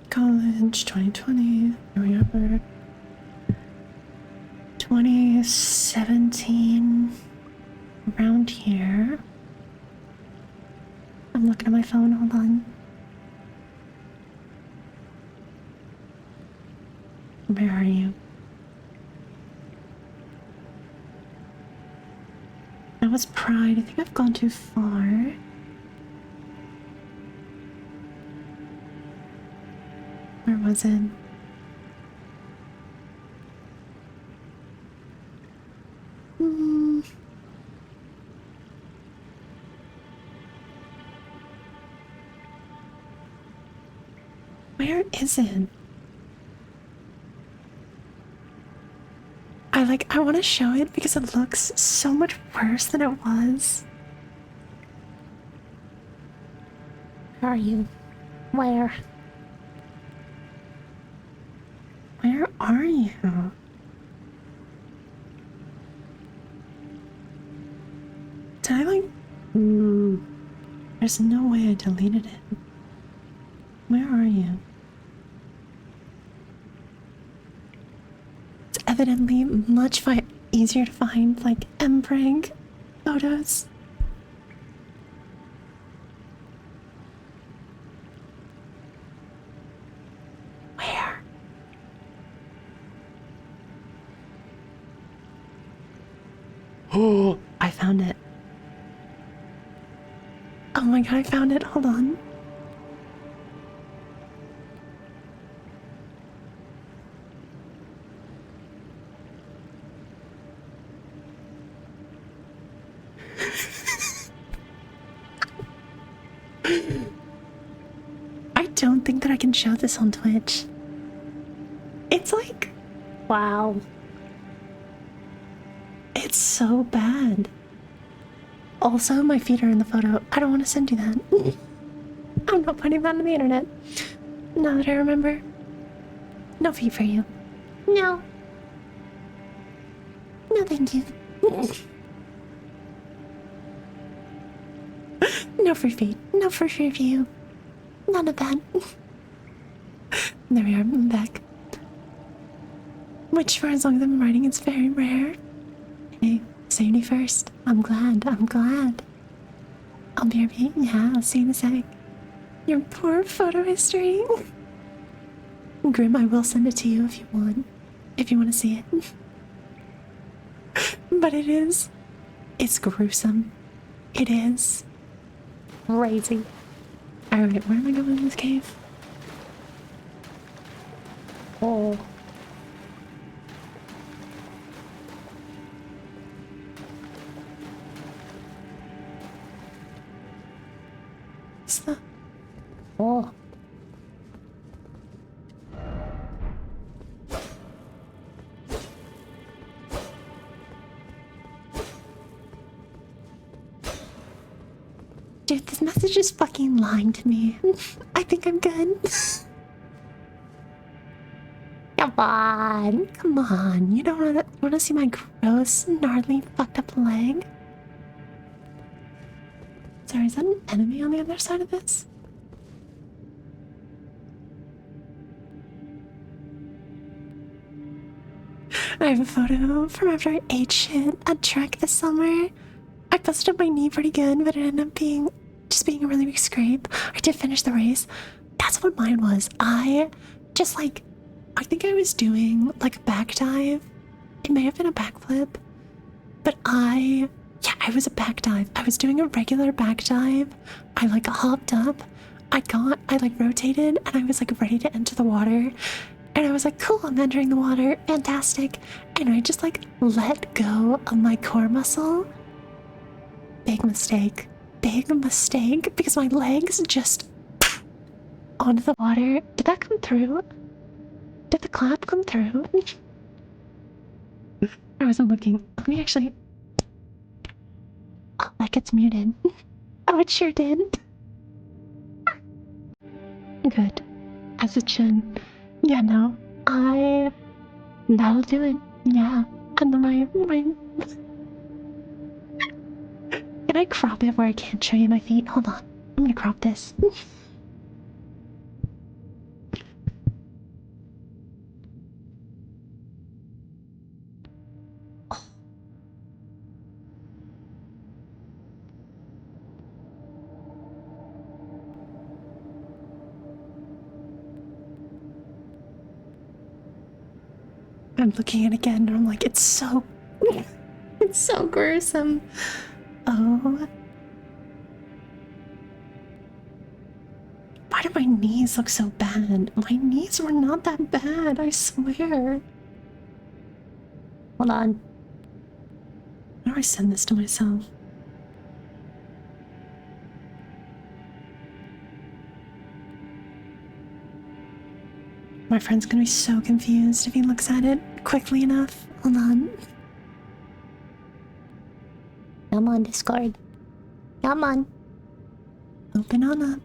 S1: College 2020. Here we are. 2017. Around here. I'm looking at my phone. Hold on. Where are you? That was pride. I think I've gone too far. Where was it? Hmm. Where is it? I want to show it because it looks so much worse than it was. Where are you? Where? Where are you? Did I There's no way I deleted it. Where are you? It's evidently much easier to find, like, M-prank photos. Where? Oh, I found it. Oh my god, I found it. Hold on. I don't think that I can show this on Twitch. It's like, wow. It's so bad. Also, my feet are in the photo. I don't want to send you that. I'm not putting that on the internet. Now that I remember. No feet for you. No. No, thank you. No free feet. No free review. None of that. There we are. I'm back. Which, for as long as I'm writing, it's very rare. Hey, safety first. I'm glad. I'm glad. I'll be right. Yeah, I'll see you in a sec. Your poor photo history. Grim, I will send it to you if you want. If you want to see it. But it's gruesome. It is crazy. Alright, where am I going in this cave? Oh. What's the... Oh. Dude, this message is fucking lying to me. I think I'm good. Come on. Come on. You don't wanna see my gross, gnarly, fucked up leg? Sorry, is that an enemy on the other side of this? I have a photo from after I ate shit at Trek this summer. I busted up my knee pretty good, but it ended up being a really big scrape. I did finish the race. That's what mine was. I think I was doing like a back dive. It may have been a backflip, but it was a back dive. I was doing a regular back dive. I like hopped up. I rotated and I was like ready to enter the water. And I was like, cool, I'm entering the water. Fantastic. And I just like let go of my core muscle. Big mistake. Big mistake because my legs just onto the water. Did that come through? Did the clap come through? I wasn't looking. Let me actually... Oh, that gets muted. Oh, it sure did. Good. As it should. Yeah, no. That'll do it. Yeah. And then Can I crop it where I can't show you my feet? Hold on. I'm gonna crop this. I'm looking at it again and I'm like, it's so it's so gruesome. Oh. Why do my knees look so bad? My knees were not that bad, I swear. Hold on. How do I send this to myself? My friend's gonna be so confused if he looks at it quickly enough. Hold on. Come on, Discord. Come on. Open on up.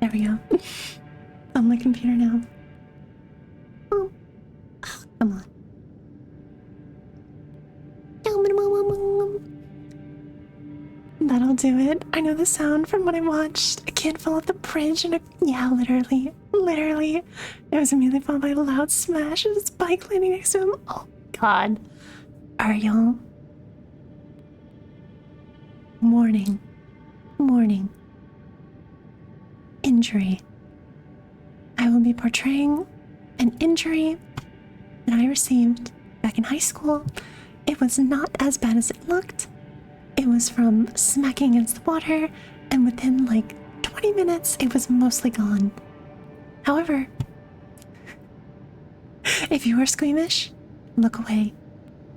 S1: There we go. On my computer now. Oh. Oh, come on. That'll do it. I know the sound from what I watched. A kid fell off the bridge and yeah, literally. Literally. It was immediately followed by a loud smash of his bike landing next to him. Oh god. Ariel. Morning. Morning. Injury. I will be portraying an injury that I received back in high school. It was not as bad as it looked. It was from smacking against the water, and within like 20 minutes, it was mostly gone. However, if you are squeamish, look away.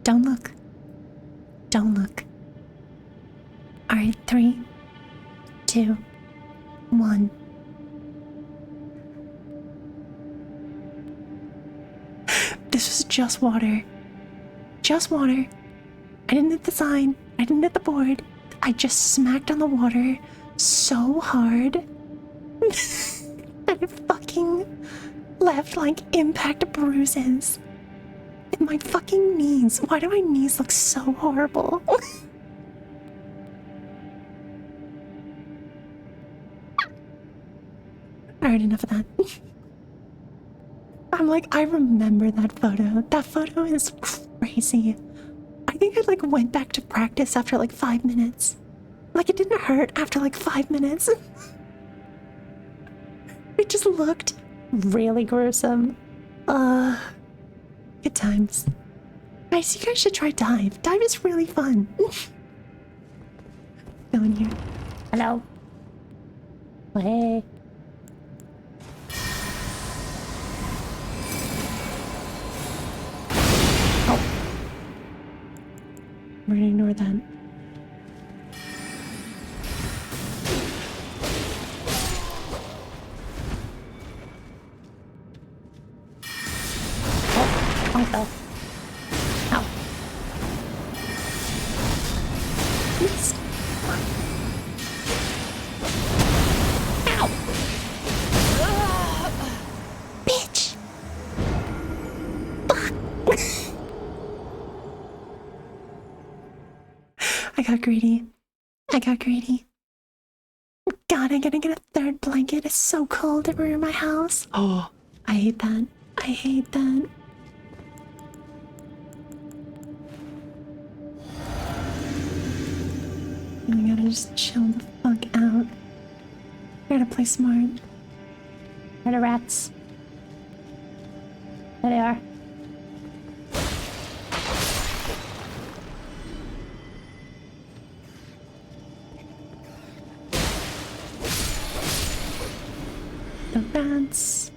S1: Don't look. Don't look. Alright, 3, 2, 1. This was just water. Just water. I didn't hit the sign. I didn't hit the board. I just smacked on the water so hard that it fucking left like impact bruises in my fucking knees. Why do my knees look so horrible? Alright, enough of that. I'm like, I remember that photo. That photo is crazy. I think I like went back to practice after like 5 minutes. Like it didn't hurt after like 5 minutes. It just looked really gruesome. Good times. Guys, you guys should try dive. Dive is really fun. Go in here. Hello. Oh, hey. We're gonna ignore that. Oh, I fell. Ow. Missed. Ow. Bitch. Fuck. I got greedy. I got greedy. God, I gotta get a third blanket. It's so cold everywhere in my house. Oh, I hate that. I hate that. I gotta just chill the fuck out. I gotta play smart. Where are the rats? There they are. The rats.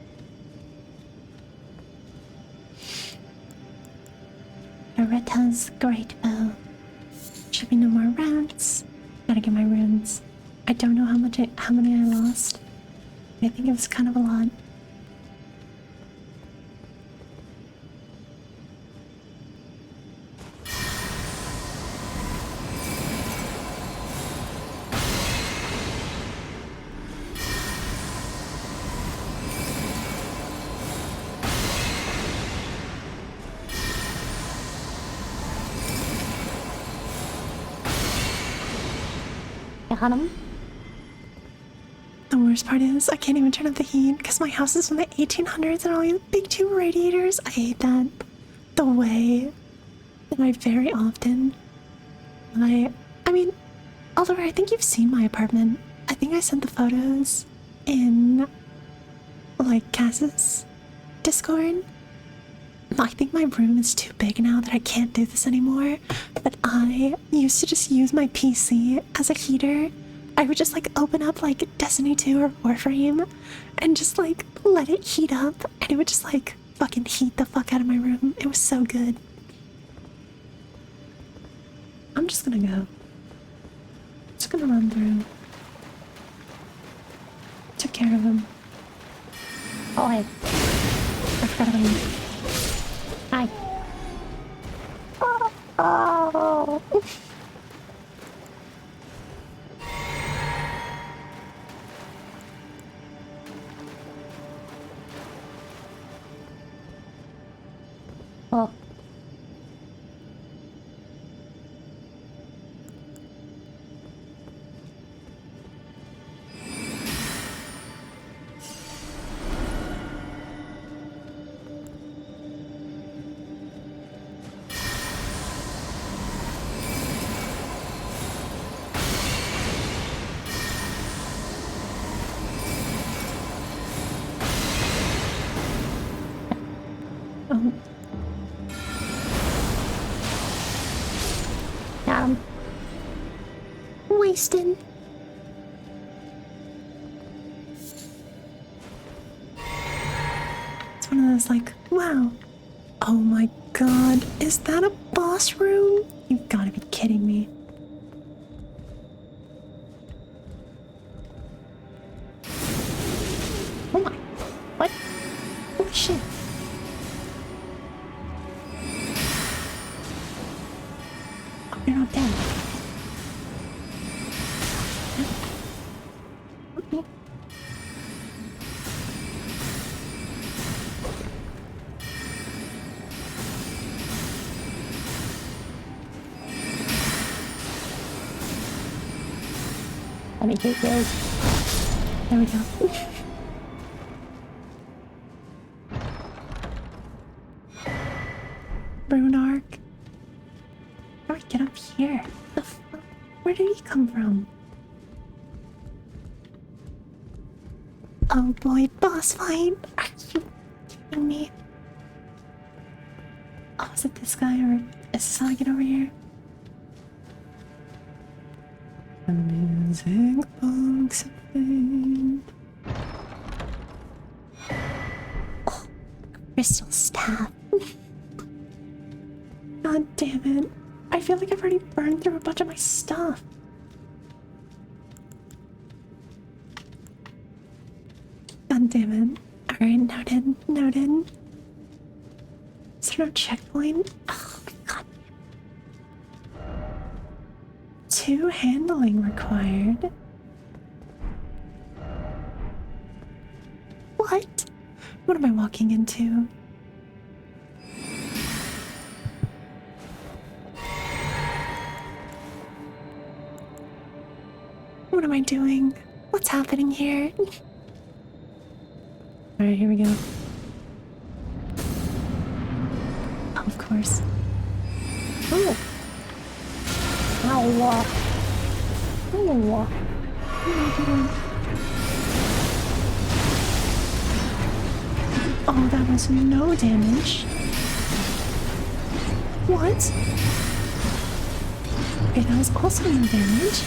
S1: Loretta's great bow. Should be no more rats. Gotta get my runes. I don't know how many I lost. I think it was kind of a lot. Got him. The worst part is I can't even turn up the heat because my house is from the 1800s and all these big tube radiators. I hate that. The way that I very often, I mean, Oliver, I think you've seen my apartment. I think I sent the photos in, like, Cass's Discord. I think my room is too big now that I can't do this anymore, but I used to just use my PC as a heater. I would just, like, open up, like, Destiny 2 or Warframe and just, like, let it heat up, and it would just, like, fucking heat the fuck out of my room. It was so good. I'm just gonna go. Just gonna run through. Took care of him. Oh, hey. I forgot about you. Hi. Oh. Oh. Got him. Wasted. It's one of those like, wow. Oh my god, is that a boss room? You've gotta be kidding me. Oh my, what? Holy shit. Oh, you're not dead. Okay. Let me get those. There we go. Rune Arc. How do I get up here? The fuck? Where did he come from? Oh boy, boss fight! Are you kidding me? Oh, is it this guy or is this how I get over here? The music box thing. Oh, crystal staff. God damn it. I feel like I've already burned through a bunch of my stuff. God damn it. Alright, noted, noted. Is there no checkpoint? Oh my god. 2 handling required. What? What am I walking into? What am I doing? What's happening here? Alright, here we go. Oh, of course. Oh! Ow! Oh! What am I doing? Oh, that was no damage. What? Okay, that was also no damage.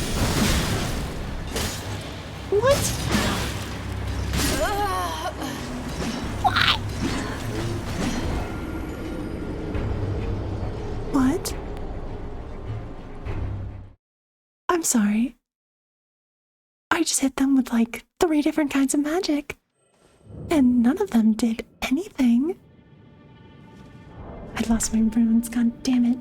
S1: What? What? What? I'm sorry. I just hit them with like 3 different kinds of magic. And none of them did anything. I lost my runes, god damn it.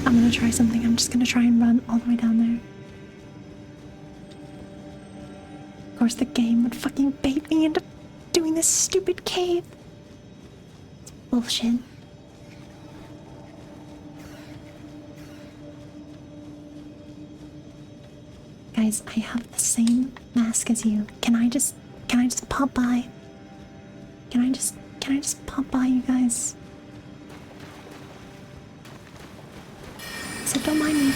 S1: I'm gonna try something. I'm just gonna try and run all the way down there. Of course, the game would fucking bait me into doing this stupid cave. It's bullshit. Guys, I have the same mask as you. Can I just pop by? Can I just pop by, you guys? So don't mind me.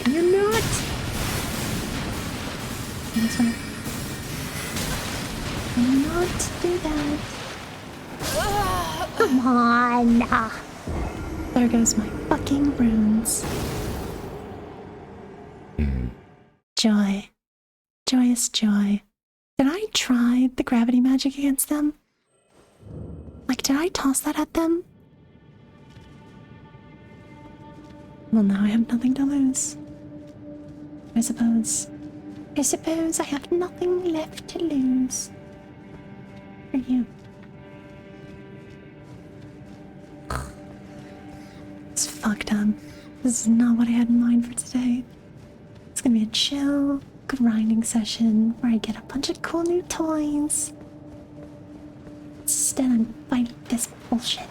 S1: And you're not. This way. Do not do that. Come on. Ah. There goes my fucking runes. Joy. Joyous joy. Did I try the gravity magic against them? Like, did I toss that at them? Well, now I have nothing to lose. I suppose. I suppose I have nothing left to lose. For you. It's fucked up. This is not what I had in mind for today. It's gonna be a chill, grinding session where I get a bunch of cool new toys. Instead, I'm fighting this bullshit.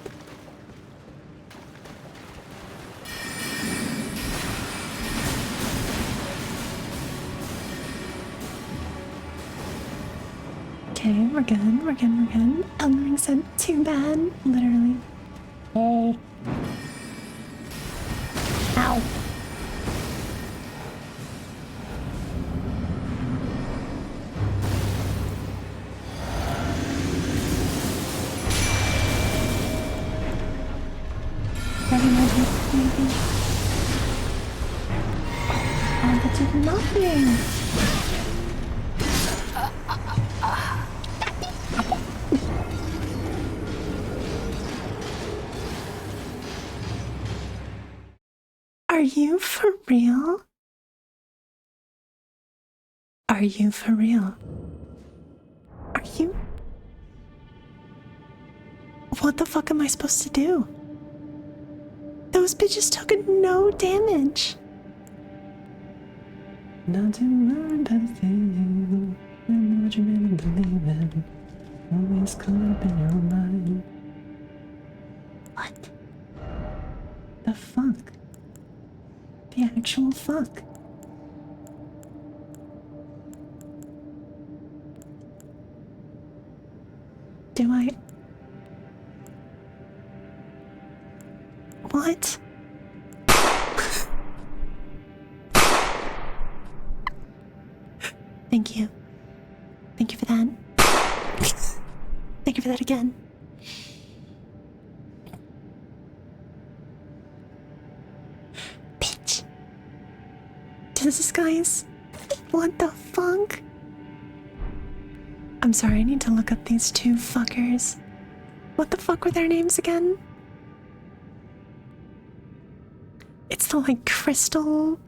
S1: Okay, we're good, we're good, we're good. Elden Ring said, too bad, literally. Hey. Ow. Ready, magic, maybe. Oh, that did nothing. Are you for real? Are you for real? Are you? What the fuck am I supposed to do? Those bitches took no damage. Not to learn that thing, and what you meant to believe in, always caught up in your mind. What? The fuck? The actual fuck? Do I? What? Thank you. Thank you for that. Thank you for that again. Bitch. Jesus, guys. What the fuck? I'm sorry, I need to look up these two fuckers. What the fuck were their names again? It's the, like, crystal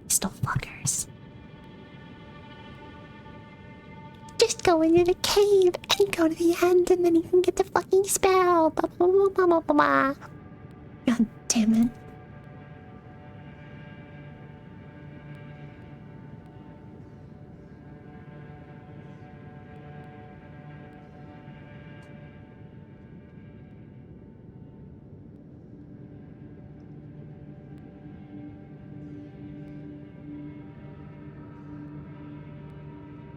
S1: fuckers. Just go into the cave and go to the end and then you can get the fucking spell. Blah, blah, blah, blah, blah, blah. God damn it.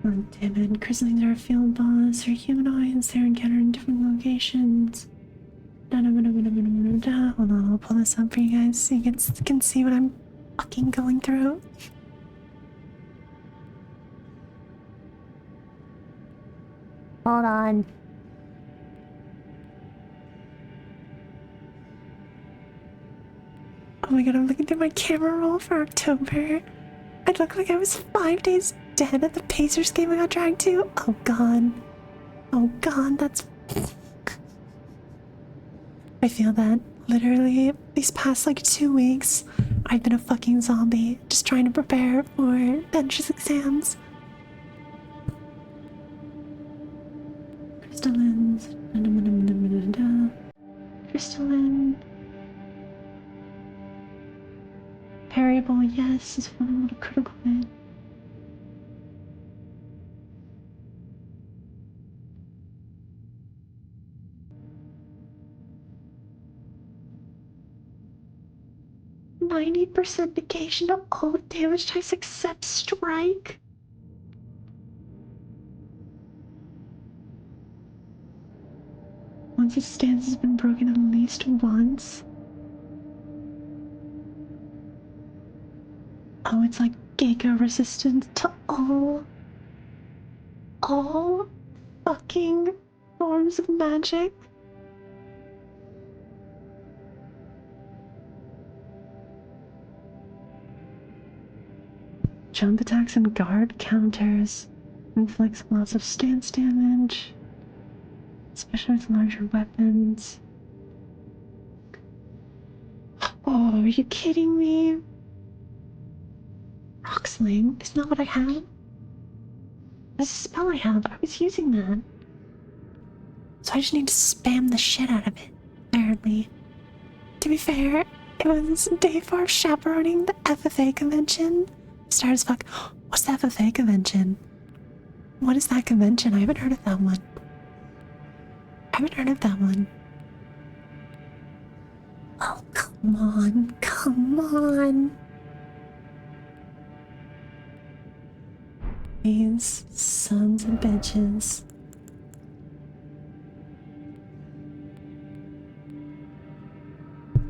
S1: God damn it. Christenings are a field boss. They're humanoids. They're encountered in different locations. Hold on, I'll pull this up for you guys so you can see what I'm fucking going through. Hold on. Oh my god, I'm looking through my camera roll for October. I look like I was 5 days dead at the Pacers game I got dragged to. Oh god. Oh god, that's... I feel that. Literally, these past like 2 weeks, I've been a fucking zombie, just trying to prepare for the entrance exams. Crystallines. Crystalline. Variable, yes, is one little critical hit. 90% negation of all damage types except strike. Once its stance has been broken at least once. Oh, it's like Giga resistant to all fucking forms of magic. Jump attacks and guard counters. Inflicts lots of stance damage. Especially with larger weapons. Oh, are you kidding me? Rock Sling? Isn't that what I have? That's a spell I have. I was using that. So I just need to spam the shit out of it, apparently. To be fair, it was Dave Farr chaperoning the FFA convention. Start as fuck. What's the FFA convention? What is that convention? I haven't heard of that one. Oh, come on. Come on. These sons of bitches.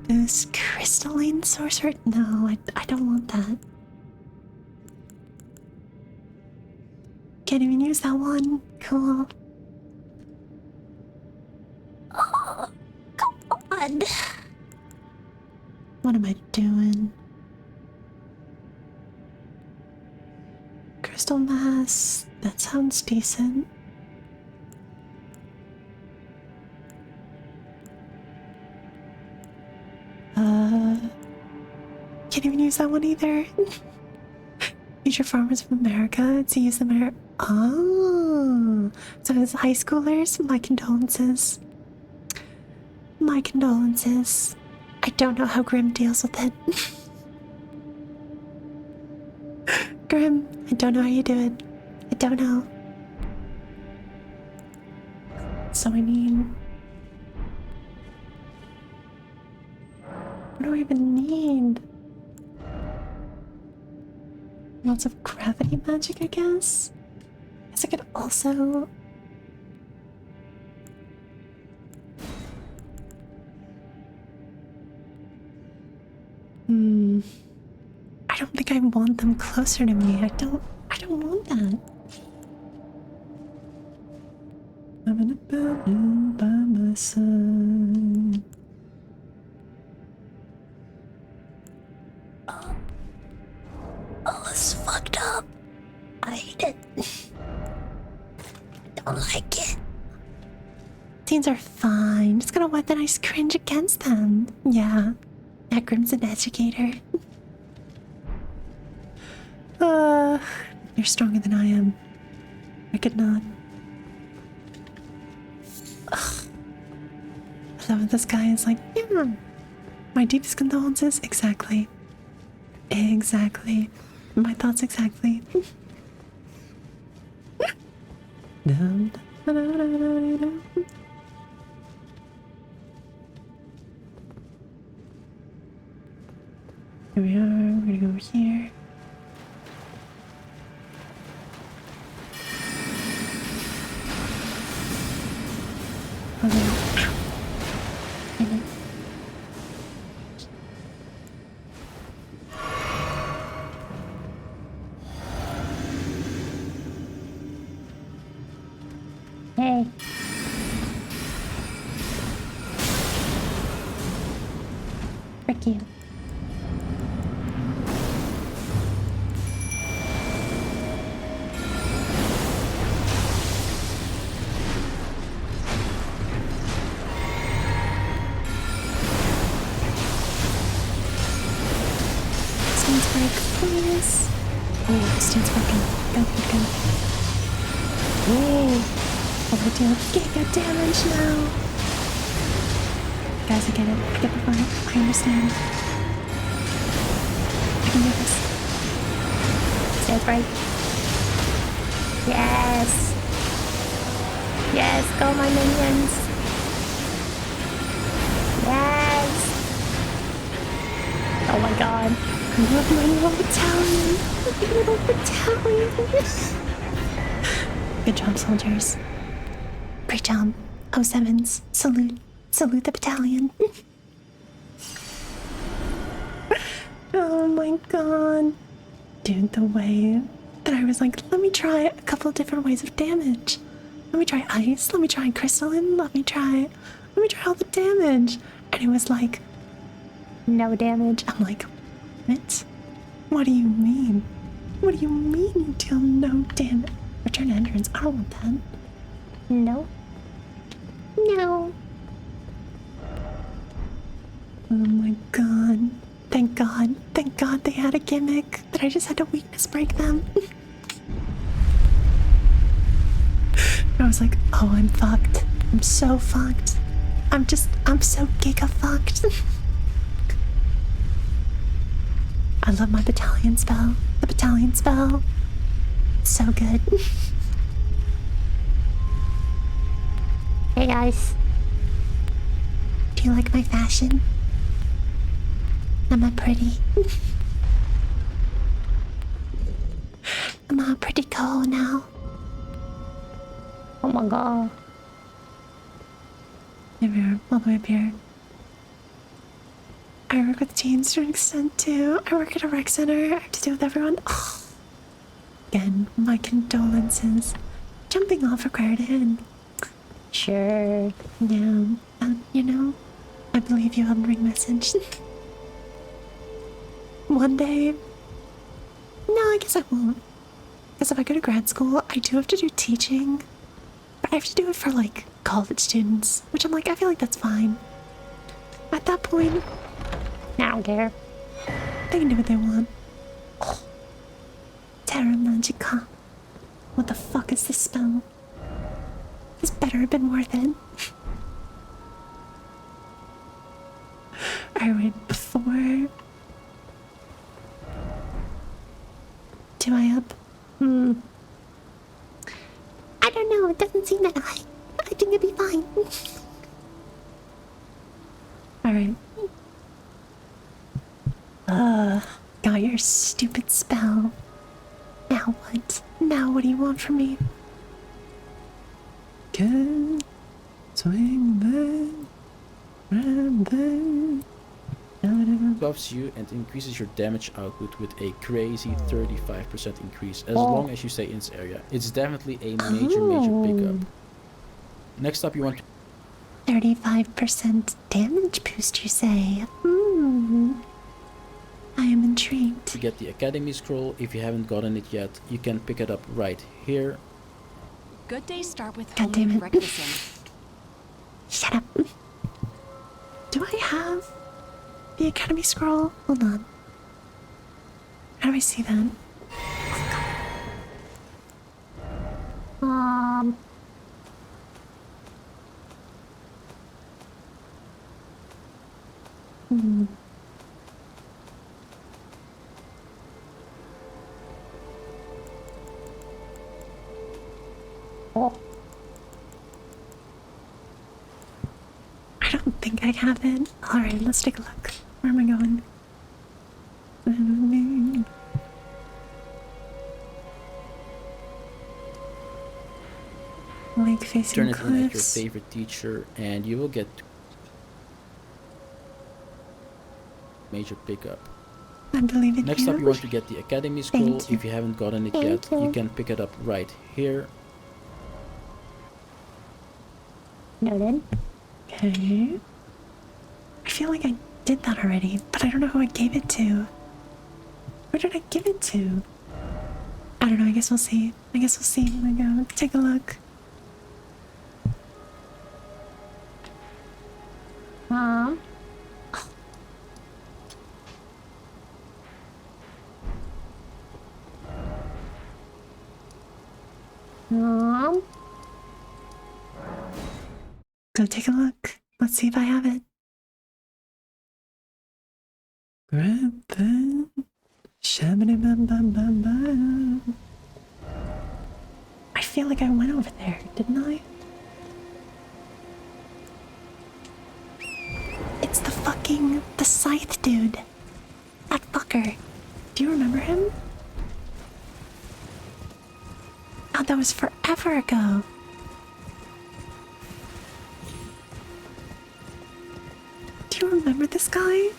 S1: This crystalline sorcerer? No, I don't want that. Can't even use that one. Cool. Oh, come on. What am I doing? Crystal mass. That sounds decent. Can't even use that one either. Future Farmers of America. It's use America. Oh, so as high schoolers, my condolences. My condolences. I don't know how Grim deals with it. Grim, I don't know how you do it. I don't know. So I mean, what do I even need? Lots of gravity magic, I guess? I could also... I don't think I want them closer to me. I don't want that. I'm in a building by my side. Oh, it's fucked up. I hate it. Don't like it. Teens are fine. Just gonna weaponize cringe against them. Yeah. That Grim's an educator. You're stronger than I am. I could not. Ugh. I love what this guy is like, yeah. My deepest condolences. Exactly. Exactly. My thoughts exactly. Here we are. We're gonna go over here. Hey. Frick you. Stance break, please. Oh, stance broken. Go. Oh. Oh, we're dealing giga damage now. Guys, I get it. I get the vibe. I understand. I can do this. Stance break. Yes. Yes, go my minions. Yes. Oh my god. I love my little battalion. My little battalion. Good job, soldiers. Great job. 07s. Salute. Salute the battalion. Oh my god. Dude, the way that I was like, let me try a couple of different ways of damage. Let me try ice, let me try crystalline, let me try all the damage. And it was like, no damage. I'm like, what? What do you mean? What do you mean you deal no damage? Return to entrance, I don't want that. No. No. Oh my god. Thank god. Thank god they had a gimmick that I just had to weakness break them. I was like, oh, I'm fucked. I'm so fucked. I'm so giga fucked. I love my battalion spell. The battalion spell. So good. Hey guys. Do you like my fashion? Am I pretty? Am I pretty cool now? Oh my god. Here, all the way up here. I work with teens to an extent too. I work at a rec center. I have to deal with everyone. Oh. Again, my condolences. Jumping off required in. Sure. Yeah. You know, I believe you on ring message. One day. No, I guess I won't. Because if I go to grad school, I do have to do teaching. But I have to do it for, like, college students. Which I'm like, I feel like that's fine. At that point, I don't care. They can do what they want. Oh. Terra Magica. What the fuck is this spell? This better have been worth it. Alright, before... Do I up? I don't know, it doesn't seem that high. I think it'd be fine. Alright. Got your stupid spell. Now what? Now what do you want from me? Good. Swing then. Run then.
S6: Buffs you and increases your damage output with a crazy 35% increase as long as you stay in this area. It's definitely a major pick up. Next up you want to
S1: 35% damage boost, you say? I am intrigued.
S6: get the Academy Scroll. If you haven't gotten it yet, you can pick it up right here.
S4: Good days start with
S1: God damn it.
S4: breakfast.
S1: Shut up. Do I have the Academy Scroll? Hold on. How do I see that? Oh. I don't think I have it. Alright, let's take a look. Where am I going? Lake facing
S6: Turn it in at your
S1: cliffs.
S6: favorite teacher and you will get major pickup.
S1: I believe in
S6: Next
S1: you.
S6: up you want to get the Academy Scroll.
S1: Thank you.
S6: If you haven't gotten it
S1: Thank
S6: yet,
S1: you.
S6: you can pick it up right here.
S1: Noted. Okay. I feel like I did that already, but I don't know who I gave it to. Where did I give it to? I don't know, I guess we'll see. I guess we'll see when I go. Take a look. Mom? Mom? Go take a look. Let's see if I have it. Grab that. Shabba-da-bum-bum-bum-bum. I feel like I went over there, didn't I? It's the scythe dude. fucker. Do you remember him? God, that was forever ago. Do you remember this guy?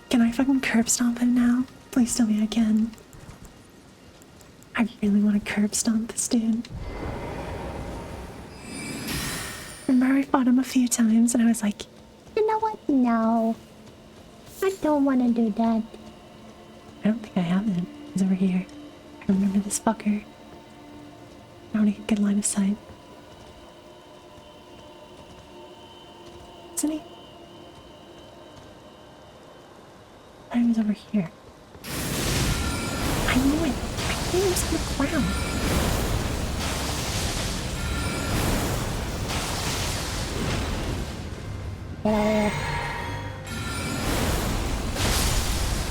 S1: Can I fucking curb stomp him now? Please tell me I can. I really want to curb stomp this dude. Remember I fought him a few times and I was like, you know what? No. I don't want to do that. I don't think I have it. He's over here. I remember this fucker. I want to get good line of sight. Isn't he? I thought he was over here. I knew it. I knew he was on the ground. Get out of there.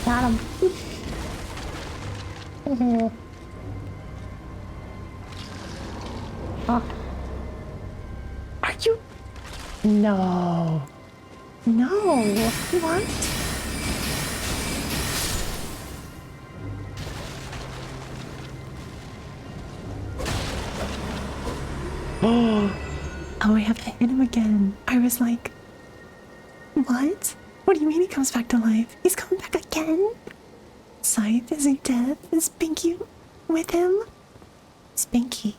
S1: Got him. Oh. Are you? No. No. What? Oh, I have to hit him again. I was like, what? What do you mean he comes back to life? He's coming back again? Scythe, is he dead? Is Pinky with him? Spinky.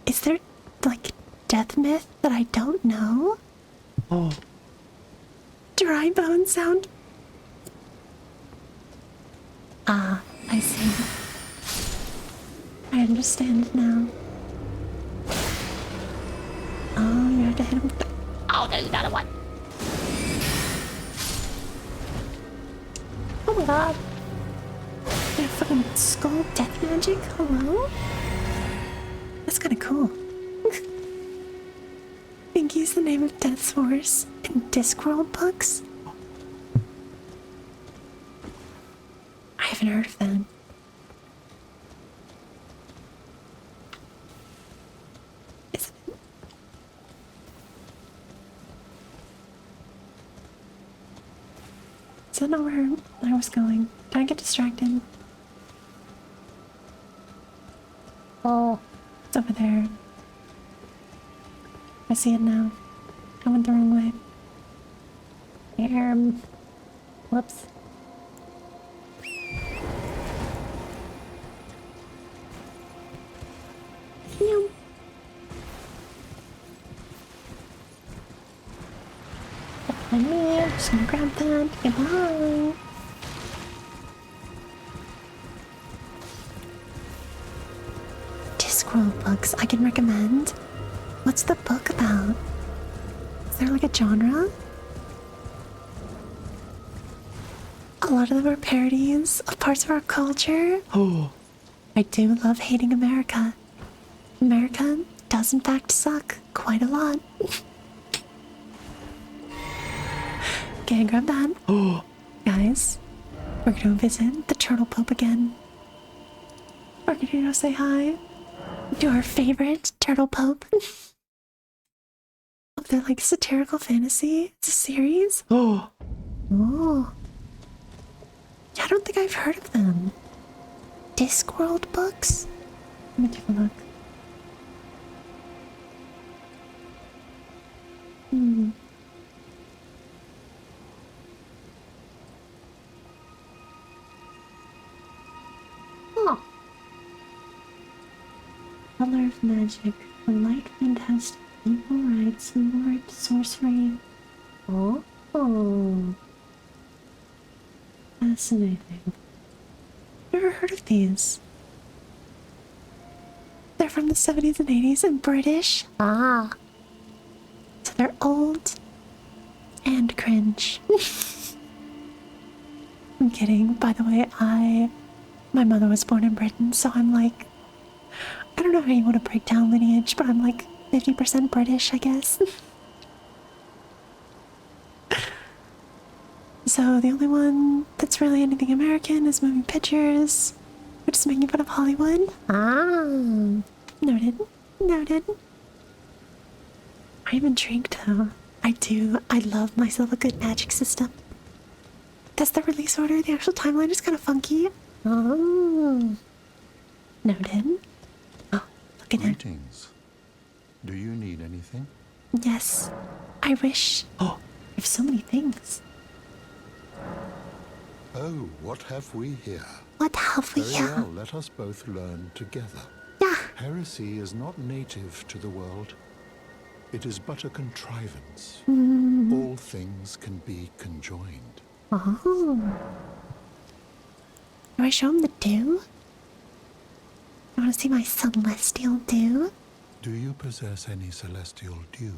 S1: Is there, like, death myth that I don't know? Oh. Dry bone sound? Ah, I see. I understand now. Oh, you have to hit him. Oh, there's another one. Oh my god. They're fucking skull death magic? Hello? That's kinda cool. Pinky's the name of Death's horse in Discworld books? I haven't heard of them. Is that not where I was going? Did I get distracted? Oh, it's over there. I see it now. I went the wrong way. Whoops. Meow. And me, I'm just gonna grab that. Goodbye. Discworld books I can recommend. What's the book about? Is there like a genre? A lot of them are parodies of parts of our culture. Oh. I do love hating America. America does in fact suck quite a lot. Okay, grab that. Oh. Guys, we're gonna visit the Turtle Pope again. We're gonna go say hi to our favorite Turtle Pope. They're like satirical fantasy. It's a series. Oh. Oh. Yeah, I don't think I've heard of them. Discworld books? Let me take a look. Oh. Color of magic. The light fantastic. Evil rights, lord, sorcery. Oh. Oh. Fascinating. Never heard of these. They're from the 70s and 80s and British. Ah. So they're old and cringe. I'm kidding. By the way, my mother was born in Britain, so I'm like, I don't know how you want to break down lineage, but I'm like 50% British, I guess. So the only one that's really anything American is Moving Pictures, which is making fun of Hollywood. Ah. Noted. Noted. I'm intrigued though. I love myself a good magic system. that's the release order. The actual timeline is kind of funky. Oh. Noted. Oh, look at him.
S9: Greetings. Do you need anything?
S1: Yes. I wish. Oh, I have so many things.
S9: Oh, what have we here?
S1: What have we
S9: Very
S1: here?
S9: well, let us both learn together.
S1: Yeah.
S9: Heresy is not native to the world. It is but a contrivance. All things can be conjoined.
S1: Oh. Do I show him the dew? You want to see my celestial dew?
S9: Do you possess any celestial dew?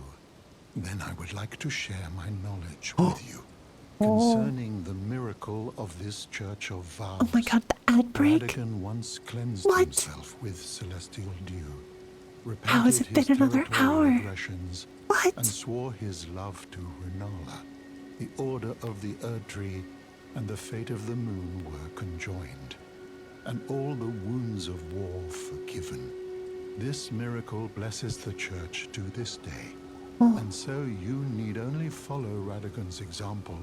S9: Then I would like to share my knowledge with you concerning the miracle of this church of vows.
S1: Oh my god, the ad break?
S9: Radigan once cleansed
S1: What?
S9: himself with celestial dew.
S1: How has it been another hour?
S9: Aggressions,
S1: What?
S9: and swore his love to Renala. The order of the Erdtree and the fate of the moon were conjoined, and all the wounds of war forgiven. This miracle blesses the church to this day, and so you need only follow Radigan's example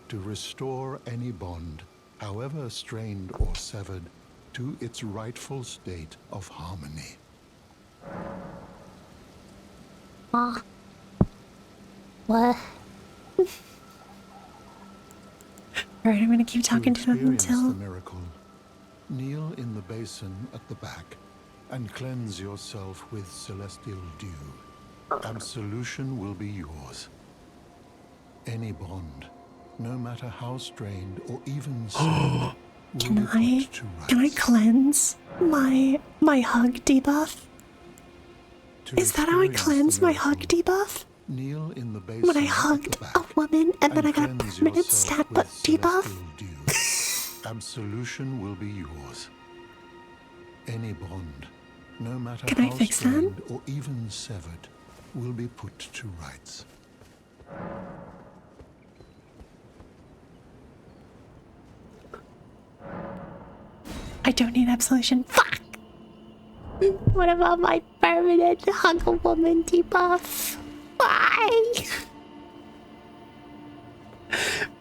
S9: to restore any bond, however strained or severed, to its rightful state of harmony.
S1: What? Alright, I'm gonna keep talking to him
S9: experience
S1: until...
S9: the miracle, kneel in the basin at the back and cleanse yourself with celestial dew. Absolution will be yours. Any bond, no matter how strained or even severed, will be put to
S1: Can I
S9: rights.
S1: cleanse my hug debuff?
S9: To
S1: Is that how I
S9: experience
S1: cleanse
S9: the
S1: my hug
S9: miracle,
S1: debuff?
S9: kneel in the basin
S1: When I
S9: at
S1: hugged
S9: the back
S1: a woman and then I got a
S9: cleanse
S1: permanent
S9: yourself
S1: stat
S9: with
S1: debuff?
S9: celestial dew. Absolution will be yours. Any bond, no matter
S1: Can I
S9: how
S1: fix that?
S9: strained or even severed, will be put to rights.
S1: I don't need absolution. Fuck! What about my permanent hug a woman debuff? Why?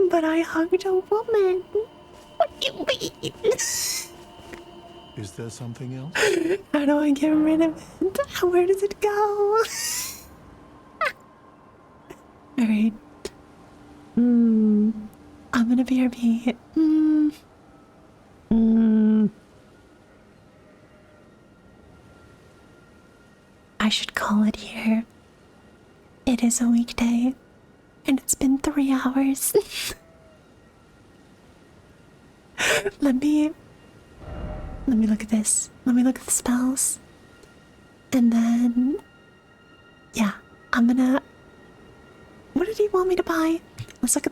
S1: But I hugged a woman. What do you mean?
S9: Is there something else?
S1: How do I get rid of it? Where does it go? Alright. I'm gonna BRB. I should call it here. It is a weekday, and it's been 3 hours. Let me look at this. Let me look at the spells. And then, yeah, I'm gonna... What did he want me to buy? Let's take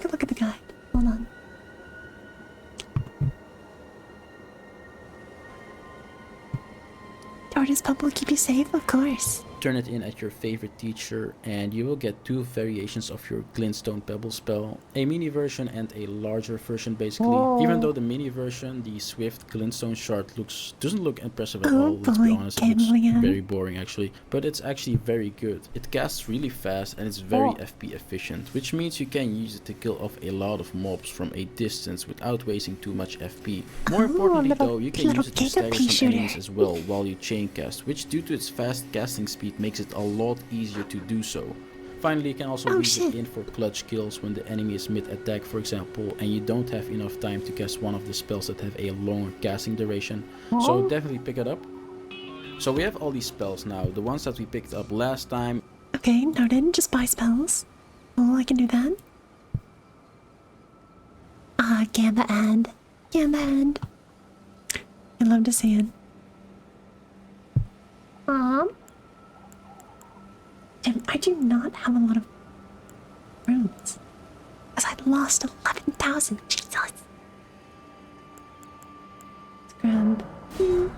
S1: a look at the guide. Hold on. Tortoise Pump will keep you safe, of course.
S6: Turn it in at your favorite teacher and you will get 2 variations of your Glintstone Pebble spell, a mini version and a larger version basically. Even though the mini version, the Swift Glintstone shard doesn't look impressive at all, let's be honest, it looks very boring actually, but it's actually very good. It casts really fast and it's very FP efficient, which means you can use it to kill off a lot of mobs from a distance without wasting too much FP. More importantly though, you can use it to stagger some enemies as well while you chain cast, which due to its fast casting speed makes it a lot easier to do so. Finally, you can also leave it in for clutch kills when the enemy is mid-attack for example and you don't have enough time to cast one of the spells that have a longer casting duration. So definitely pick it up. So we have all these spells now, the ones that we picked up last time.
S1: Okay, noted. Just buy spells. Oh, I can do that. Gamba end. Gamba end. I'd love to see it. Damn, I do not have a lot of runes. Because I lost 11,000. Jesus. Let's grab you.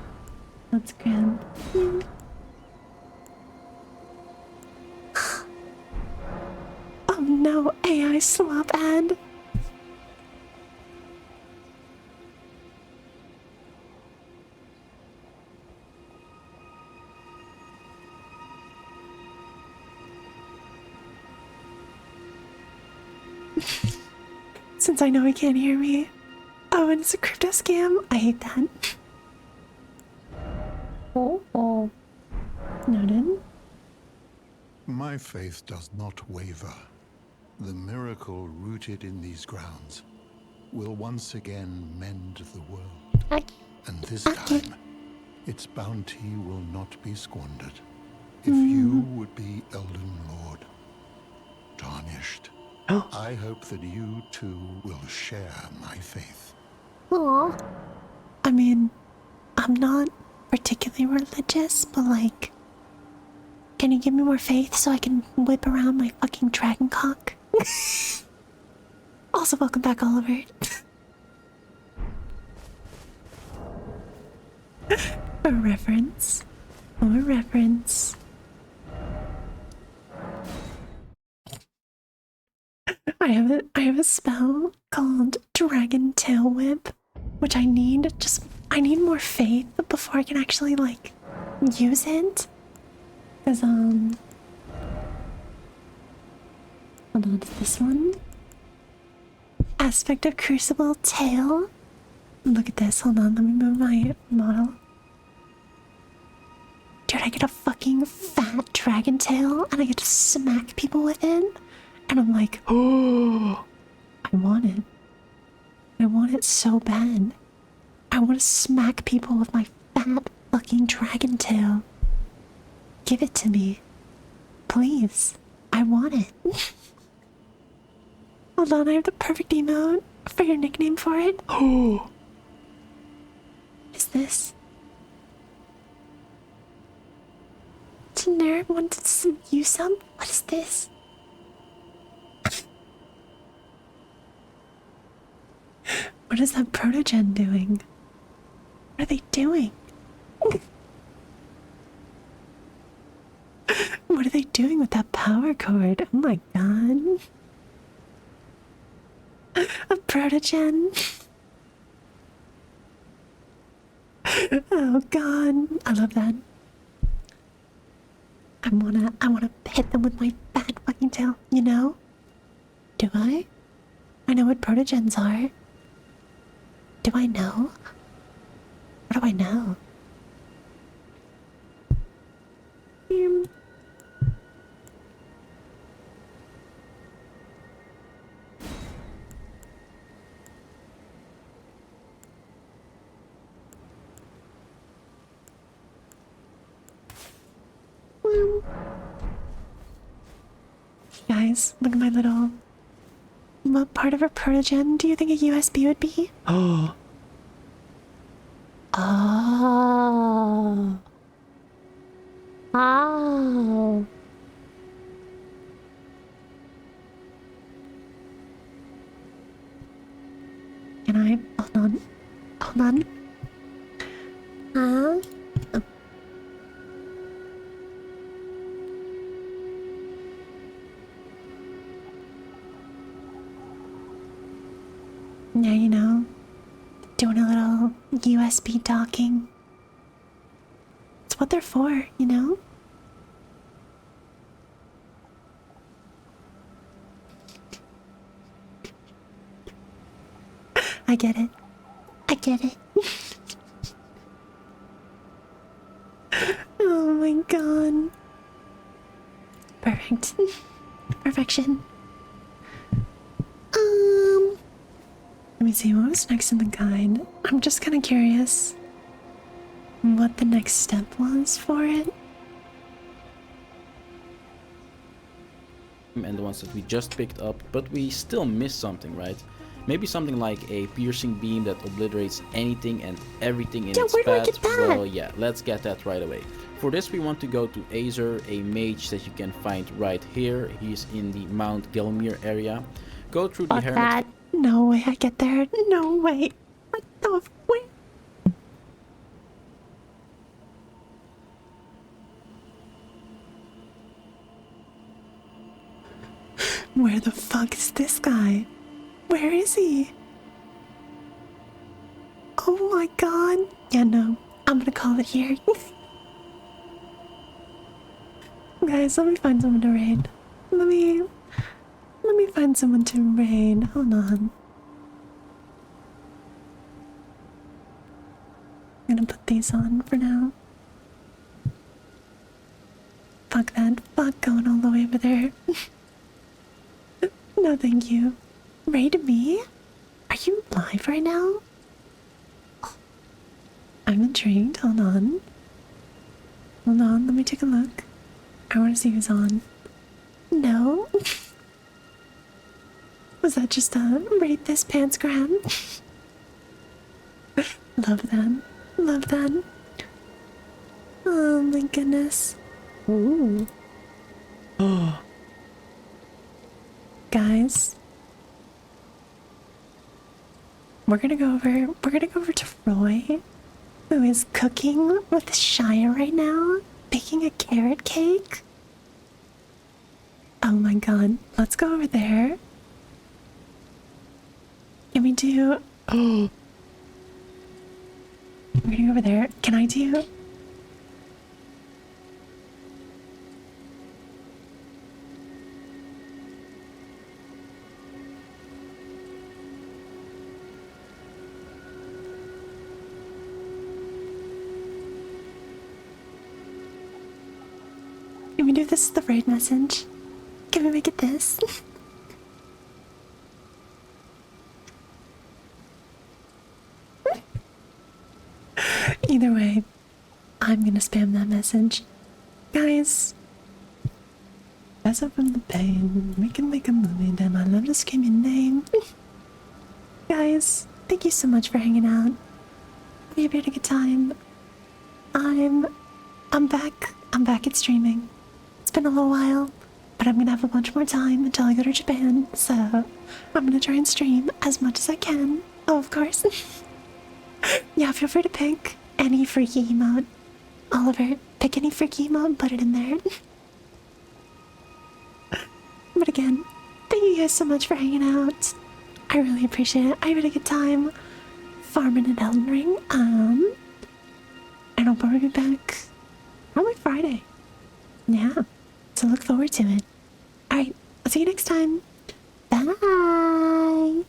S1: Let's grab you. Oh no, AI swap ad. since I know he can't hear me. Oh, and it's a crypto scam? I hate that. Oh. Noted.
S9: My faith does not waver. The miracle rooted in these grounds will once again mend the world. And this time, its bounty will not be squandered. If you would be Elden Lord, tarnished, I hope that you too will share my faith.
S1: Aw. I mean, I'm not particularly religious, but like, can you give me more faith so I can whip around my fucking dragon cock? Also, welcome back, Oliver. For reference. For reference. I have a spell called Dragon Tail Whip, which I need more faith before I can actually like use it. Cause hold on, it's this one. Aspect of Crucible Tail. Look at this, hold on, let me move my model. Dude, I get a fucking fat dragon tail and I get to smack people with it. And I'm like, oh, I want it. I want it so bad. I want to smack people with my fat fucking dragon tail. Give it to me. Please. I want it. Hold on, I have the perfect emote for your nickname for it. Oh. What is this? Generic wanted to use some? What is this? What is that protogen doing? What are they doing? What are they doing with that power cord? Oh my god. A protogen. Oh god. I love that. I wanna hit them with my fat fucking tail, you know? Do I? I know what protogens are. Do I know? What do I know? Guys, look at my little... What part of a protogen do you think a USB would be? Oh. Oh. Oh. Can I... Hold on. Hold on. Oh. Yeah, you know, doing a little USB docking. It's what they're for, you know? I get it. I get it. Oh my god. Perfect. Perfection. Let me see, what was next in the guide? I'm just kind of curious what the next step was for it.
S6: And the ones that we just picked up, but we still missed something, right? Maybe something like a piercing beam that obliterates anything and everything in its path. Well, yeah, let's get that right away. For this, we want to go to Azer, a mage that you can find right here. He's in the Mount Gelmir area. Go through the hermit.
S1: No way I get there. No way. What the way? Where the fuck is this guy? Where is he? Oh my god. Yeah, no. I'm gonna call it here. Guys, let me find someone to raid. Let me find someone to raid. Hold on. gonna put these on for now. Fuck that. Fuck going all the way over there. No, thank you. Raid me? Are you live right now? Oh, I'm intrigued. Hold on. Hold on, let me take a look. I want to see who's on. No? Was that just a rate this pants gram? Love that. Love that. Oh my goodness. Ooh. Oh. Guys. We're gonna go over to Roy, who is cooking with Shia right now, baking a carrot cake. Oh my god. Let's go over there. Can we do... Oh. We're gonna go over there. Can I do... Can we do this as the raid message? Can we make it this? Either way, I'm gonna spam that message. Guys, that's up from the pain. We can make a movie, damn, I love to scream your name. Guys, thank you so much for hanging out. We have had a good time. I'm back. I'm back at streaming. It's been a little while, but I'm gonna have a bunch more time until I go to Japan, so I'm gonna try and stream as much as I can. Oh, of course. Yeah, feel free to pick any freaky emote. Oliver, pick any freaky emote and put it in there. But again, thank you guys so much for hanging out. I really appreciate it. I had a good time farming an Elden Ring. And I'll probably be back probably Friday. Yeah, so look forward to it. Alright, I'll see you next time. Bye!